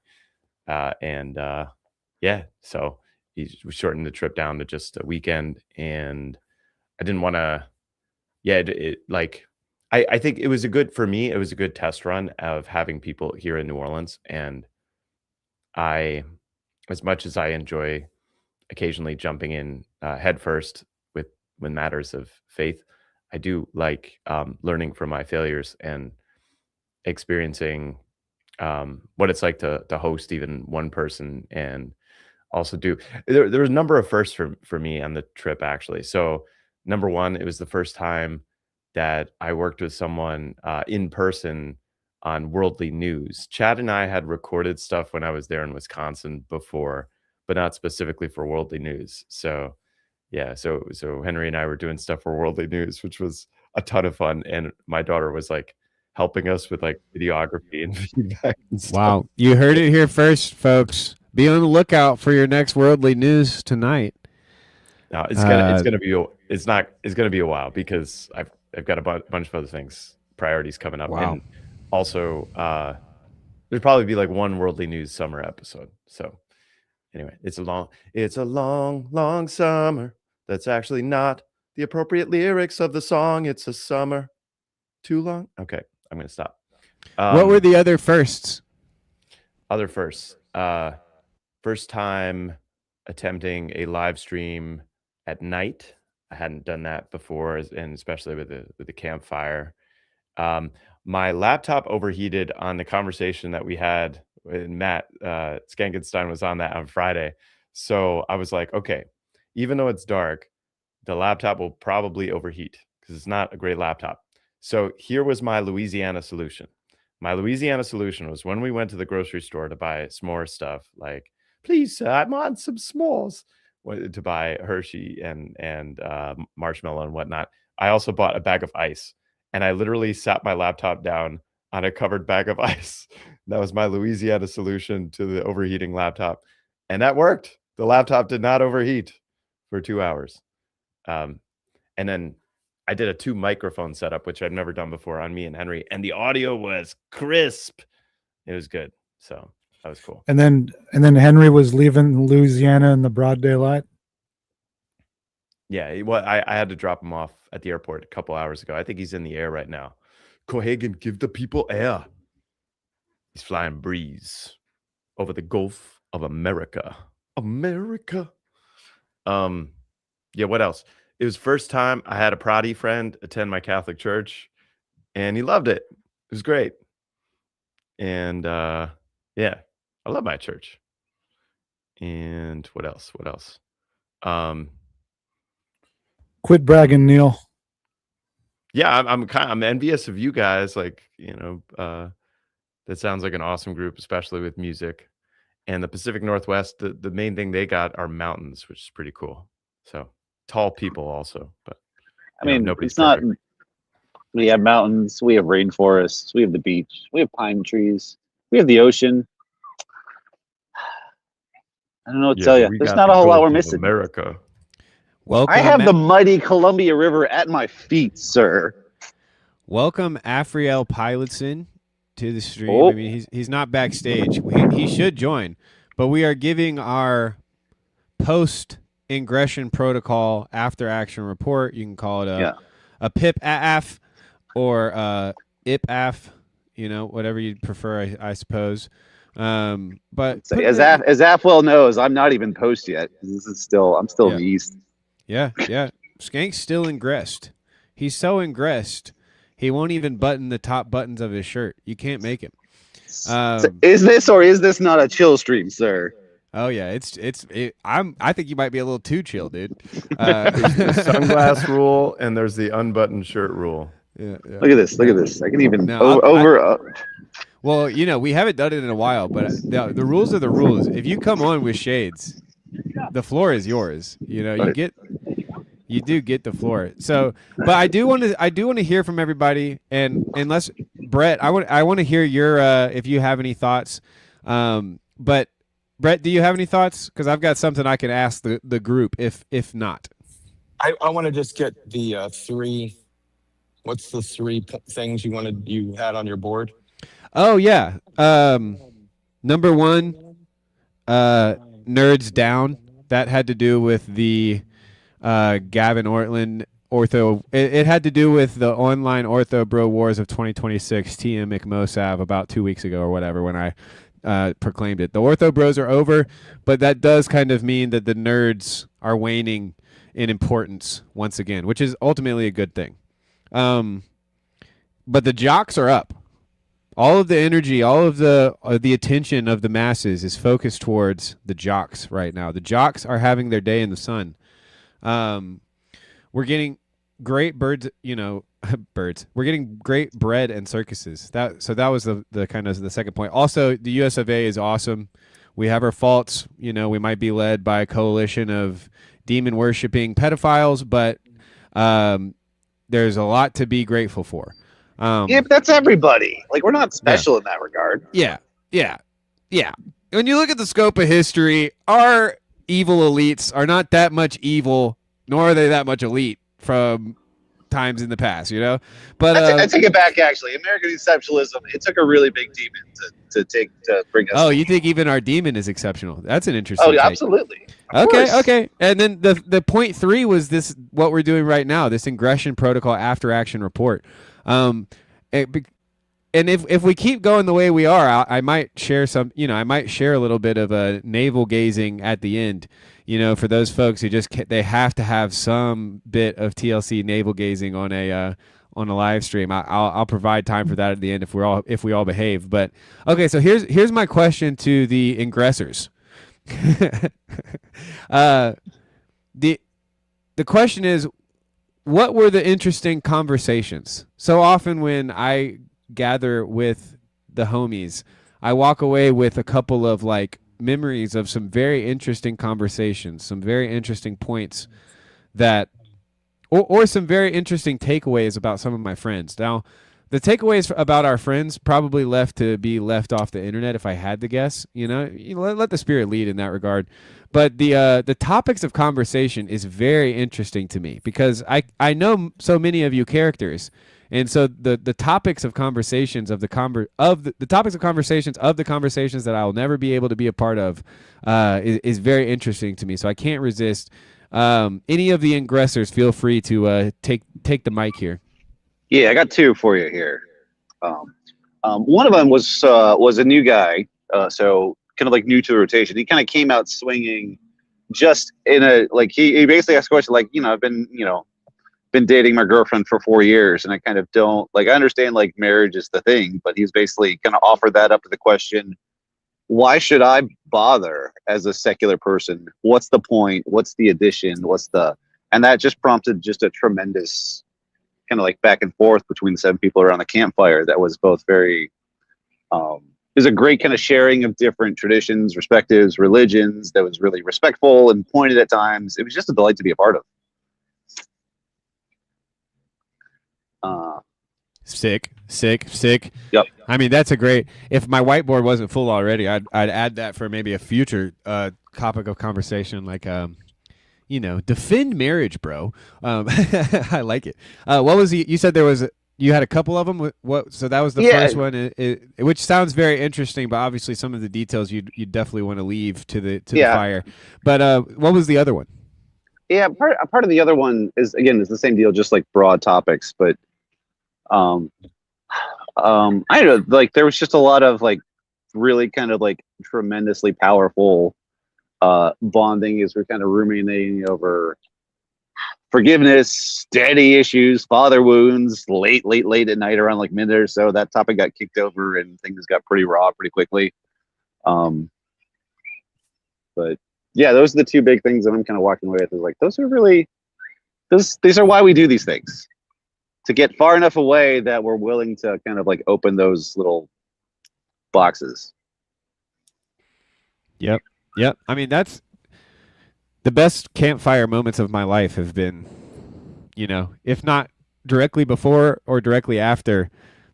So we shortened the trip down to just a weekend, and I didn't want to. Yeah, I think it was a good test run of having people here in New Orleans, and I, as much as I enjoy occasionally jumping in head first with when matters of faith, I do like learning from my failures and experiencing what it's like to host even one person, and also do there was a number of firsts for me on the trip, actually. So number one, it was the first time that I worked with someone in person on worldly news. Chad and I had recorded stuff when I was there in Wisconsin before, but not specifically for worldly news. So yeah, so Henry and I were doing stuff for worldly news, which was a ton of fun, and my daughter was like helping us with like videography and feedback and stuff. Wow, you heard it here first, folks. Be on the lookout for your next worldly news tonight. No, it's gonna be a while, because I've got a bunch of other things, priorities coming up. Wow. And also there'd probably be like one worldly news summer episode. So anyway, it's a long summer. That's actually not the appropriate lyrics of the song. It's a summer too long. Okay, I'm gonna stop. What were the other firsts? Other firsts. First time attempting a live stream at night. I hadn't done that before, and especially with the campfire. My laptop overheated on the conversation that we had, and Matt Skankenstein was on that on Friday. So I was like, okay, even though it's dark, the laptop will probably overheat because it's not a great laptop. So here was my Louisiana solution. My Louisiana solution was, when we went to the grocery store to buy s'more stuff, like, please, sir, I want some s'mores, to buy Hershey and marshmallow and whatnot. I also bought a bag of ice, and I literally sat my laptop down on a covered bag of ice. That was my Louisiana solution to the overheating laptop, and that worked. The laptop did not overheat for 2 hours. And then I did a 2 microphone setup, which I've never done before, on me and Henry, and the audio was crisp. It was good. So that was cool. And then Henry was leaving Louisiana in the broad daylight. Yeah, well, I had to drop him off at the airport a couple hours ago. I think he's in the air right now. Cohagen, give the people air. He's flying breeze over the Gulf of America. America. Yeah, what else? It was first time I had a Protestant friend attend my Catholic church, and he loved it. It was great. And yeah, I love my church. And what else? Quit bragging, Neil. Yeah, I'm envious of you guys. Like, that sounds like an awesome group, especially with music. And the Pacific Northwest, the main thing they got are mountains, which is pretty cool. So tall people also, but I mean, nobody's it's not. perfect. We have mountains, we have rainforests, we have the beach, we have pine trees, we have the ocean. I don't know what to tell you. There's not a whole lot we're missing. America. Welcome. I have the mighty Columbia River at my feet, sir. Welcome Afriel Pilotson to the stream. Oh. I mean, he's not backstage. He should join, but we are giving our post ingression protocol after action report. You can call it a PIP AF or IPAF, whatever you prefer, I suppose. But as Afwell knows, I'm not even post yet. I'm still in the East. Yeah. Skank's still ingressed. He's so ingressed, he won't even button the top buttons of his shirt. You can't make him. Is this not a chill stream, sir? Oh yeah, I think you might be a little too chill, dude. There's the sunglass rule, and there's the unbuttoned shirt rule. Yeah. Look at this. I can even Well, we haven't done it in a while, but the rules are the rules. If you come on with shades, the floor is yours. You do get the floor. So, but I do want to hear from everybody, and unless Brett, I want to hear your if you have any thoughts. But Brett, do you have any thoughts? Because I've got something I can ask the group. If not, I want to just get the 3. What's the 3 things you had on your board? Oh yeah. Number 1, nerds down. that had to do with the Gavin Ortland ortho. It had to do with the online ortho bro wars of 2026. TM McMosav about 2 weeks ago or whatever when I proclaimed it. The ortho bros are over, but that does kind of mean that the nerds are waning in importance once again, which is ultimately a good thing. But the jocks are up. All of the energy, all of the attention of the masses is focused towards the jocks right now. The jocks are having their day in the sun. We're getting great birds, birds. We're getting great bread and circuses. That was the kind of the second point. Also, the US of A is awesome. We have our faults. We might be led by a coalition of demon worshiping pedophiles, but there's a lot to be grateful for. Yeah, but that's everybody. Like, we're not special in that regard. Yeah. When you look at the scope of history, our evil elites are not that much evil, nor are they that much elite from times in the past, But I take it back, actually. American exceptionalism, it took a really big demon to bring us. Oh, you think even our demon is exceptional? That's an interesting take. Absolutely. Okay. And then the point 3 was this, what we're doing right now, this ingression protocol after action report. And if we keep going the way we are, I might share I might share a little bit of a navel gazing at the end, for those folks who they have to have some bit of TLC navel gazing on a live stream. I'll provide time for that at the end if we all behave. But okay, so here's my question to the ingressors. The question is, what were the interesting conversations? So often when I gather with the homies, I walk away with a couple of memories of some very interesting conversations, some very interesting points or some very interesting takeaways about some of my friends. Now, the takeaways about our friends probably left off the internet if I had to guess. Let the spirit lead in that regard. But the topics of conversation is very interesting to me because I know so many of you characters, and so the topics of conversations of the topics of conversations of the conversations that I will never be able to be a part of is very interesting to me. So I can't resist. Any of the ingressors, feel free to take the mic here. Yeah, I got 2 for you here. One of them was a new guy, so kind of new to the rotation. He kind of came out swinging, just in a he basically asked a question I've been dating my girlfriend for 4 years, and I kind of don't I understand marriage is the thing, but he's basically kind of offered that up to the question, why should I bother as a secular person? What's the point? What's the addition? And that just prompted just a tremendous kind of back and forth between the 7 people around the campfire. That was both very it was a great kind of sharing of different traditions, perspectives, religions that was really respectful and pointed at times. It was just a delight to be a part of. Sick. Yep. I mean, that's a great. If my whiteboard wasn't full already, I'd add that for maybe a future topic of conversation, defend marriage, bro. I like it. What was you said there was? You had a couple of them. What? So that was the first one, which sounds very interesting, but obviously some of the details you definitely want to leave to the fire. But what was the other one? Yeah, part of the other one is the same deal, just broad topics, but I don't know, there was just a lot of really kind of tremendously powerful bonding as we're kind of ruminating over forgiveness, daddy issues, father wounds, late at night around midnight or so. That topic got kicked over and things got pretty raw pretty quickly. But yeah, those are the 2 big things that I'm kind of walking away with. Is those are really, these are why we do these things, to get far enough away that we're willing to kind of open those little boxes. Yep. I mean, that's the best campfire moments of my life have been, if not directly before or directly after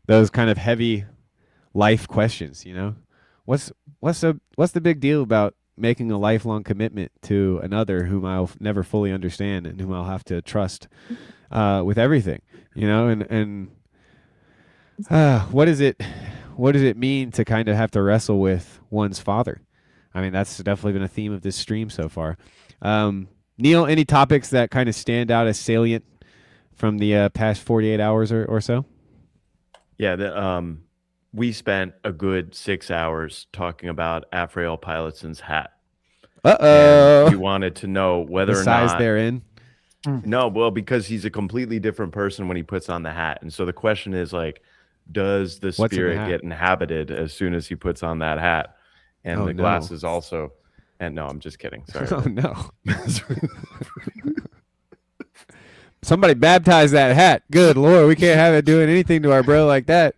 those kind of heavy life questions. What's the big deal about making a lifelong commitment to another whom I'll never fully understand and whom I'll have to trust with everything, and what does it mean to kind of have to wrestle with one's father? I mean, that's definitely been a theme of this stream so far. Neil, any topics that kind of stand out as salient from the past 48 hours or so? Yeah, we spent a good 6 hours talking about Afriel Pilotson's hat. Uh-oh. And we wanted to know whether The or size not they're in? No, well, because he's a completely different person when he puts on the hat. And so the question is like, does the What's in the spirit hat? get inhabited as soon as he puts on that hat? And Oh, the no. glasses also. And no, I'm just kidding. Sorry. Oh, no. Somebody baptize that hat. Good Lord, we can't have it doing anything to our bro like that.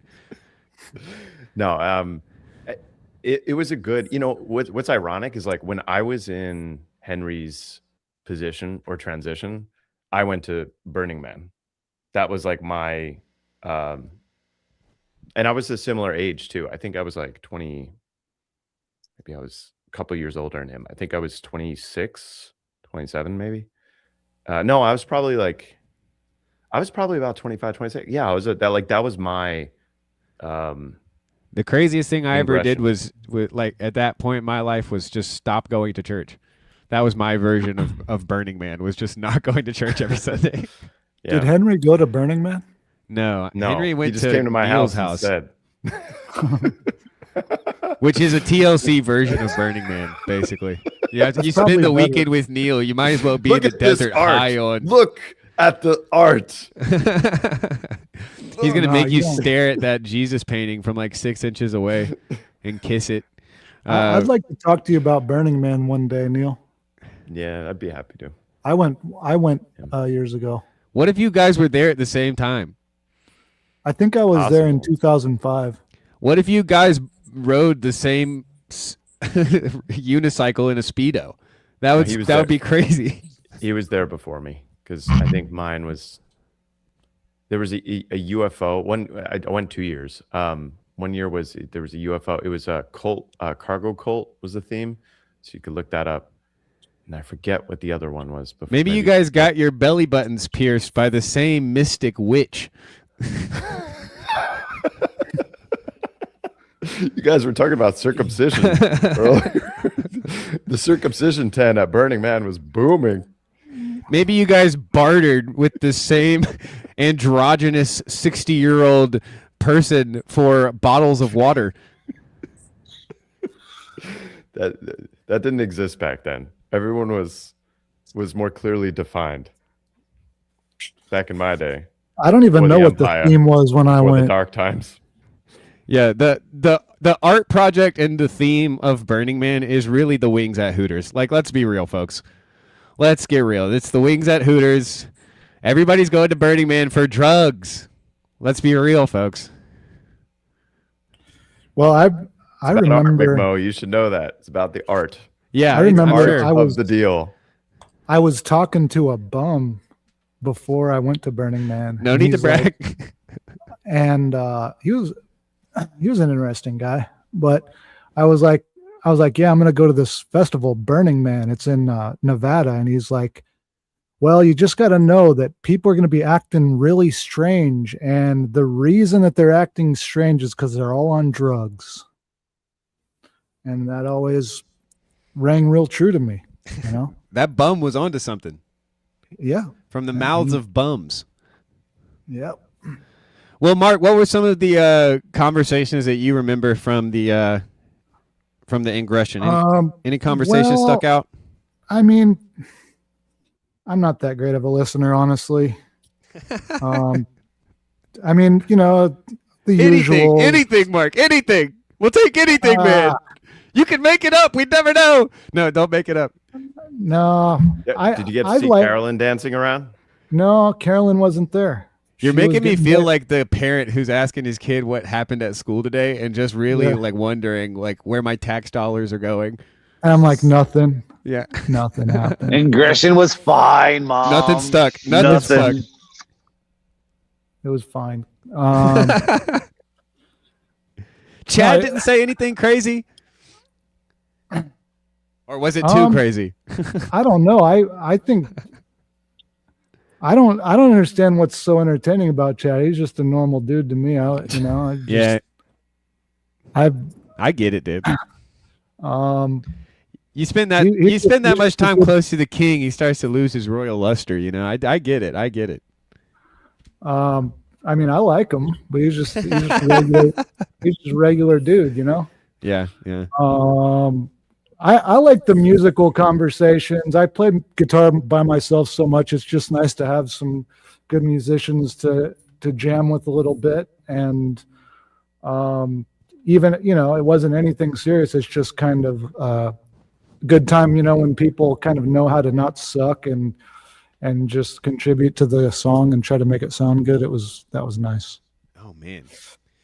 No, it was a good, what's ironic is like when I was in Henry's position or transition, I went to Burning Man. That was like my, and I was a similar age too. I think I was like 20, maybe I was a couple years older than him. I think I was 26, 27 maybe. No, I was probably about 25, 26. Yeah, that was my, the craziest thing I ever did ingression. was like at that point in my life was just stop going to church. That was my version of Burning Man, was just not going to church every Sunday. Did Henry go to Burning Man? No, No, Henry he went just to came to my Neil's house instead. which is a TLC version of Burning Man, basically. Yeah, you probably spend the better. weekend with Neil. You might as well be Look in the at this desert art. high on. Look at the art. He's gonna No, make you you don't. stare at that Jesus painting from like 6 inches away and kiss it. I'd like to talk to you about Burning Man one day, Neil. Yeah, I'd be happy to. I went years ago. What if you guys were there at the same time? I think I was there in Possible. 2005. What if you guys rode the same unicycle in a Speedo? That would he was that would there. be crazy. He was there before me because I think mine was. There was a UFO. I went 2 years. 1 year there was a UFO. It was a cult, cargo cult was the theme, so you could look that up. And I forget what the other one was. Maybe you guys got your belly buttons pierced by the same mystic witch. You guys were talking about circumcision earlier. The circumcision tent at Burning Man was booming. Maybe you guys bartered with the same androgynous 60-year-old person for bottles of water. That didn't exist back then. Everyone was more clearly defined. Back in my day. I don't even Before know the what the Empire, theme was when I before the went. dark times. Yeah, the art project and the theme of Burning Man is really the wings at Hooters. Like, let's be real, folks. Let's get real. It's the wings at Hooters. Everybody's going to Burning Man for drugs. Let's be real, folks. Well, I It's about art, remember. Big Mo. You should know that. It's about the art. Yeah, I remember I'm sure. I Of was the deal. I was talking to a bum before I went to Burning Man. No and need to he's like- brag. and he was an interesting guy. But I was like, yeah, I'm gonna go to this festival, Burning Man. It's in Nevada, and he's like, well, you just got to know that people are going to be acting really strange, and the reason that they're acting strange is because they're all on drugs. And that always rang real true to me, you know. That bum was onto something. Yeah. From the mouths of bums. Yep. Well, Mark, what were some of the conversations that you remember from the ingression? Any conversations well, stuck out? I mean, I'm not that great of a listener, honestly. I mean, you know, the usual. Anything, Mark, anything. We'll take anything, man. You can make it up. We never know. No, don't make it up. No. Did you get to see Carolyn dancing around? No, Carolyn wasn't there. You're She was making me getting feel there. like the parent who's asking his kid what happened at school today and just really Yeah. like wondering like where my tax dollars are going. And I'm like, nothing. Yeah. Nothing happened. Ingression was fine, Mom. Nothing stuck. Nothing stuck. It was fine. Chad No, didn't say anything crazy? Or was it too crazy? I don't know. I think I don't understand what's so entertaining about Chad. He's just a normal dude to me. I Yeah. I get it, dude. You spend that that much time close to the king, he starts to lose his royal luster. You know, I get it. I get it. I mean, I like him, but he's just a regular dude, you know. Yeah, yeah. I like the musical conversations. I play guitar by myself so much. It's just nice to have some good musicians to jam with a little bit. And even, you know, it wasn't anything serious. It's just kind of a good time, you know, when people kind of know how to not suck and just contribute to the song and try to make it sound good. That was nice. Oh man.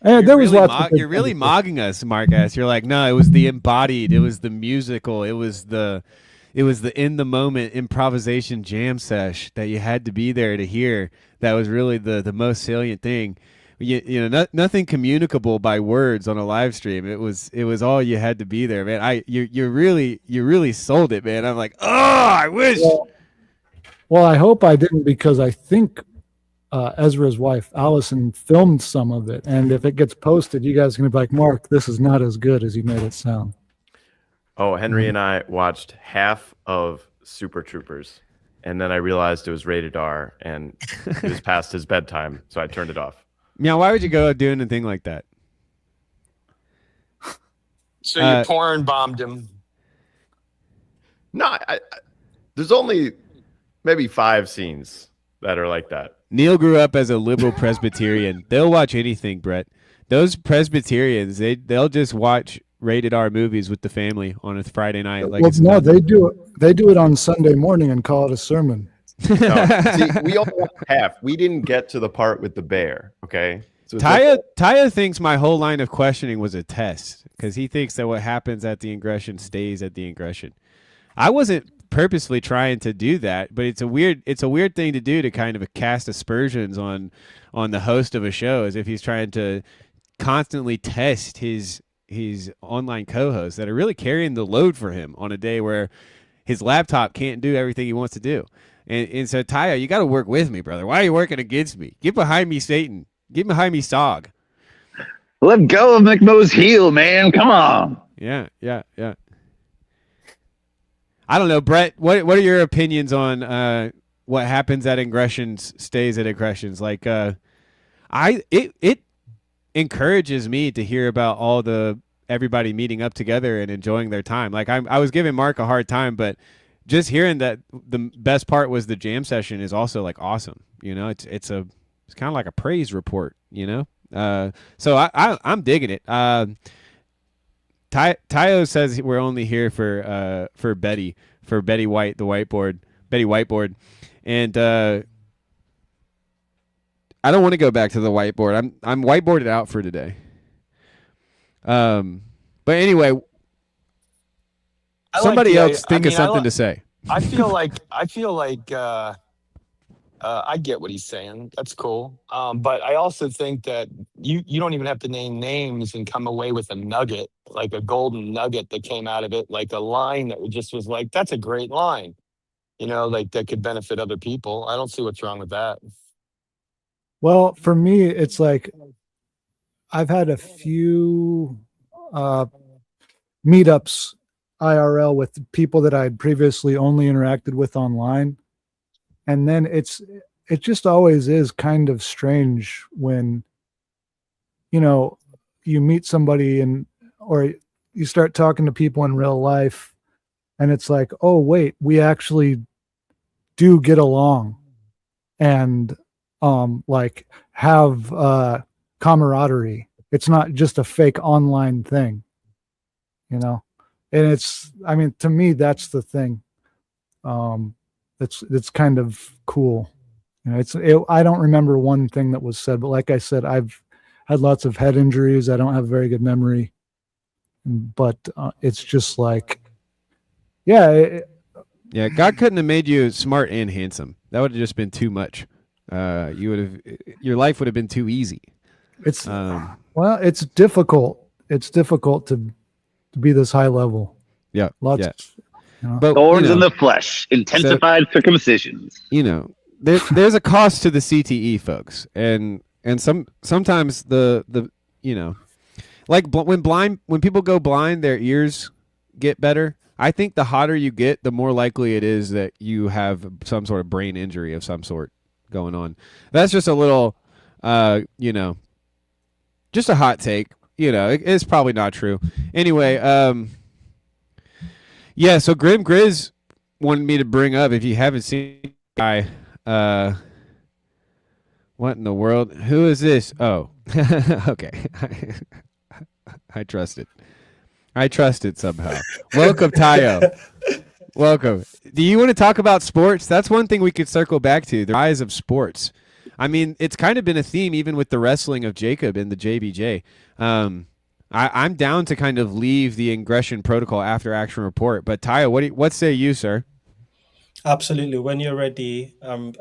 And there was lots you're really mogging us, Marcus. You're like, no, it was the embodied, it was the musical, it was the in the moment improvisation jam sesh that you had to be there to hear. That was really the most salient thing. You know, nothing communicable by words on a live stream. It was all you had to be there, man. You really sold it, man. I'm like, oh, I wish. Well, I hope I didn't, because I think Ezra's wife, Allison, filmed some of it. And if it gets posted, you guys are going to be like, Mark, this is not as good as you made it sound. Oh, Henry and I watched half of Super Troopers, and then I realized it was rated R, and it was past his bedtime, so I turned it off. Yeah, why would you go doing a thing like that? So you porn bombed him. No, I there's only maybe 5 scenes that are like that. Neil grew up as a liberal Presbyterian. They'll watch anything, Brett. Those Presbyterians, they'll just watch rated R movies with the family on a Friday night. Like, well, no, they do it. They do it on Sunday morning and call it a sermon. No, see, we only watched half. We didn't get to the part with the bear. Okay. So Taya thinks my whole line of questioning was a test, because he thinks that what happens at the ingression stays at the ingression. I wasn't purposely trying to do that, but it's a weird thing to do, to kind of cast aspersions on the host of a show, as if he's trying to constantly test his online co-hosts that are really carrying the load for him on a day where his laptop can't do everything he wants to do. And so, Taya, you got to work with me, brother. Why are you working against me? Get behind me, Satan. Get behind me, Sog. Let go of McMo's heel, man. Come on. Yeah. I don't know, Brett. What are your opinions on what happens at ingressions stays at ingressions? Like, it encourages me to hear about everybody meeting up together and enjoying their time. Like, I was giving Mark a hard time, but just hearing that the best part was the jam session is also like awesome. You know, it's kind of like a praise report. You know, so I'm digging it. Tayo says we're only here for Betty White, Betty Whiteboard, and I don't want to go back to the whiteboard. I'm whiteboarded out for today. But anyway, somebody else think of something to say. I feel like I get what he's saying. That's cool. But I also think that you don't even have to name names and come away with a nugget, like a golden nugget that came out of it, like a line that just was like, that's a great line, you know, like that could benefit other people. I don't see what's wrong with that. Well, for me, it's like I've had a few meetups IRL with people that I had previously only interacted with online. And then it just always is kind of strange when, you know, you meet somebody or you start talking to people in real life, and it's like, oh, wait, we actually do get along and like have camaraderie. It's not just a fake online thing, you know? And to me, that's the thing. It's kind of cool. You know, I don't remember one thing that was said, but like I said, I've had lots of head injuries. I don't have very good memory, but it's just like, yeah. God couldn't have made you smart and handsome. That would have just been too much. Your life would have been too easy. It's difficult. It's difficult to be this high level. Yeah. Lots. Yeah. You know? But, thorns in the flesh, intensified circumcisions. You know, there's a cost to the CTE, folks, and sometimes the you know, like when people go blind, their ears get better. I think the hotter you get, the more likely it is that you have some sort of brain injury of some sort going on. That's just a little, just a hot take. It's probably not true. Anyway, yeah. So Grim Grizz wanted me to bring up, if you haven't seen the guy, what in the world? Who is this? Oh, okay. I trust it. I trust it somehow. Welcome, Tayo. Welcome. Do you want to talk about sports? That's one thing we could circle back to, the rise of sports. I mean, it's kind of been a theme even with the wrestling of Jacob in the JBJ. I'm down to kind of leave the ingression protocol after action report. But Tayo, what say you, sir? Absolutely. When you're ready, I'm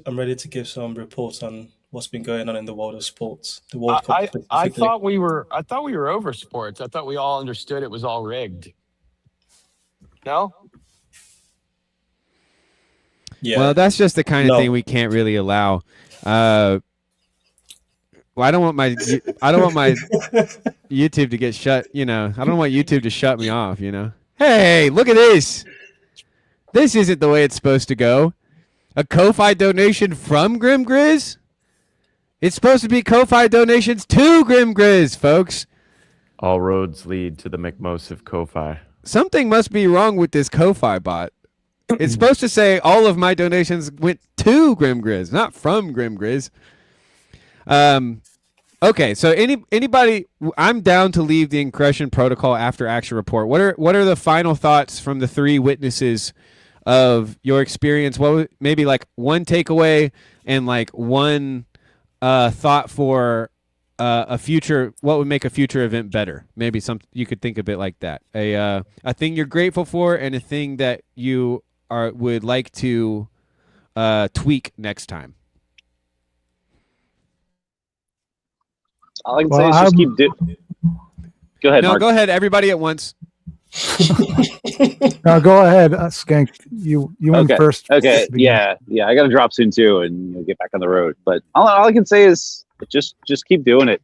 ready to give some reports on what's been going on in the world of sports. The World Cup I specifically. thought we were over sports. I thought we all understood it was all rigged. No? Yeah. Well, that's just the kind of thing we can't really allow. Well, I don't want my YouTube to get shut. I don't want YouTube to shut me off. Hey, look at this. This isn't the way it's supposed to go. A Ko-Fi donation from Grim Grizz? It's supposed to be Ko-Fi donations to Grim Grizz, folks. All roads lead to the McMosive Ko-Fi. Something must be wrong with this Ko-Fi bot. It's supposed to say all of my donations went to Grim Grizz, not from Grim Grizz. Okay, so anybody, I'm down to leave the ingression protocol after action report. What are the final thoughts from the three witnesses of your experience? What maybe like one takeaway and like one thought for a future, what would make a future event better? Maybe you could think of it like that. A thing you're grateful for and a thing that you would like to tweak next time. All I can say is just keep doing. Go ahead, No, Mark. go ahead, everybody at once. No, go ahead, Skank. You went first. Okay, yeah. I got to drop soon too, and get back on the road. But all I can say is just keep doing it,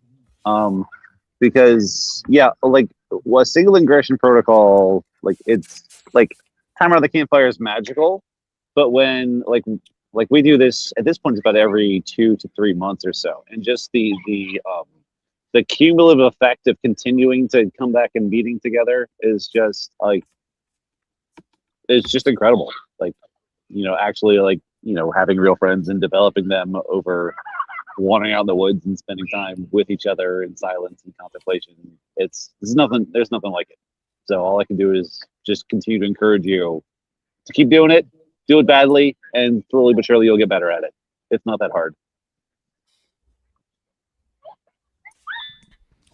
because like a single ingression protocol, like it's like time around the campfire is magical, but when like we do this at this point, it's about every 2 to 3 months or so, and just the cumulative effect of continuing to come back and meeting together is just like, it's just incredible. Like, actually like, having real friends and developing them over wandering out in the woods and spending time with each other in silence and contemplation. There's nothing like it. So all I can do is just continue to encourage you to keep doing it, do it badly, and slowly but surely you'll get better at it. It's not that hard.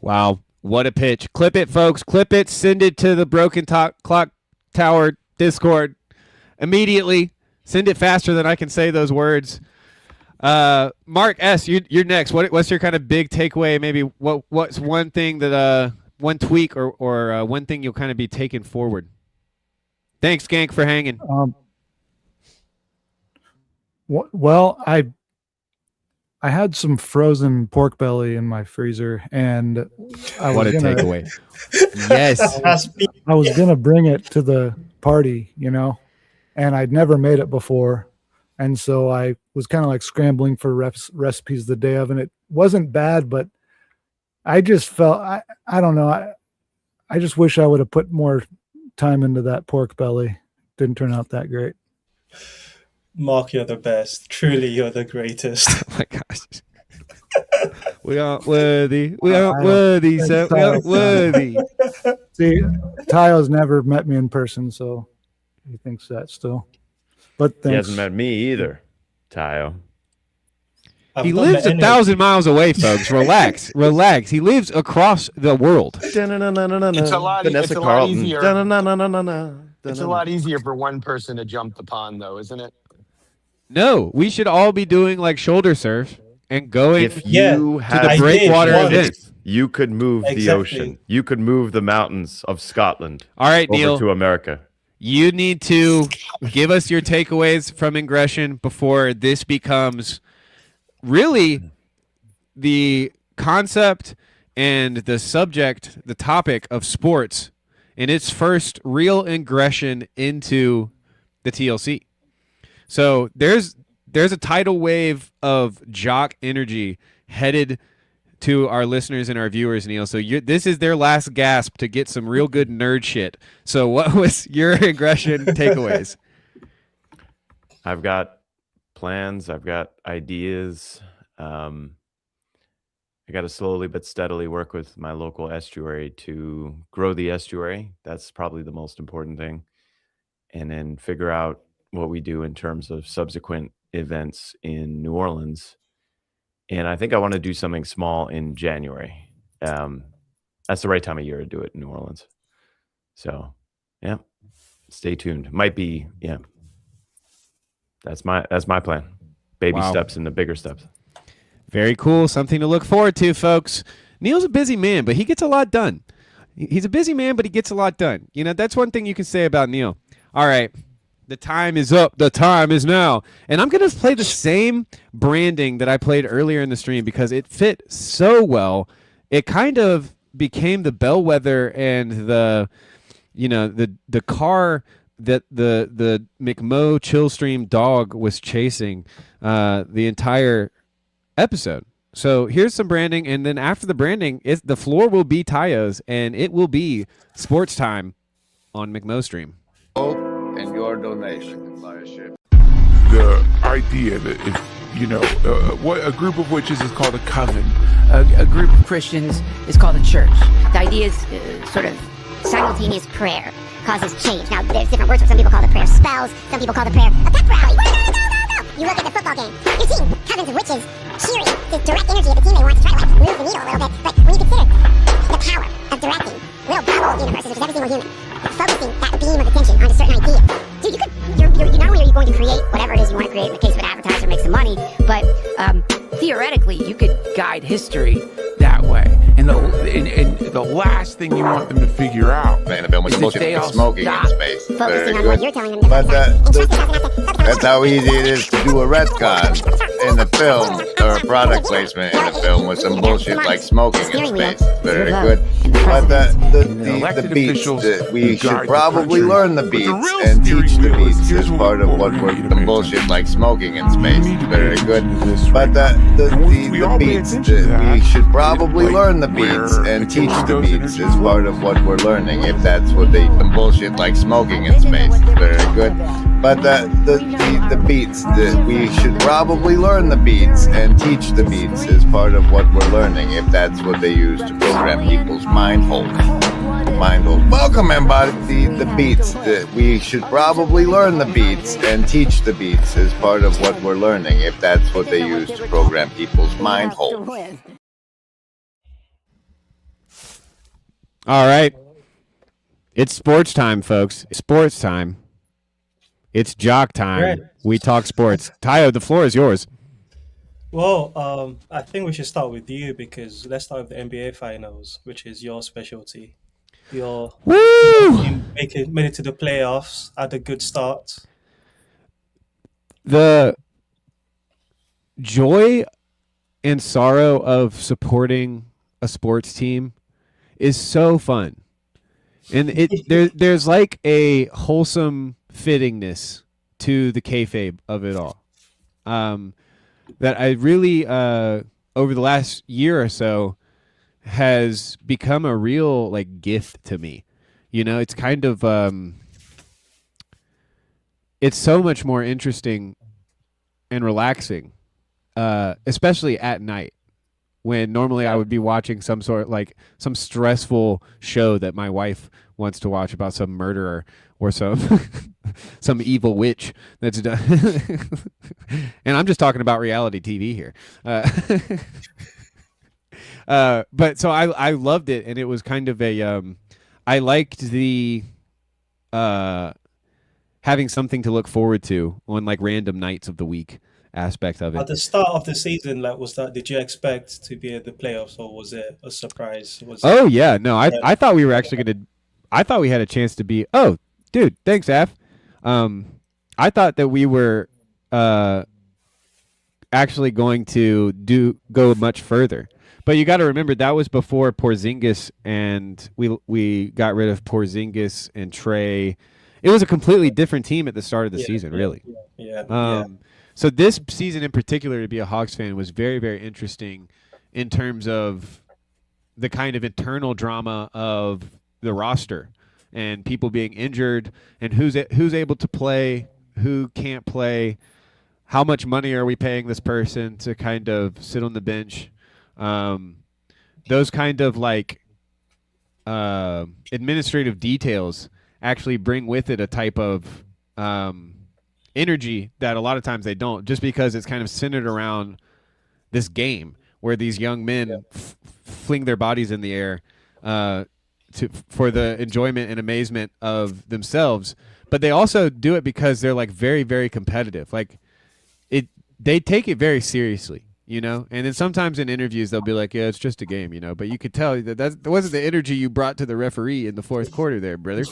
Wow, what a pitch. Clip it, folks. Clip it. Send it to the Broken Clock Tower Discord immediately. Send it faster than I can say those words. Mark S., you're next. What's your kind of big takeaway? Maybe what's one thing that one tweak or one thing you'll kind of be taking forward? Thanks, Gank, for hanging. Well, I had some frozen pork belly in my freezer, and what a takeaway! Yes, I was gonna bring it to the party, and I'd never made it before, and so I was kind of like scrambling for recipes the day of, and it wasn't bad, but I just felt I don't know. I just wish I would have put more time into that pork belly. Didn't turn out that great. Mark, you're the best. Truly, you're the greatest. Oh my gosh. We aren't worthy. We aren't worthy, sir. We aren't worthy. See, Tayo's never met me in person, so he thinks that still. But thanks. He hasn't met me either, Tayo. He lives 1,000 miles away, folks. Relax. Relax. He lives across the world. It's a lot easier. It's a lot easier for one person to jump the pond, though, isn't it? No, we should all be doing like shoulder surf and going if you to the breakwater event. You could move the ocean. You could move the mountains of Scotland. All right, over Neil, to America. You need to give us your takeaways from ingression before this becomes really the concept and the subject, the topic of sports and its first real ingression into the TLC. So there's a tidal wave of jock energy headed to our listeners and our viewers, Neil. So this is their last gasp to get some real good nerd shit. So what was your ingression takeaways? I've got plans. I've got ideas. I got to slowly but steadily work with my local estuary to grow the estuary. That's probably the most important thing. And then figure out what we do in terms of subsequent events in New Orleans. And I think I want to do something small in January. That's the right time of year to do it in New Orleans. So, yeah, stay tuned. Might be, yeah. That's my plan. Baby steps into bigger steps. Very cool. Something to look forward to, folks. Neil's a busy man, but he gets a lot done. He's a busy man, but he gets a lot done. You know, that's one thing you can say about Neil. All right. The time is up. The time is now. And I'm going to play the same branding that I played earlier in the stream because it fit so well. It kind of became the bellwether and the car that the McMo Chillstream dog was chasing the entire episode. So here's some branding, and then after the branding, the floor will be Tayo's, and it will be sports time on McMo Stream. And your donation. The idea that what a group of witches is called a coven. A group of Christians is called a church. The idea is sort of simultaneous prayer causes change. Now, there's different words. Some people call the prayer spells. Some people call the prayer a pep rally. You look at the football game. You're seeing covens of witches cheering this direct energy of the team they want to try to move the needle a little bit. But when you consider the power of directing little bubble universes, which is every single human, focusing that beam of attention on a certain idea, dude, you're not only are you going to create whatever it is you want to create in the case of an advertiser, make some money, but theoretically you could guide history that way. And the last thing you want them to figure out Man, the film was supposed to be smoking in space. Focusing on what you're telling them. But that's how easy it is to do a retcon in the film or a product placement in a film with some bullshit like smoking in space. Very good. But the beats, we should probably learn the beats and teach the beats as part of what we're the bullshit like smoking in space. Very good. But the beats, we should probably learn the beats and teach the beats as part of what we're learning, if that's what the bullshit like smoking in space. Very good. But the beats, we should probably learn the beats and teach the beats as part of what we're learning, if that's what they use to program people's mind holes. Welcome, everybody. The beats, we should probably learn the beats and teach the beats as part of what we're learning, if that's what they use to program people's mind holes. All right. It's sports time, folks. Sports time. It's jock time. Right. We talk sports. Tayo, the floor is yours. Well, I think we should start with you because let's start with the NBA Finals, which is your specialty. Your team made it to the playoffs, had a good start. The joy and sorrow of supporting a sports team is so fun. And there's like a wholesome fittingness to the kayfabe of it all. That I really, over the last year or so, has become a real like gift to me. You know, it's kind of it's so much more interesting and relaxing, especially at night, when normally I would be watching some stressful show that my wife wants to watch about some murderer or some some evil witch that's done. And I'm just talking about reality TV here. But so I loved it, and it was kind of a I liked the having something to look forward to on like random nights of the week aspect of it. At the start of the season, did you expect to be at the playoffs, or was it a surprise? I thought we were actually I thought we had a chance to be. Oh, dude, thanks, Af. I thought that we were actually going to go much further. But you got to remember that was before Porzingis, and we got rid of Porzingis and Trey. It was a completely different team at the start of the season, really. Yeah. So this season in particular, to be a Hawks fan, was very, very interesting in terms of the kind of internal drama of the roster and people being injured and who's able to play, who can't play, how much money are we paying this person to kind of sit on the bench. Those kind of like administrative details actually bring with it a type of energy that a lot of times they don't, just because it's kind of centered around this game where these young men fling their bodies in the air for the enjoyment and amazement of themselves. But they also do it because they're like very, very competitive. Like they take it very seriously, you know? And then sometimes in interviews, they'll be like, yeah, it's just a game, you know? But you could tell that wasn't the energy you brought to the referee in the fourth quarter there, brother.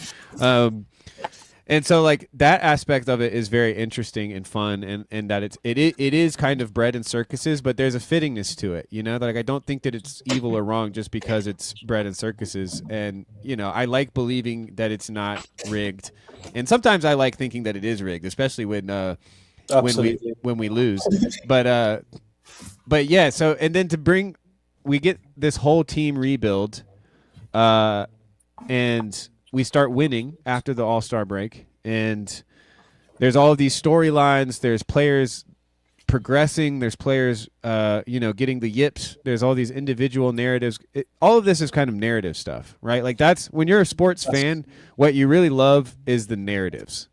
And so like that aspect of it is very interesting and fun, and that it is kind of bred in circuses, but there's a fittingness to it, you know? Like I don't think that it's evil or wrong just because it's bred in circuses. And, you know, I like believing that it's not rigged. And sometimes I like thinking that it is rigged, especially when we lose. But yeah, so and then we get this whole team rebuild, and we start winning after the All-Star break, and there's all of these storylines. There's players progressing. There's players, getting the yips. There's all these individual narratives. All of this is kind of narrative stuff, right? Like that's when you're a sports fan, what you really love is the narratives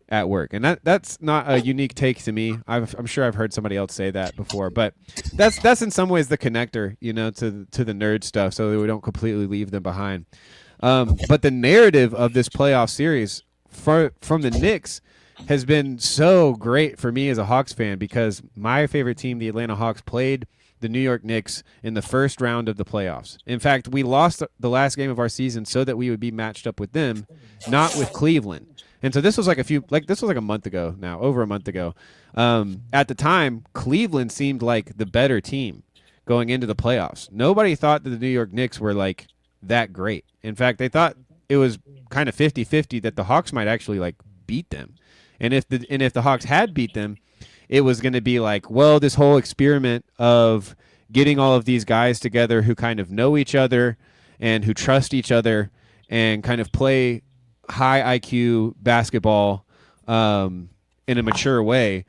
at work, and that's not a unique take to me. I'm sure I've heard somebody else say that before, but that's in some ways the connector, you know, to the nerd stuff, so that we don't completely leave them behind. But the narrative of this playoff series from the Knicks has been so great for me as a Hawks fan, because my favorite team, the Atlanta Hawks, played the New York Knicks in the first round of the playoffs. In fact, we lost the last game of our season so that we would be matched up with them, not with Cleveland. And so this was like a month ago now, over a month ago. At the time, Cleveland seemed like the better team going into the playoffs. Nobody thought that the New York Knicks were like that great. In fact, they thought it was kind of 50-50 that the Hawks might actually like beat them. And if the Hawks had beat them, it was going to be like, well, this whole experiment of getting all of these guys together who kind of know each other and who trust each other and kind of play high IQ basketball in a mature way,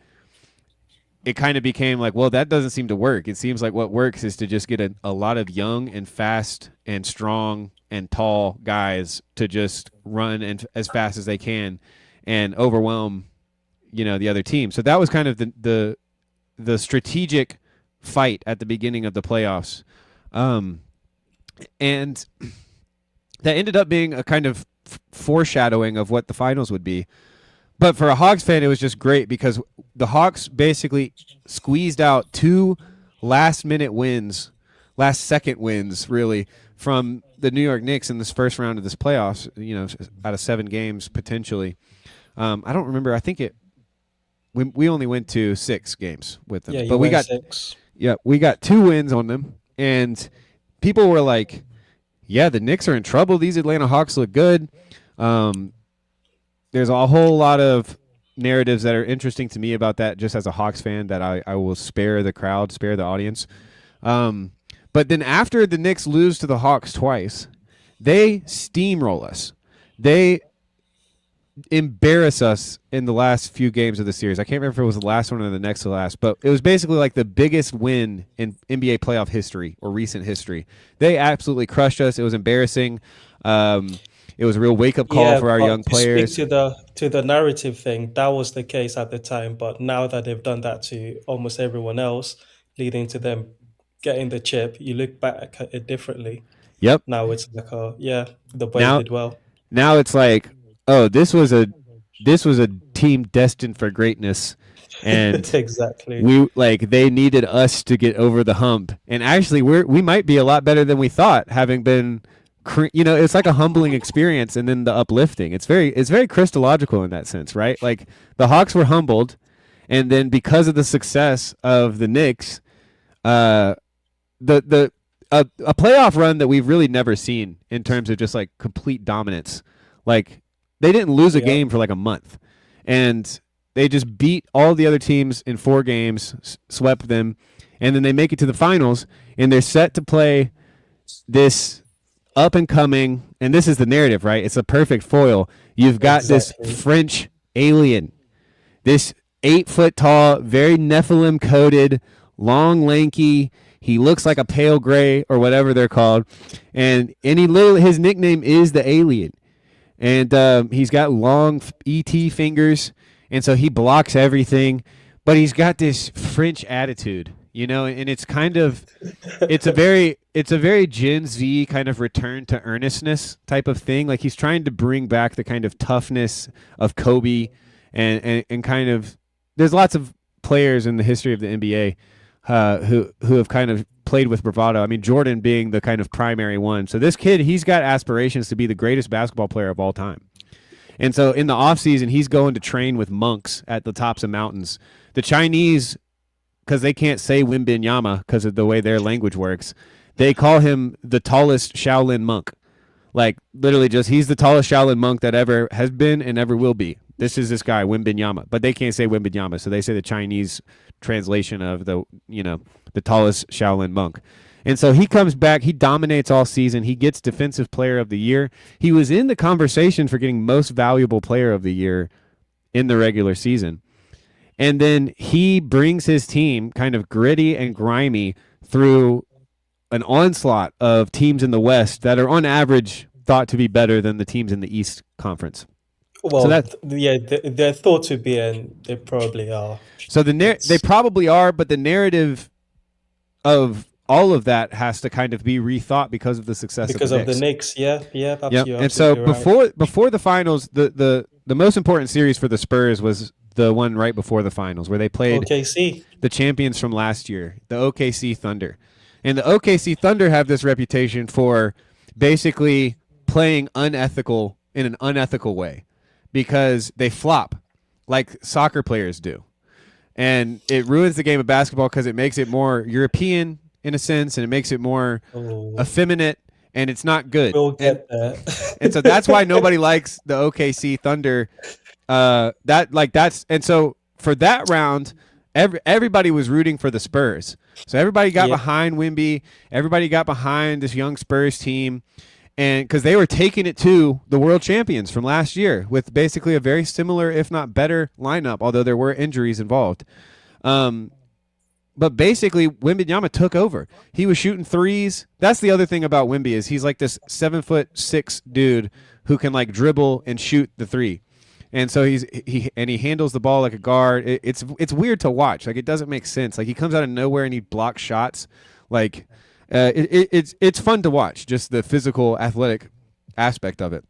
it kind of became like, well, that doesn't seem to work. It seems like what works is to just get a lot of young and fast and strong and tall guys to just run as fast as they can and overwhelm, you know, the other team. So that was kind of the strategic fight at the beginning of the playoffs. And that ended up being a kind of foreshadowing of what the finals would be. But for a Hawks fan, it was just great because the Hawks basically squeezed out 2 last-second wins, really, from the New York Knicks in this first round of this playoffs, you know, out of 7 games potentially. I don't remember. I think we only went to 6 games with them. Yeah, but we got 6. Yeah, we got 2 wins on them, and people were like, yeah, the Knicks are in trouble. These Atlanta Hawks look good. There's a whole lot of narratives that are interesting to me about that just as a Hawks fan that I will spare the crowd, spare the audience. But then after the Knicks lose to the Hawks twice, they steamroll us. They embarrass us in the last few games of the series. I can't remember if it was the last one or the next to last, but it was basically like the biggest win in NBA playoff history or recent history. They absolutely crushed us. It was embarrassing. It was a real wake-up call for our young players. To the narrative thing, that was the case at the time, but now that they've done that to almost everyone else, leading to them getting the chip, you look back at it differently. Yep. Now it's like, the boys did well. Now it's like, oh, this was a team destined for greatness, and exactly, they needed us to get over the hump. And actually, we might be a lot better than we thought, having been. You know, it's like a humbling experience, and then the uplifting. It's very Christological in that sense, right? Like the Hawks were humbled, and then because of the success of the Knicks, the a playoff run that we've really never seen in terms of just like complete dominance. Like they didn't lose a game for like a month, and they just beat all the other teams in 4 games, swept them, and then they make it to the finals, and they're set to play this up and coming, and this is the narrative, right? It's a perfect foil. You've got this French alien, this 8 foot tall, very Nephilim coated, long, lanky. He looks like a pale gray or whatever they're called, and he literally, his nickname is the Alien, and he's got long ET fingers, and so he blocks everything, but he's got this French attitude, you know, and it's kind of it's a very Gen Z kind of return to earnestness type of thing. Like he's trying to bring back the kind of toughness of Kobe, and kind of there's lots of players in the history of the NBA who have kind of played with bravado. I mean, Jordan being the kind of primary one. So this kid, he's got aspirations to be the greatest basketball player of all time. And so in the offseason, he's going to train with monks at the tops of mountains. The Chinese, because they can't say Wimbinyama because of the way their language works, they call him the tallest Shaolin monk. Like, literally just, he's the tallest Shaolin monk that ever has been and ever will be. This is this guy, Wimbinyama. But they can't say Wimbinyama, so they say the Chinese translation of the tallest Shaolin monk. And so he comes back, he dominates all season, he gets Defensive Player of the Year. He was in the conversation for getting Most Valuable Player of the Year in the regular season. And then he brings his team kind of gritty and grimy through an onslaught of teams in the West that are on average thought to be better than the teams in the East Conference. Well, so that's, they're thought to be, and they probably are. So they probably are, but the narrative of all of that has to kind of be rethought because of the success because of the Knicks. Yeah, absolutely. Yep. And so before the finals, the most important series for the Spurs was the one right before the finals, where they played OKC, the champions from last year, the OKC Thunder. And the OKC Thunder have this reputation for basically playing unethical in an unethical way because they flop like soccer players do. And it ruins the game of basketball because it makes it more European in a sense, and it makes it more effeminate, and it's not good. We'll get that. And so that's why nobody likes the OKC Thunder. And so for that round, everybody was rooting for the Spurs. So everybody got behind Wemby. Everybody got behind this young Spurs team, and because they were taking it to the world champions from last year with basically a very similar, if not better, lineup, although there were injuries involved. But basically, Wembanyama took over. He was shooting threes. That's the other thing about Wemby is he's like this 7'6" dude who can like dribble and shoot the three. And so he handles the ball like a guard. It's weird to watch. Like it doesn't make sense. Like he comes out of nowhere and he blocks shots. Like it's fun to watch. Just the physical, athletic aspect of it.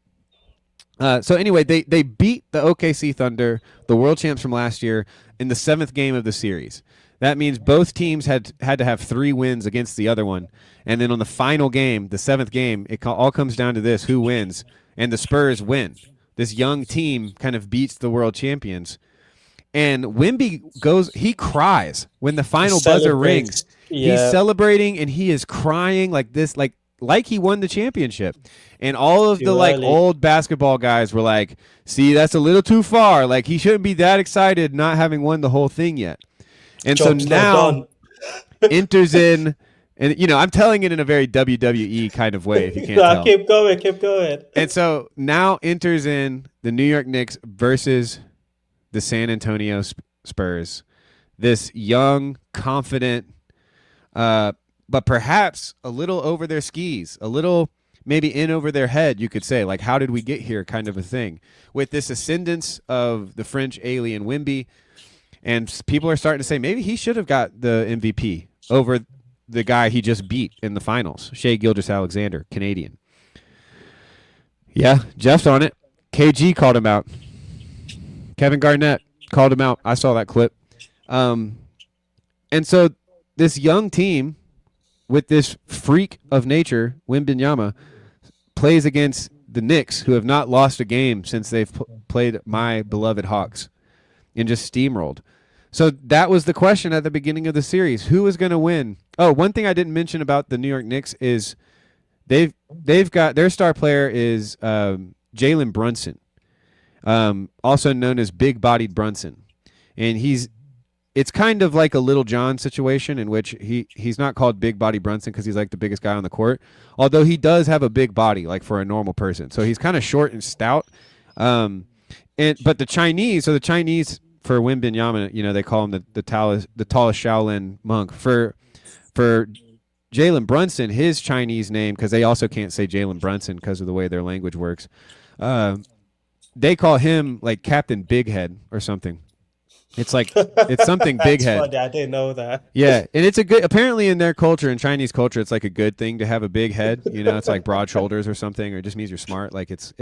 So anyway, they beat the OKC Thunder, the world champs from last year, in the 7th game of the series. That means both teams had to have 3 wins against the other one, and then on the final game, the 7th game, it all comes down to this: who wins? And the Spurs win. This young team kind of beats the world champions. And Wemby he cries when the final buzzer rings. Yeah. He's celebrating and he is crying like this, like he won the championship. And all of the like old basketball guys were like, see, that's a little too far. Like he shouldn't be that excited not having won the whole thing yet. And so now enters in, and you know, I'm telling it in a very WWE kind of way, if you can't tell. Keep going. And so now enters in the New York Knicks versus the San Antonio Spurs. This young, confident, but perhaps a little over their skis, a little maybe in over their head, you could say, like, how did we get here kind of a thing. With this ascendance of the French alien Wemby, and people are starting to say maybe he should have got the MVP over the guy he just beat in the finals, Shai Gilgeous-Alexander, Canadian. Yeah, Jeff's on it. KG called him out. Kevin Garnett called him out. I saw that clip. And so this young team with this freak of nature, Wembanyama, plays against the Knicks, who have not lost a game since they've played my beloved Hawks, and just steamrolled. So that was the question at the beginning of the series. Who is going to win? Oh, one thing I didn't mention about the New York Knicks is they've got their star player is Jalen Brunson, also known as Big Bodied Brunson, and it's kind of like a Little John situation in which he's not called Big Body Brunson because he's like the biggest guy on the court, although he does have a big body like for a normal person. So he's kind of short and stout. But the Chinese for Wembanyama, they call him the tallest Shaolin monk. For Jalen Brunson, his Chinese name, because they also can't say Jalen Brunson because of the way their language works, they call him like Captain Big Head or something. It's like it's something big head. Funny, I didn't know that. Yeah, and it's apparently in their culture, in Chinese culture, it's like a good thing to have a big head. It's like broad shoulders or something, or it just means you're smart. Like it's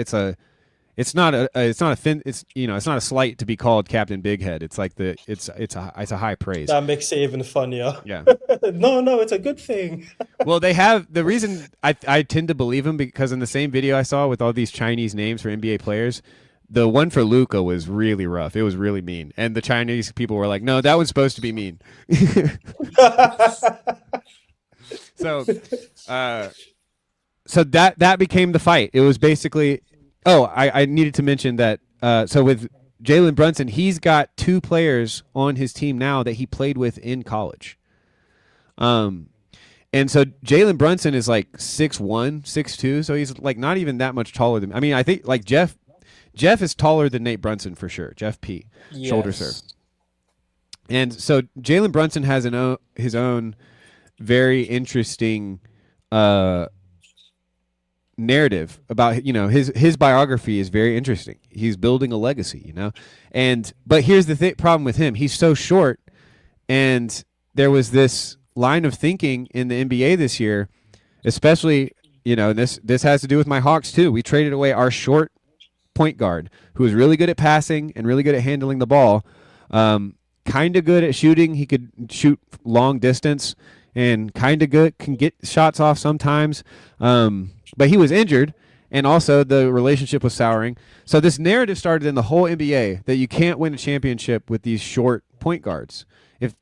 not a slight to be called Captain Big Head. It's like it's a high praise. That makes it even funnier. Yeah. No, it's a good thing. Well, they have the reason I tend to believe them because in the same video I saw with all these Chinese names for NBA players, the one for Luca was really rough. It was really mean, and the Chinese people were like, "No, that one's supposed to be mean." So that became the fight. It was basically. Oh, I needed to mention that. So with Jalen Brunson, he's got 2 players on his team now that he played with in college. And so Jalen Brunson is like 6'1", 6'2", so he's like not even that much taller than. I mean, I think like Jeff is taller than Nate Brunson for sure. Jeff P. Yes. Shoulder serve. And so Jalen Brunson has his own very interesting narrative about his biography is very interesting. He's building a legacy, but here's the problem with him. He's so short, and there was this line of thinking in the NBA this year, especially this has to do with my Hawks too. We traded away our short point guard who was really good at passing and really good at handling the ball, kind of good at shooting. He could shoot long distance and kind of good, can get shots off sometimes. But he was injured, and also the relationship was souring. So this narrative started in the whole NBA that you can't win a championship with these short point guards.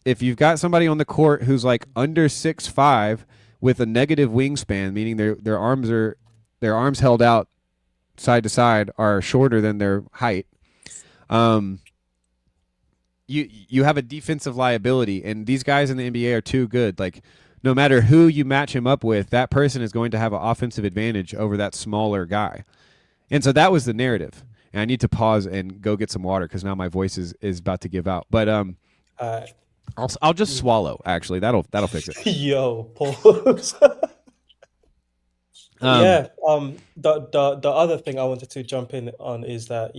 If you've got somebody on the court who's like under 6'5" with a negative wingspan, meaning their arms held out side to side are shorter than their height, you have a defensive liability, and these guys in the NBA are too good. Like, no matter who you match him up with, that person is going to have an offensive advantage over that smaller guy. And so that was the narrative. And I need to pause and go get some water because now my voice is about to give out. But I'll just swallow. Actually, that'll fix it. Yo, pause. The other thing I wanted to jump in on is that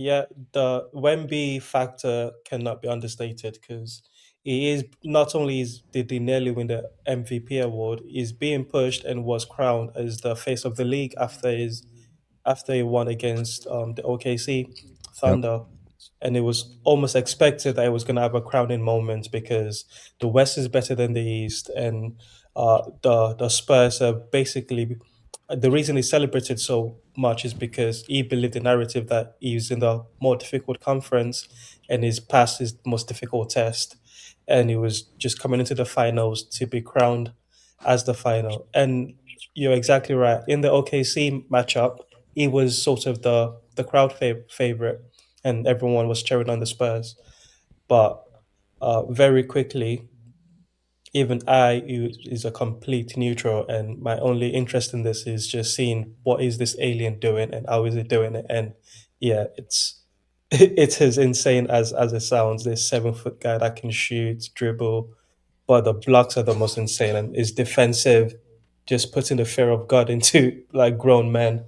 the Wemby factor cannot be understated because he is not only did he nearly win the MVP award, he's being pushed and was crowned as the face of the league after he won against the OKC Thunder. Yep. And it was almost expected that he was going to have a crowning moment because the West is better than the East, and the Spurs are basically. The reason he celebrated so much is because he believed the narrative that he's in the more difficult conference and he's passed his most difficult test. And he was just coming into the finals to be crowned as the final. And you're exactly right. In the OKC matchup, he was sort of the crowd favorite, and everyone was cheering on the Spurs. But very quickly, even I, who is a complete neutral, and my only interest in this is just seeing what is this alien doing and how is it doing it. And yeah, it's as insane as it sounds. This 7-foot guy that can shoot, dribble, but the blocks are the most insane, and is defensive, just putting the fear of God into like grown men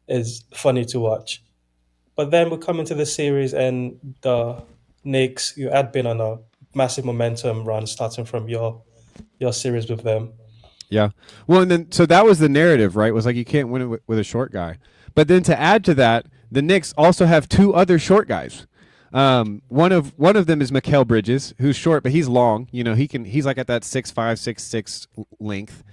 is funny to watch. But then we come into the series, and the Knicks, you had been on a massive momentum run starting from your series with them. Yeah. Well, and then so that was the narrative, right? It was like you can't win it with a short guy. But then to add to that, the Knicks also have 2 other short guys. One of them is Mikal Bridges, who's short, but he's long. He's like at that 6'5", 6'6" length.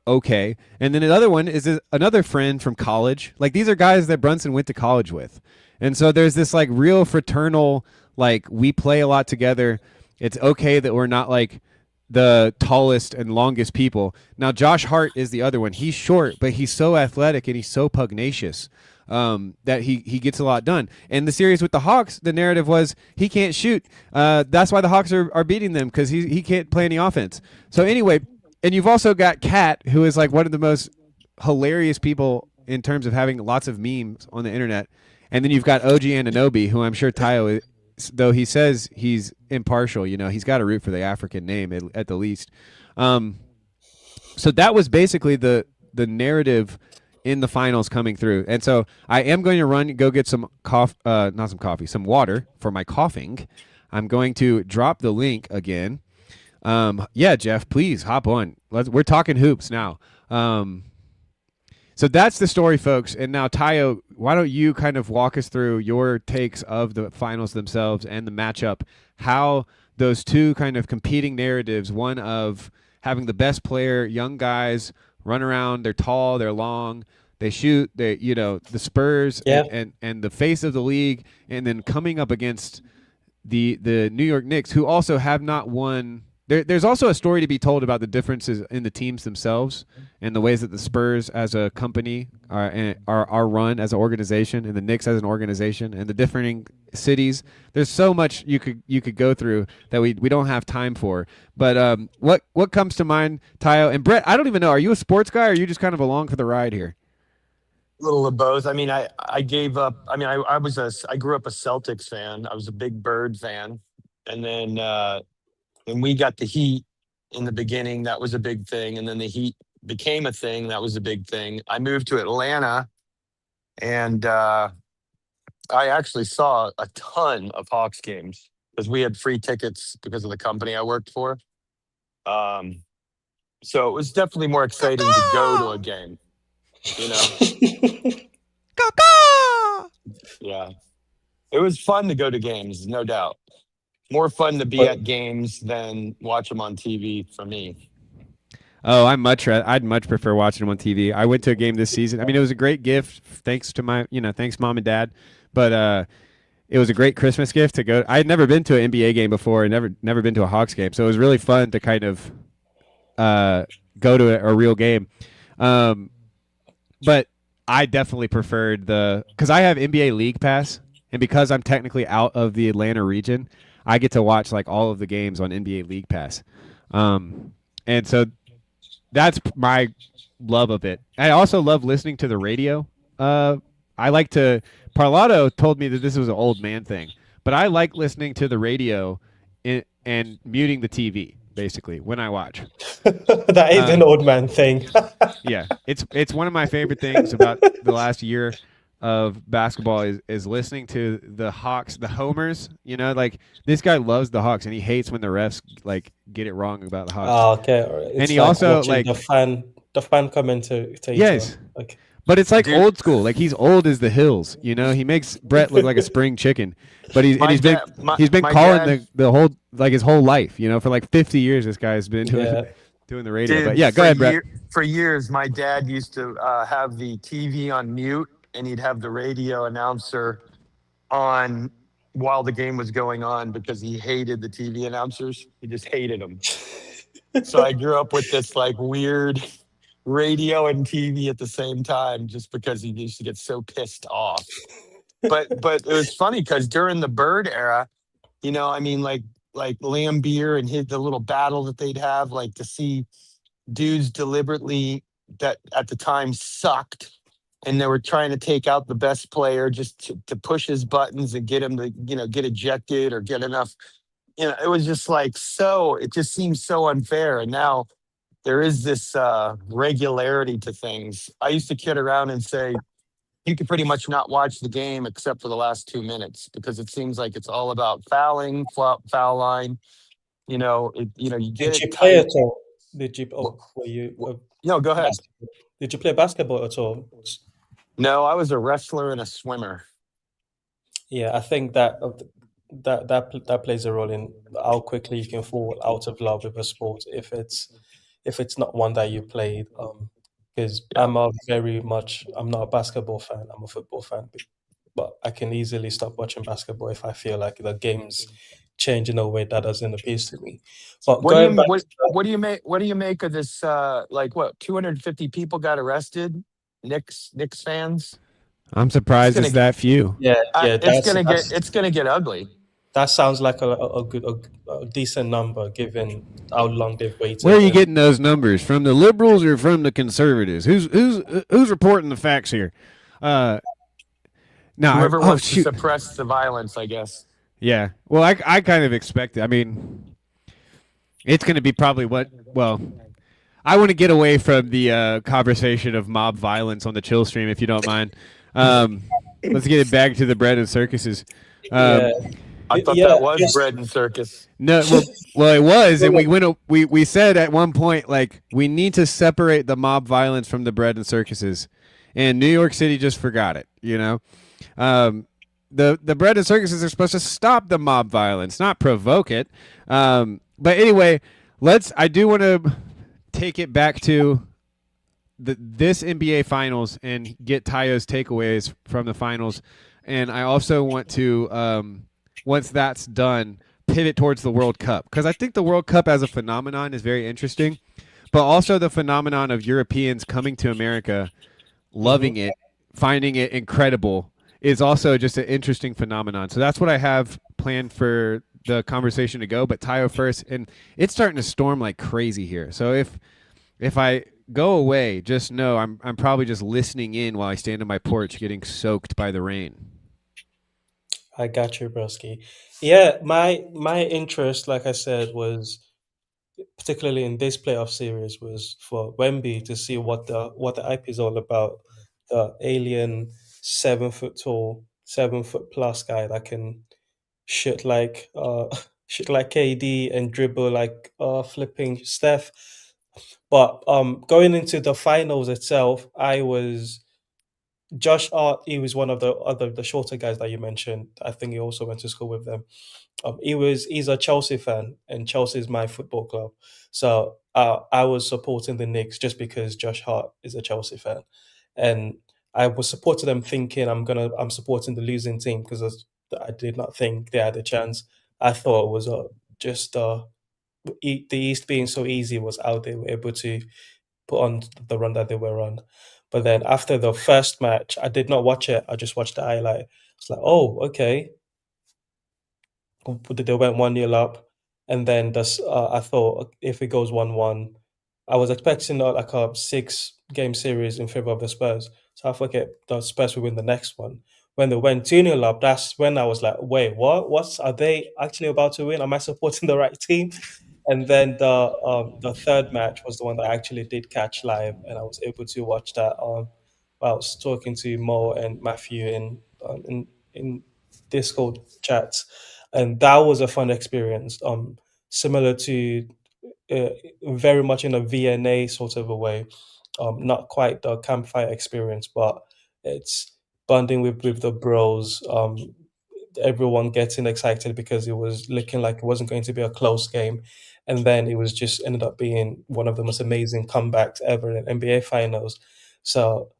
Okay. And then the other one is another friend from college. Like, these are guys that Brunson went to college with. And so there's this like real fraternal, like, we play a lot together. It's okay that we're not like the tallest and longest people. Now, Josh Hart is the other one. He's short, but he's so athletic and he's so pugnacious that he gets a lot done. And the series with the Hawks, the narrative was he can't shoot. That's why the Hawks are beating them, because he can't play any offense. So anyway, and you've also got Kat, who is like one of the most hilarious people in terms of having lots of memes on the internet. And then you've got OG Anunoby, who I'm sure Tayo, though he says he's impartial, he's got to root for the African name at the least. So that was basically the narrative in the finals coming through. And so I am going to go get some some water for my coughing. I'm going to drop the link again. Yeah, Jeff, please hop on. We're talking hoops now. So that's the story, folks. And now, Tayo, why don't you kind of walk us through your takes of the finals themselves and the matchup, how those two kind of competing narratives, one of having the best player, young guys run around, they're tall, they're long, they shoot, the Spurs and the face of the league, and then coming up against the New York Knicks, who also have not won. There's also a story to be told about the differences in the teams themselves and the ways that the Spurs as a company are run as an organization, and the Knicks as an organization, and the differing cities. There's so much you could go through that we don't have time for. But what comes to mind, Tayo and Brett? I don't even know. Are you a sports guy, or are you just kind of along for the ride here? A little of both. I mean, I gave up. I mean, I grew up a Celtics fan. I was a big Bird fan, and then when we got the Heat in the beginning, that was a big thing. And then the Heat became a thing. That was a big thing. I moved to Atlanta, and I actually saw a ton of Hawks games because we had free tickets because of the company I worked for. So it was definitely more exciting to go to a game, Yeah. It was fun to go to games, no doubt. More fun to be at games than watch them on TV for me. Oh, I'd much prefer watching them on TV. I went to a game this season. I mean, it was a great gift, thanks to thanks Mom and Dad. But it was a great Christmas gift to go. I had never been to an NBA game before, and never been to a Hawks game, so it was really fun to kind of go to a real game. But I definitely preferred because I have NBA League Pass, and because I'm technically out of the Atlanta region, I get to watch like all of the games on NBA League Pass. And so that's my love of it. I also love listening to the radio. Parlato told me that this was an old man thing, but I like listening to the radio and muting the TV basically when I watch. That is an old man thing. Yeah, it's one of my favorite things about the last year of basketball is listening to the Hawks, the homers. Like this guy loves the Hawks and he hates when the refs like get it wrong about the Hawks. Oh, okay. And he also like the fan commentator. Yes. But it's like old school. Like he's old as the hills, He makes Brett look like a spring chicken. But he's been calling the whole his whole life, for like 50 years. This guy's been doing the radio. But yeah, go ahead, Brett. For years, my dad used to have the TV on mute, and he'd have the radio announcer on while the game was going on because he hated the TV announcers. He just hated them. So I grew up with this like weird radio and TV at the same time just because he used to get so pissed off. But it was funny because during the Bird era, I mean, like Lambeer and the little battle that they'd have, like to see dudes deliberately that at the time sucked, and they were trying to take out the best player just to push his buttons and get him to, get ejected or get enough. It was just like it just seems so unfair. And now there is this regularity to things. I used to kid around and say, you could pretty much not watch the game except for the last 2 minutes because it seems like it's all about fouling, foul line. You get. Did you play at all? Did you? Were you? No, go ahead. Did you play basketball at all? No, I was a wrestler and a swimmer. Yeah, I think that plays a role in how quickly you can fall out of love with a sport if it's not one that you played. Because I'm not a basketball fan. I'm a football fan, but I can easily stop watching basketball if I feel like the game's change in a way that doesn't appeal to me. But What do going you back, what do you make what do you make of this? Like what 250 people got arrested? Knicks fans. I'm It's surprised gonna it's that few. yeah, yeah, it's gonna get ugly. that sounds like a good, a decent number given how long they've Where are waited. you And getting those numbers from? The liberals or from the conservatives? Who's reporting the facts here? No, Whoever oh wants to shoot, suppress the violence, I guess. yeah. Well, I kind of expect it. I mean, it's going to be probably what. Well, I want to get away from the conversation of mob violence on the chill stream, if you don't mind. Let's get it back to the bread and circuses. yeah, I thought yeah, that was bread and circus. No, well, it was, and we said at one point like we need to separate the mob violence from the bread and circuses, and New York City just forgot it. You know, the bread and circuses are supposed to stop the mob violence, not provoke it. But anyway, I do want to take it back to this NBA Finals and get Tayo's takeaways from the finals, and I also want to once that's done, pivot towards the World Cup, because I think the World Cup as a phenomenon is very interesting, but also the phenomenon of Europeans coming to America, loving it, finding it incredible, is also just an interesting phenomenon. So that's what I have planned for the conversation to go. But Tayo first, and it's starting to storm like crazy here. So if I go away, just know I'm probably just listening in while I stand on my porch getting soaked by the rain. I got you, broski. Yeah, my interest, like I said, was particularly in this playoff series was for Wemby to see what the IP is all about. The alien 7 foot tall, 7 foot plus guy that can shoot like shoot like KD and dribble like flipping Steph. But going into the finals itself, I was Josh Hart. He was one of the shorter guys that you mentioned. I think he also went to school with them. He's a Chelsea fan, and Chelsea is my football club. So I was supporting the Knicks just because Josh Hart is a Chelsea fan, and I was supporting them thinking I'm supporting the losing team because I did not think they had a chance. I thought it was just the East being so easy was how they were able to put on the run that they were on. But then after the first match, I did not watch it. I just watched the highlight. It's like, oh, okay, they went 1-0 up, and then I thought if it goes 1-1, I was expecting like a 6 game series in favor of the Spurs. So I forget the Spurs will win the next one. When they went 2-0 up, that's when I was like, wait, what? Are they actually about to win? Am I supporting the right team? And then the third match was the one that I actually did catch live, and I was able to watch that. While I was talking to Mo and Matthew in Discord chats, and that was a fun experience. Similar to uh, very much in a VNA sort of a way. Not quite the campfire experience, but it's bonding with the bros. Everyone getting excited because it was looking like it wasn't going to be a close game, and then it was just ended up being one of the most amazing comebacks ever in NBA Finals. So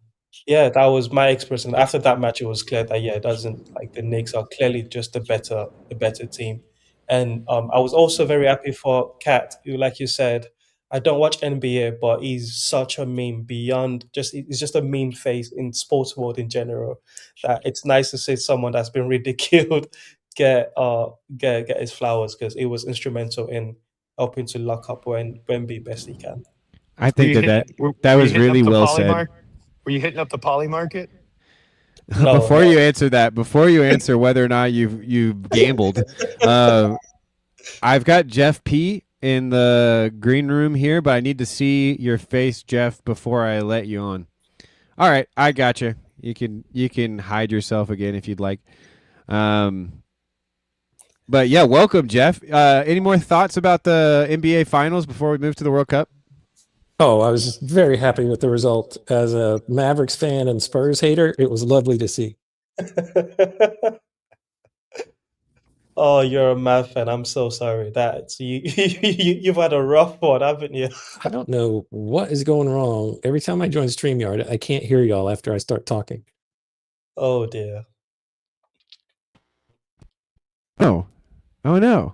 yeah, that was my experience. And after that match, it was clear that yeah, it doesn't like the Knicks are clearly just the better team. And I was also very happy for Kat, who, like you said, I don't watch NBA, but he's such a meme beyond just he's just a meme face in sports world in general. That it's nice to see someone that's been ridiculed get his flowers because it was instrumental in helping to lock up Wemby best he can. I think that was really well said. Were you hitting up the poly market? No, before you answer that, before you answer whether or not you've gambled, I've got Jeff P in the green room here, but I need to see your face, Jeff, before I let you on. All right, I got you. You can hide yourself again if you'd like. But yeah, welcome, Jeff. Any more thoughts about the NBA Finals before we move to the World Cup? Oh, I was very happy with the result. As a Mavericks fan and Spurs hater, it was lovely to see. Oh, you're a Mav fan. I'm so sorry. You've had a rough one, haven't you? I don't know what is going wrong. Every time I join StreamYard, I can't hear y'all after I start talking. Oh dear. Oh, Oh no.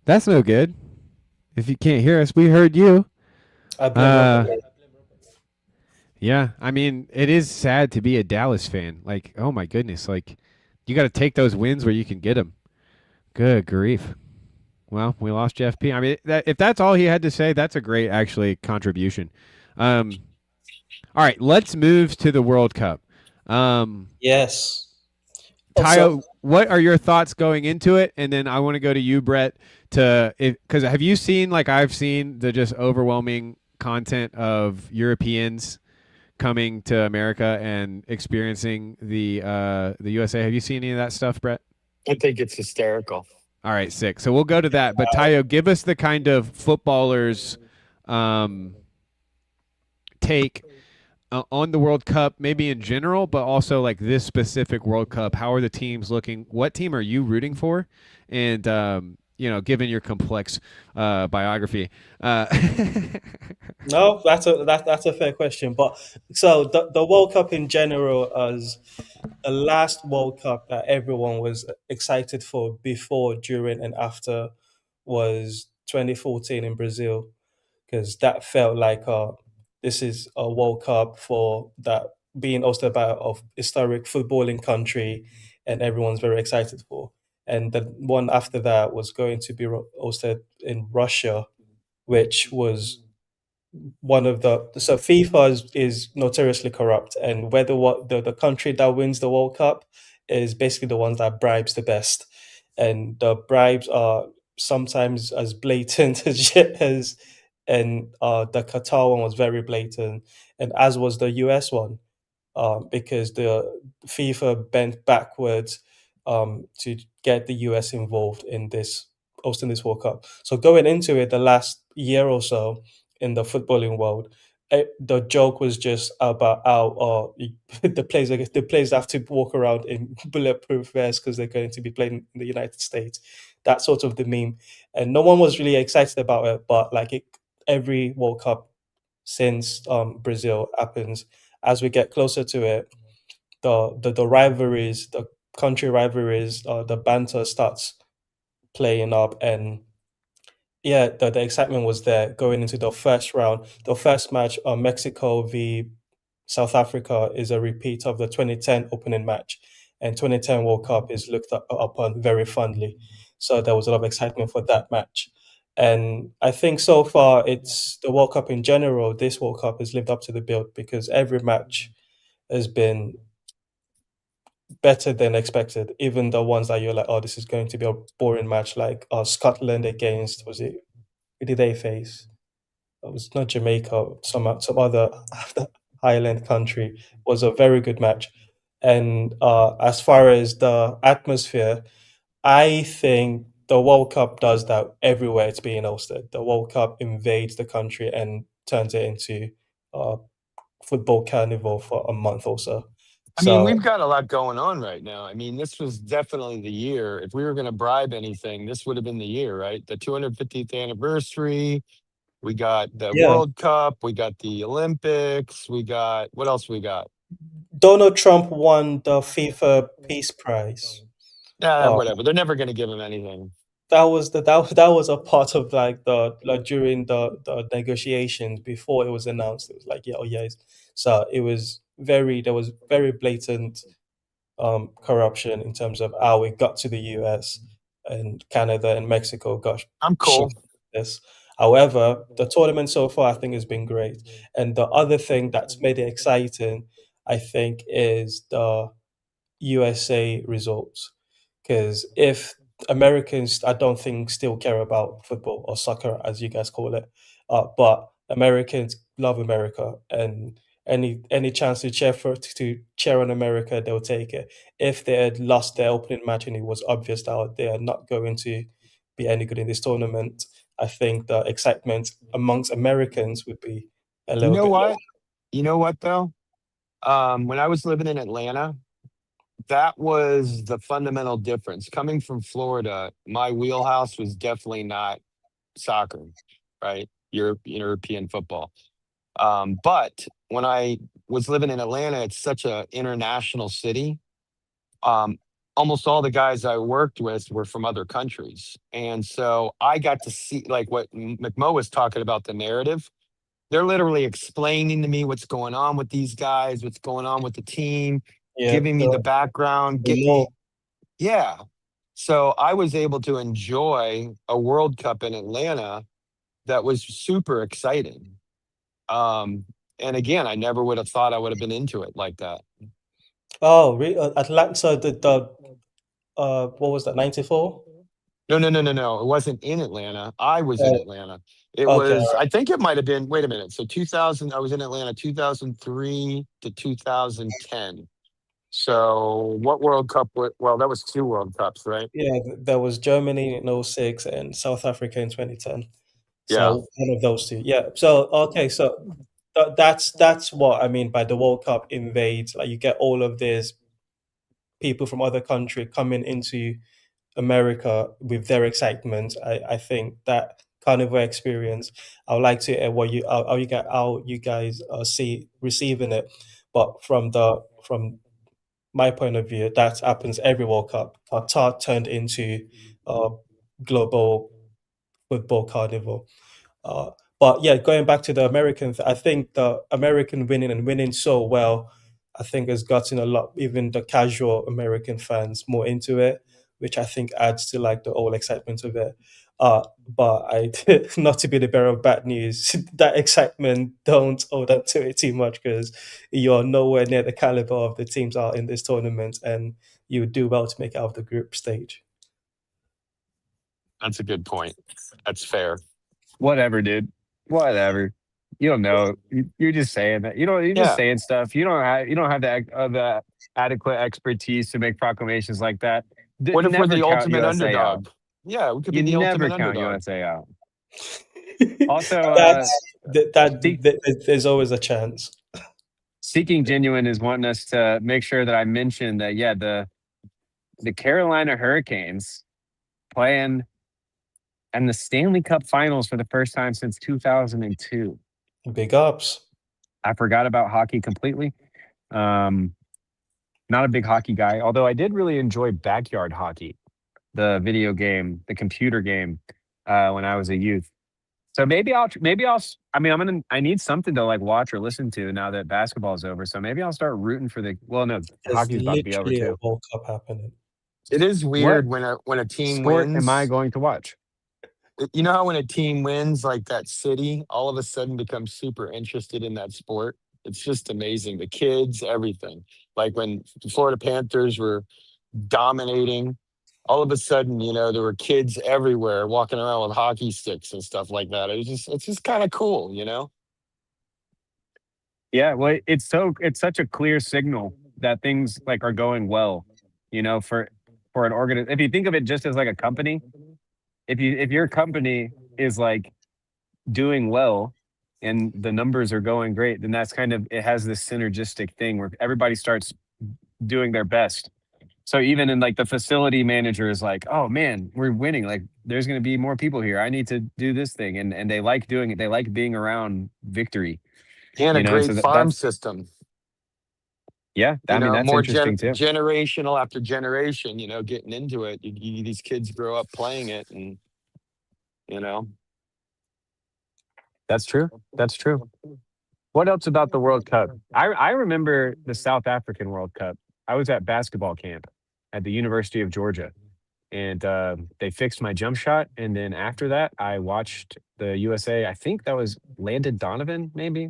That's no good. If you can't hear us, we heard you. I blame Robert. Yeah, I mean, it is sad to be a Dallas fan. Like, oh my goodness, like you got to take those wins where you can get them. Good grief. Well, we lost Jeff P. I mean, if that's all he had to say, that's a great actually contribution. All right, let's move to the World Cup. Yes. Tayo, what are your thoughts going into it? And then I want to go to you, Brett, because have you seen, like I've seen, the just overwhelming content of Europeans coming to America and experiencing the USA? Have you seen any of that stuff, Brett? I think it's hysterical. All right, sick. So we'll go to that. But Tayo, give us the kind of footballers take on the World Cup, maybe in general, but also like this specific World Cup. How are the teams looking? What team are you rooting for? And given your complex biography. No, that's a fair question. But so the World Cup in general, as the last World Cup that everyone was excited for before, during, and after, was 2014 in Brazil, because that felt like this is a World Cup for that being hosted by a historic footballing country, and everyone's very excited for. And the one after that was going to be hosted in Russia, which was one of the so FIFA is notoriously corrupt, and whether what the country that wins the World Cup is basically the ones that bribes the best, and the bribes are sometimes as blatant as and the Qatar one was very blatant, and as was the US one, because the FIFA bent backwards to get the US involved in this hosting this World Cup. So going into it, the last year or so in the footballing world, the joke was just about how the players have to walk around in bulletproof vests because they're going to be playing in the United States. That's sort of the meme, and no one was really excited about it. But every World Cup since Brazil happens, as we get closer to it, the rivalries, the country rivalries, the banter starts playing up, and yeah, the excitement was there going into the first round. The first match, Mexico v South Africa, is a repeat of the 2010 opening match, and 2010 World Cup is looked upon very fondly. So there was a lot of excitement for that match. And I think so far, it's the World Cup in general. This World Cup has lived up to the bill because every match has been better than expected. Even the ones that you're like, oh, this is going to be a boring match, like Scotland against, was it, who did they face? It was not Jamaica, some other Highland country. Was a very good match. And as far as the atmosphere, I think the World Cup does that everywhere it's being hosted. The World Cup invades the country and turns it into a football carnival for a month or so. I mean, So we've got a lot going on right now. I mean, this was definitely the year. If we were going to bribe anything, this would have been the year, right? The 250th anniversary. We got the yeah, World Cup. We got the Olympics. We got, what else we got? Donald Trump won the FIFA Peace Prize. Whatever. They're never going to give him anything. That was a part of during the negotiations before it was announced. It was like, yeah, oh yeah. So it was there was very blatant corruption in terms of how it got to the US, and Canada and Mexico got I'm cool. shit this. However, the tournament so far I think has been great. And the other thing that's made it exciting, I think, is the USA results. Because if Americans, I don't think, still care about football or soccer, as you guys call it, but Americans love America, and any chance to to cheer on America, they'll take it. If they had lost their opening match and it was obvious that they are not going to be any good in this tournament, I think the excitement amongst Americans would be a You little know bit low. what? You know what, though? When I was living in Atlanta, that was the fundamental difference. Coming from Florida, my wheelhouse was definitely not soccer, right? European football. But when I was living in Atlanta, it's such an international city. Um, almost all the guys I worked with were from other countries. And so I got to see like what McMo was talking about, the narrative. They're literally explaining to me what's going on with these guys, what's going on with the team, Yeah, giving me the background, the get law. me, yeah. So I was able to enjoy a World Cup in Atlanta that was super exciting. And again, I never would have thought I would have been into it like that. Oh, Atlanta. So the what was that? 94. No, no, no, no, no. It wasn't in Atlanta. I was in Oh, Atlanta. It okay. was, I think it might have been, wait a minute. So 2000, I was in Atlanta 2003 to 2010. So what World Cup? Well, that was two World Cups, right? Yeah, there was Germany in '06 and South Africa in 2010. Yeah. So one of those two. Yeah. So okay. So that's what I mean by the World Cup invades. Like you get all of these people from other country coming into America with their excitement. I think that carnival experience. I would like to hear what you how you guys see receiving it. But from my point of view, that happens every World Cup. Qatar turned into a global football carnival. Uh, but yeah, going back to the American, I think the American winning and winning so well, I think has gotten a lot, even the casual American fans more into it, which I think adds to like the whole excitement of it. But I, not to be the bearer of bad news, that excitement don't hold on to it too much because you're nowhere near the caliber of the teams are in this tournament, and you would do well to make it out of the group stage. That's a good point. That's fair. Whatever, dude. Whatever. You don't know. You're just saying that. You don't. You're just Yeah. saying stuff. You don't have the adequate expertise to make proclamations like that. What if we're Never the count ultimate USA out. underdog? Yeah, we could be You the never ultimate count underdog. USA out. Also, There's always a chance. Seeking Genuine is wanting us to make sure that I mention that. Yeah, the Carolina Hurricanes playing in the Stanley Cup Finals for the first time since 2002. Big ups. I forgot about hockey completely. Not a big hockey guy, although I did really enjoy Backyard Hockey, the video game, the computer game, when I was a youth. So I mean, I need something to like watch or listen to now that basketball's over. So maybe I'll start rooting for well, no, There's hockey's about to be over literally a too. World Cup happening. It is What weird when a team sport am I wins. going to watch? You know how when a team wins, like that city, all of a sudden becomes super interested in that sport. It's just amazing. The kids, everything. Like when the Florida Panthers were dominating, all of a sudden, there were kids everywhere walking around with hockey sticks and stuff like that. It's just kind of cool, Yeah, well, it's such a clear signal that things like are going well, for an if you think of it just as like a company, if your company is like doing well and the numbers are going great, then that's it has this synergistic thing where everybody starts doing their best. So even in like the facility manager is like, oh man, we're winning. Like there's going to be more people here. I need to do this thing. And they like doing it. They like being around victory, And a and great so farm that's, system. yeah, I mean, that's More interesting too. generational after generation, getting into it. These kids grow up playing it, and you know. That's true. That's true. What else about the World Cup? I remember the South African World Cup. I was at basketball camp at the University of Georgia, and they fixed my jump shot. And then after that, I watched the USA. I think that was Landon Donovan, maybe.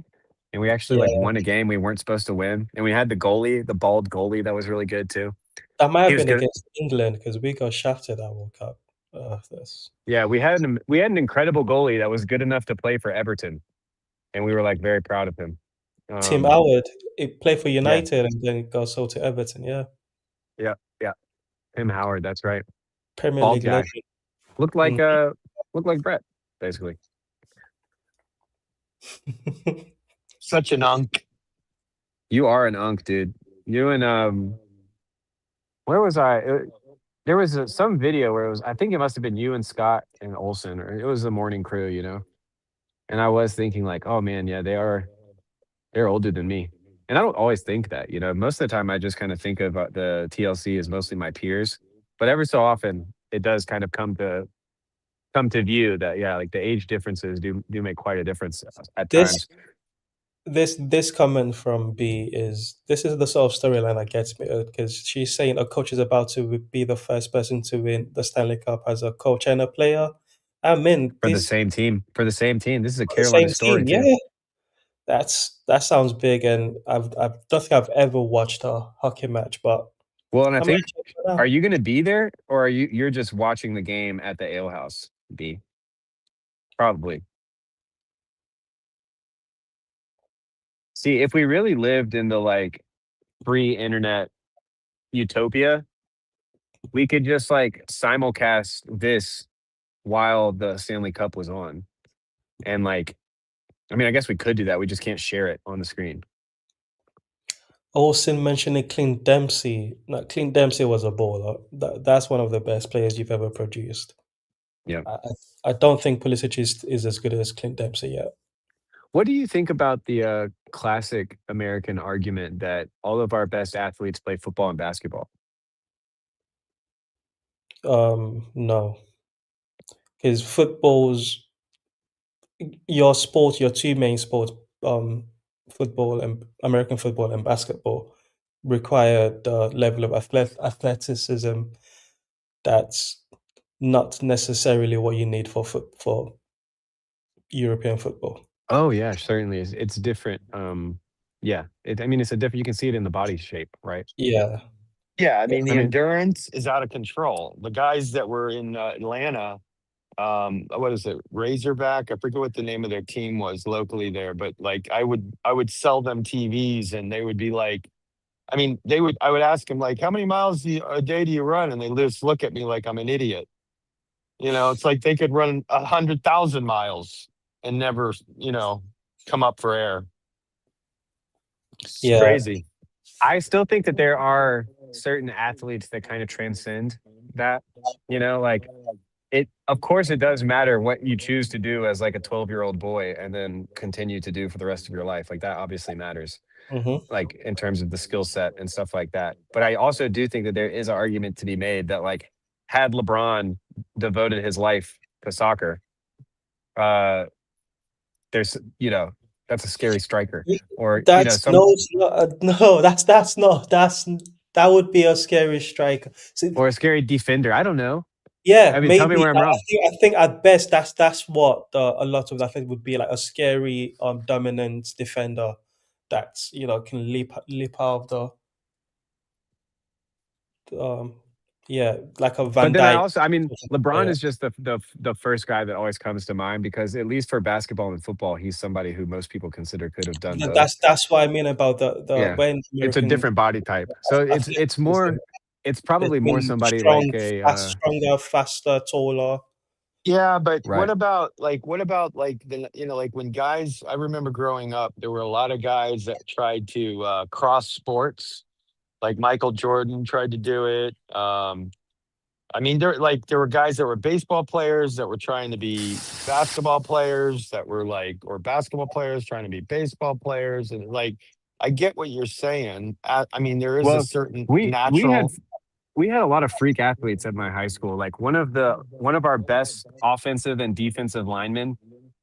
And we actually like Yeah, won a game we weren't supposed to win. And we had the goalie, the bald goalie, that was really good too. that might He have was been good. against England because we got shafted at World Cup. This Yeah, we had an incredible goalie that was good enough to play for Everton, and we were like very proud of him. Tim Howard, he played for Yeah, United and then got sold to Everton. Yeah, yeah, yeah. Tim Howard, that's right. Premier Bald League guy. legend. Looked like Mhm. Brett, basically. Such an unk. You are an unk, dude. You and where was I? There was some video where I think it must have been you and Scott and Olsen, or it was the morning crew, And I was thinking like, oh man, yeah, they're older than me. And I don't always think that, most of the time I just kind of think of the TLC as mostly my peers, but every so often it does kind of come to view that, yeah, like the age differences do make quite a difference at This times. this comment from B is this is the sort of storyline that gets me because she's saying a coach is about to be the first person to win the Stanley Cup as a coach and a player. I mean, For the this same team. For the same team. This is a for the Carolina same team, story too. yeah. That sounds big, and I don't think I've ever watched a hockey match, but Well, and I I might think, check it are out. you going to be there, or you're just watching the game at the ale house? B, probably. See, if we really lived in the like pre-internet utopia, we could just like simulcast this while the Stanley Cup was on. And like, I mean, I guess we could do that. We just can't share it on the screen. Olsen mentioning Clint Dempsey. No, Clint Dempsey was a baller. That's one of the best players you've ever produced. Yeah. I don't think Pulisic is as good as Clint Dempsey yet. What do you think about the classic American argument that all of our best athletes play football and basketball? No, because football's your sport, your two main sports, football and American football and basketball, require the level of athleticism that's not necessarily what you need for European football. Oh yeah, certainly. It's different. Yeah. I mean, it's a different. You can see it in the body shape, right? Yeah. Yeah, I mean I the mean, endurance is out of control. The guys that were in Atlanta, what is it, Razorback? I forget what the name of their team was locally there, but like I would sell them TVs, and they would be like, I mean, I would ask them like, how many miles a day do you run? And they just look at me like I'm an idiot. It's like they could run 100,000 miles and never, come up for air. It's Yeah. crazy. I still think that there are certain athletes that kind of transcend that. Like of course it does matter what you choose to do as like a 12-year-old boy and then continue to do for the rest of your life. Like that obviously matters, Mm-hmm. like in terms of the skill set and stuff like that. But I also do think that there is an argument to be made that like had LeBron devoted his life to soccer, uh there's that's a scary striker. Or That's some no. That's not. That would be a scary strike. So, or a scary defender. I don't know. yeah, I mean, tell me maybe. where I'm wrong. I think at best that's what a lot of athletes would be like a scary dominant defender that's can leap out of the yeah, like a But Van then Dijk I mean, LeBron player. is just the first guy that always comes to mind because at least for basketball and football, he's somebody who most people consider could have done both. That's what I mean about the Yeah, when it's a American different body type. So athleticism it's probably more between somebody like stronger, faster, taller. Yeah, but right. what about like like when guys, I remember growing up, there were a lot of guys that tried to cross sports. Like Michael Jordan tried to do it. I mean, there were guys that were baseball players that were trying to be basketball players that were like, or basketball players trying to be baseball players, and like, I get what you're saying. I mean, there is a Well, certain we had natural. a lot of freak athletes at my high school. Like one of our best offensive and defensive linemen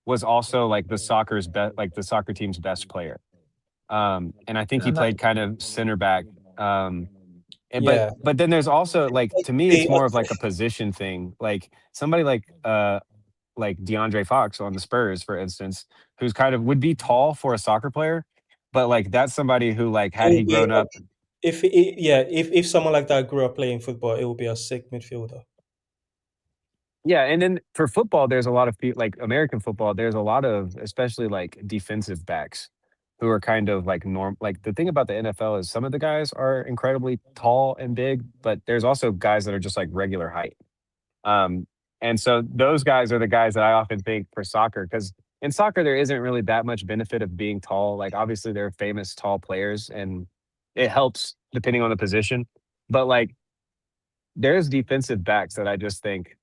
was also like the soccer team's best player. And I think he played kind of center back. And Yeah, but then there's also like to me it's the more of like a position thing. Like somebody like DeAndre Fox on the Spurs, for instance, who's kind of would be tall for a soccer player, but like that's somebody who like it had he would be grown up. if someone like that grew up playing football, it would be a sick midfielder. Yeah, and then for football, there's a lot of people like American football. There's a lot of especially like defensive backs who are kind of like norm. Like the thing about the NFL is some of the guys are incredibly tall and big, but there's also guys that are just like regular height. Um, and so those guys are the guys that I often think for soccer because in soccer there isn't really that much benefit of being tall. Like obviously there are famous tall players and it helps depending on the position, but like there's defensive backs that I just think.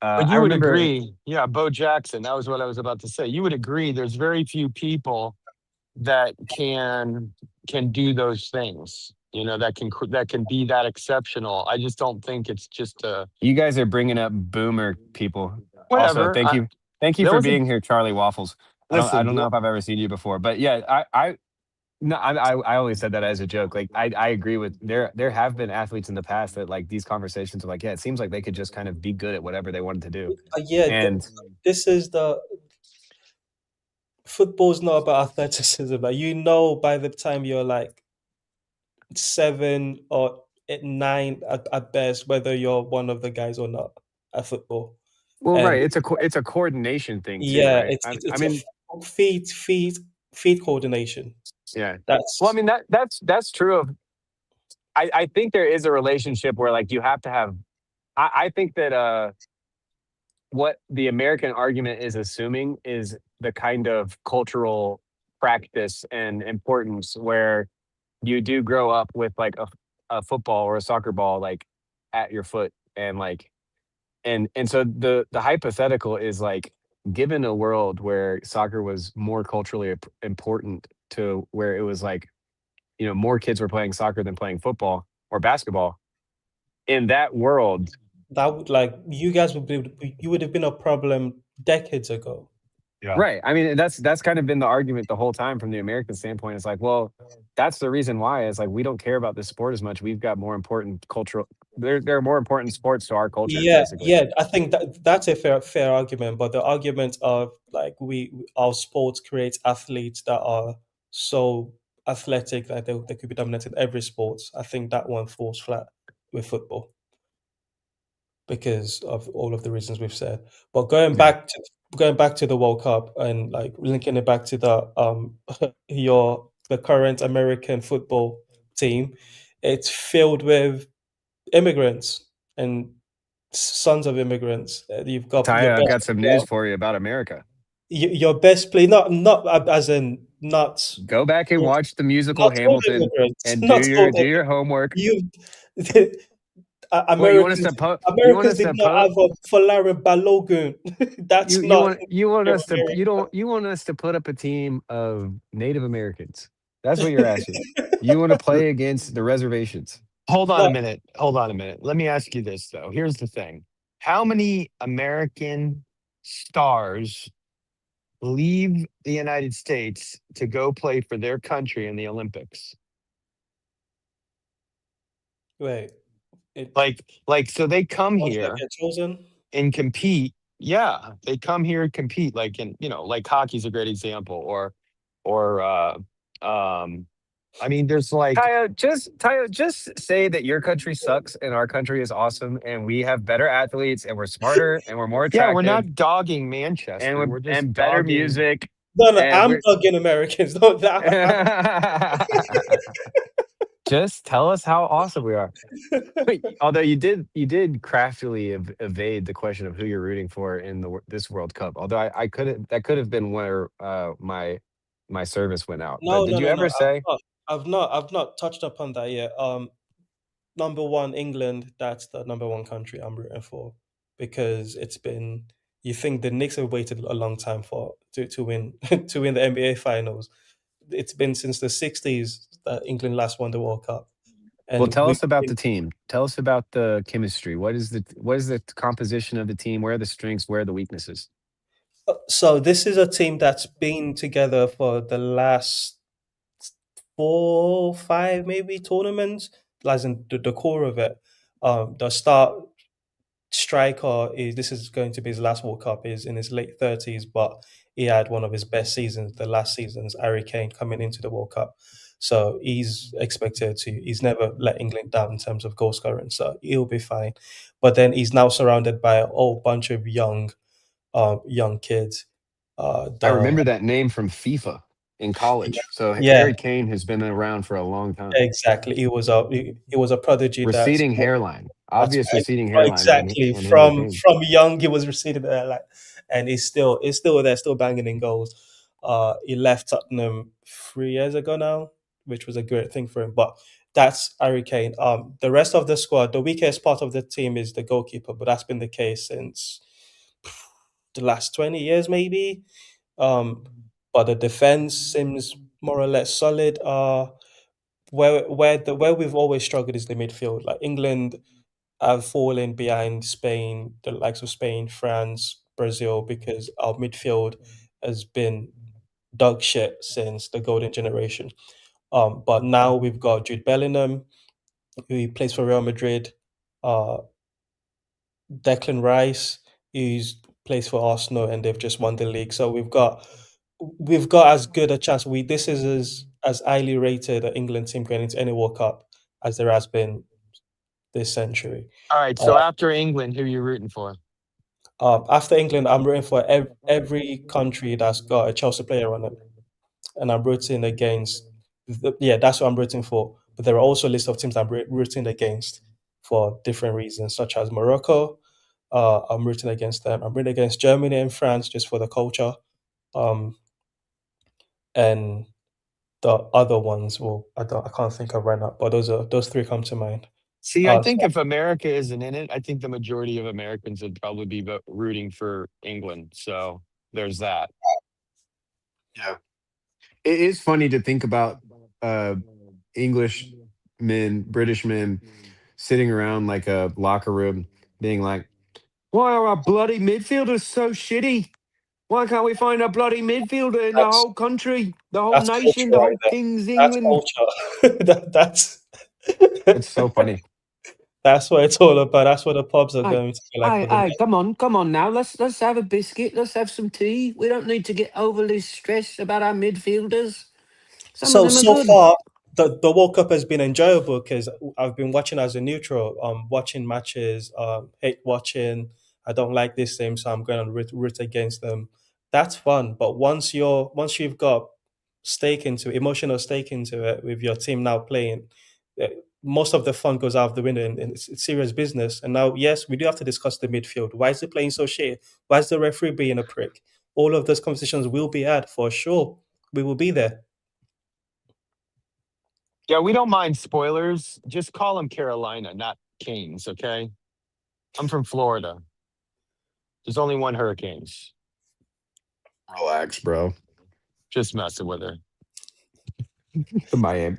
But I you would remember agree, yeah, Bo Jackson. That was what I was about to say. You would agree. There's very few people that can do those things. You know, that can be that exceptional. I just don't think it's just a You guys are bringing up boomer people. Also, whatever. thank you There for was a being here, Charlie Waffles. I listen. don't know if I've ever seen you before, but yeah, no, I always said that as a joke. Like I agree with there have been athletes in the past that like these conversations are like, yeah, it seems like they could just kind of be good at whatever they wanted to do. Yeah, And this is the football's not about athleticism, but you know by the time you're like 7 or 9 at best whether you're one of the guys or not at football. well, And right, it's a coordination thing too, yeah, right? I it's a mean, feet coordination. yeah. Well, I That's mean that's true of I think there is a relationship where like you have to have I think that what the American argument is assuming is the kind of cultural practice and importance where you do grow up with like a football or a soccer ball like at your foot and like and so the hypothetical is like given a world where soccer was more culturally important to where it was like more kids were playing soccer than playing football or basketball in that world. that would like you would have been a problem decades ago. Right. I mean, that's kind of been the argument the whole time from the American standpoint. It's like, well, that's the reason why. It's like we don't care about this sport as much. We've got more important cultural. There are more important sports to our culture, Yeah, basically. yeah, I think that's a fair argument, but the argument of like our sports creates athletes that are so athletic that they could be dominant in every sport. I think that one falls flat with football because of all of the reasons we've said. But Yeah. going back to the World Cup and like linking it back to the the current American football team, it's filled with immigrants and sons of immigrants. You've got Ty, your I've best got some player, news for you about America. your best player, not as in not Go back and watch the musical not all Hamilton immigrants, and not all do your immigrants. homework. You What you want us Americans to put? You want Americans us did to not put? have a Folarin Balogun. That's not You want us to America. you want us to put up a team of Native Americans. That's what you're asking. You want to play against the reservations. Hold on a No, minute. Hold on a minute. Let me ask you this though. Here's the thing. How many American stars leave the United States to go play for their country in the Olympics? wait. It Like so they come ones that here get chosen. and compete. Yeah, they come here and compete like in, like hockey's a great example or I mean there's like Tayo, just say that your country sucks and our country is awesome and we have better athletes and we're smarter and we're more yeah, we're attractive not dogging Manchester. We're just and better dogging music No, and I'm we're thugging Americans. No, just tell us how awesome we are. Wait, although you did craftily evade the question of who you're rooting for in this World Cup. Although I could have that could have been where my service went out. But no, did no, you no, no. ever say? I've not touched upon that yet. Number one, England. That's the number one country I'm rooting for because it's been. You think the Knicks have waited a long time to win to win the NBA Finals. It's been since the '60s that England last won the World Cup, Well, and tell we've us about been, the team. Tell us about the chemistry. What is the composition of the team? Where are the strengths? Where are the weaknesses? so this is a team that's been together for the last 4, 5 maybe tournaments, as in the core of it. The start striker is this is going to be his last World Cup. Is in his late 30s, but he had one of his best seasons. The last season's Harry Kane coming into the World Cup, so he's expected to. He's never let England down in terms of goal scoring, so he'll be fine. But then he's now surrounded by a whole bunch of young kids. I The remember that name from FIFA in college. So Yeah, Harry Kane has been around for a long time. exactly. He was a prodigy. Receding hairline, That's obvious right. receding hairline Exactly. on Harry Kane. From young, he was receiving that, like, and he's still there, still banging in goals. He left Tottenham 3 years ago now, which was a great thing for him. But that's Harry Kane. The rest of the squad, the weakest part of the team is the goalkeeper, but that's been the case since the last 20 years, maybe. Um, but the defense seems more or less solid. Where we've always struggled is the midfield. Like England have fallen behind Spain, the likes of Spain, France, Brazil, because our midfield has been dog shit since the golden generation. But now we've got Jude Bellingham, who plays for Real Madrid. Uh, Declan Rice, who's plays for Arsenal, and they've just won the league. So we've got as good a chance. This is as highly rated an England team going into any World Cup as there has been this century. All right. So after England, who are you rooting for? After England, I'm rooting for every country that's got a Chelsea player on it, and I'm rooting against. Yeah, that's what I'm rooting for. But there are also a list of teams I'm rooting against for different reasons, such as Morocco. I'm rooting against them. I'm rooting against Germany and France just for the culture. Um, and the other ones, well, I can't think of right now, but those three come to mind. See, I think if America isn't in it, I think the majority of Americans would probably be rooting for England. So there's that. Yeah. It is funny to think about uh English men, British men sitting around like a locker room being like, why are our bloody midfielders so shitty? Why can't we find a bloody midfielder in the That's whole country, the whole that's nation, culture the right whole there. King's That's England? culture. that's It's so funny. that's what it's all about. That's what the pubs are Hey, going to be like hey, for the hey, come on now. Let's have a biscuit. Let's have some tea. We don't need to get overly stressed about our midfielders. Some of So them are so good. far, the World Cup has been enjoyable because I've been watching as a neutral, watching matches, hate watching. I don't like this team, so I'm going to root against them. That's fun, but once you've got emotional stake into it with your team now playing, eh, most of the fun goes out of the window, and it's serious business. And now, yes, we do have to discuss the midfield. Why is it playing so shit? Why is the referee being a prick? All of those conversations will be had for sure. We will be there. Yeah, we don't mind spoilers. Just call them Carolina, not Canes, okay? I'm from Florida. There's only one Hurricanes. Relax, bro. Just messing with her. Miami.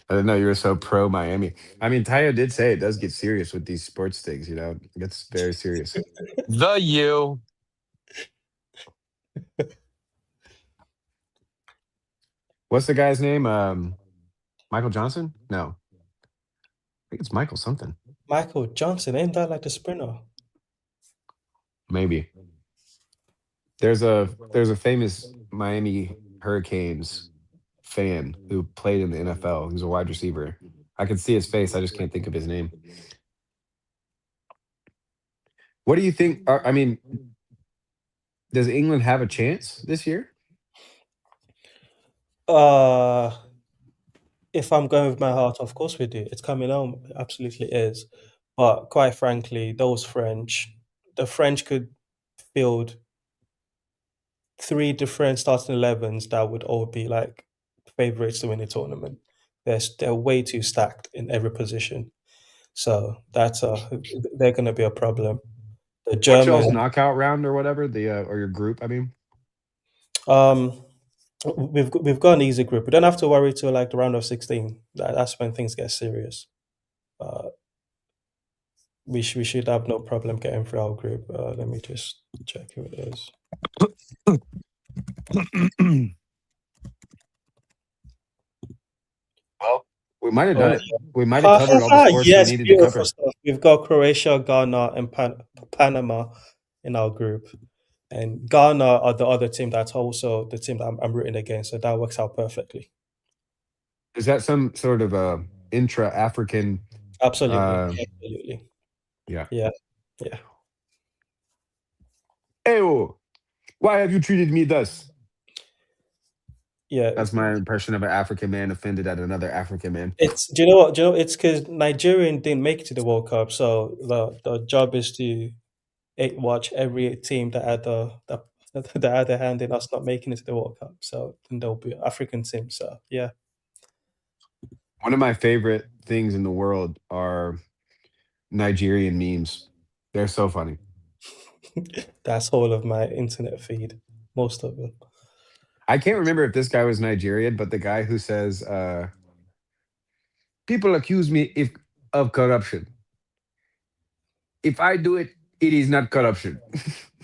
I didn't know you were so pro Miami. I mean, Tayo did say it does get serious with these sports things, It gets very serious. The U. What's the guy's name? Michael Johnson? No. I think it's Michael something. Michael Johnson, ain't that like the sprinter? Maybe. There's a famous Miami Hurricanes fan who played in the NFL. He was a wide receiver. I can see his face. I just can't think of his name. What do you think? I mean, does England have a chance this year? Uh, if I'm going with my heart, of course we do. It's coming home, it absolutely is. But quite frankly, the French could field three different starting 11s that would all be like favorites to win the tournament. They're way too stacked in every position, so they're going to be a problem. The What's y'all's German, knockout round or whatever? Or your group, I mean? um, we've got an easy group. We don't have to worry till like the round of 16. That's when things get serious. Uh, we should have no problem getting through our group. Let me just check who it is. Well, we might have done it. We might have covered all the sports we Yes, needed to beautiful cover. stuff. We've got Croatia, Ghana, and Panama in our group. And Ghana are the other team that's also the team that I'm rooting against. So that works out perfectly. Is that some sort of a intra-African? Absolutely. Absolutely. Yeah. Yeah. Yeah. Ew, why have you treated me thus? Yeah. That's my impression of an African man offended at another African man. Do you know what? Do you know it's because Nigerian didn't make it to the World Cup. So the job is to watch every team that had the other hand in us not making it to the World Cup. So then there'll be African teams. So yeah. One of my favorite things in the world are Nigerian memes. They're so funny. That's all of my internet feed. Most of them. I can't remember if this guy was Nigerian, but the guy who says, "People accuse me if of corruption. If I do it, it is not corruption."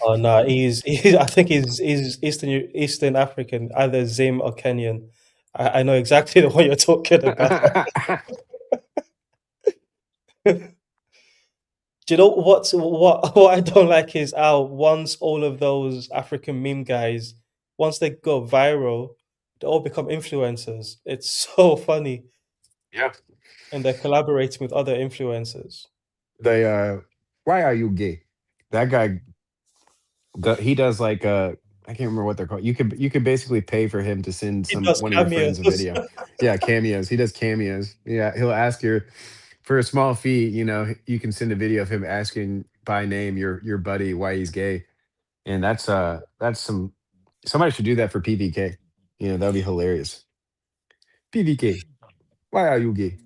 Oh no, he's I think he's Eastern African, either Zim or Kenyan. I know exactly the one you're talking about. Do you know what I don't like is how once all of those African meme guys, once they go viral, they all become influencers. It's so funny. Yeah. And they're collaborating with other influencers. They why are you gay? That guy he does like I can't remember what they're called. You could basically pay for him to send He some does one of your cameos. friends a video. Yeah, cameos. He does cameos. Yeah, he'll ask your for a small fee, you can send a video of him asking by name your buddy why he's gay. And that's somebody should do that for PVK. That would be hilarious. PVK, why are you gay?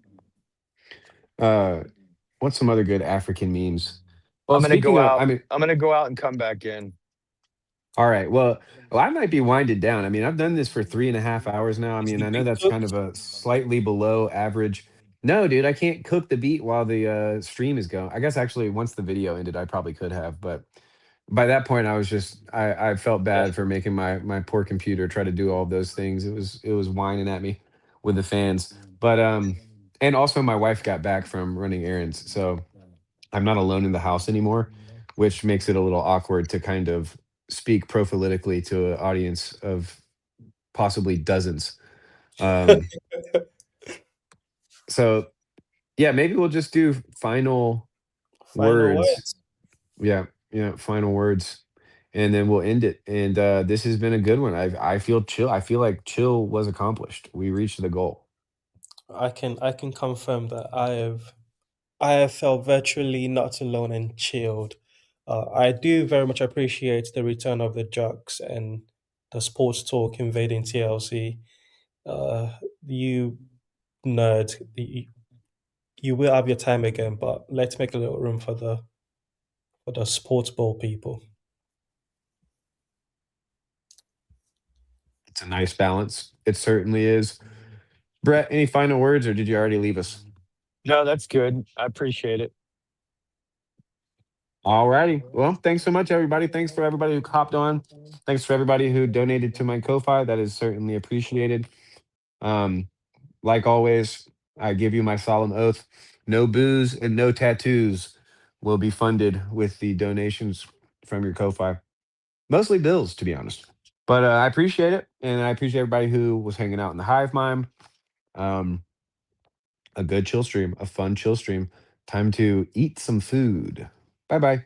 Uh what's some other good African memes? Well, I'm gonna speaking go of, out. I'm gonna go out and come back in. all right. Well, I might be winded down. I mean, I've done this for 3.5 hours now. I Is mean, the I know beat that's kind cooked? of a slightly below average. No, dude, I can't cook the beat while the stream is going. I guess actually, once the video ended, I probably could have, but by that point, I felt Yeah. bad for making my poor computer try to do all those things. It was whining at me with the fans, but and also my wife got back from running errands, so I'm not alone in the house anymore, which makes it a little awkward to kind of speak prophylatically to an audience of possibly dozens. Um, so yeah, maybe we'll just do final Final words. words. Yeah, yeah, final words, and then we'll end it. And this has been a good one. I feel chill. I feel like chill was accomplished. We reached the goal. I can confirm that I have felt virtually not alone and chilled. I do very much appreciate the return of the jocks and the sports talk invading TLC. You nerd, you will have your time again, but let's make a little room for the sports ball people. It's a nice balance. It certainly is. Brett, any final words, or did you already leave us? No, that's good. I appreciate it. All righty. Well, thanks so much, everybody. Thanks for everybody who hopped on. Thanks for everybody who donated to my Ko-Fi. That is certainly appreciated. Like always, I give you my solemn oath: no booze and no tattoos will be funded with the donations from your Ko-Fi. Mostly bills, to be honest. But I appreciate it, and I appreciate everybody who was hanging out in the hive mind. Um, a good chill stream, a fun chill stream. Time to eat some food. Bye bye.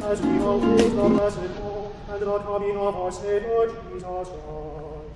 As we always love us and hope, and the coming of our Savior Jesus Christ.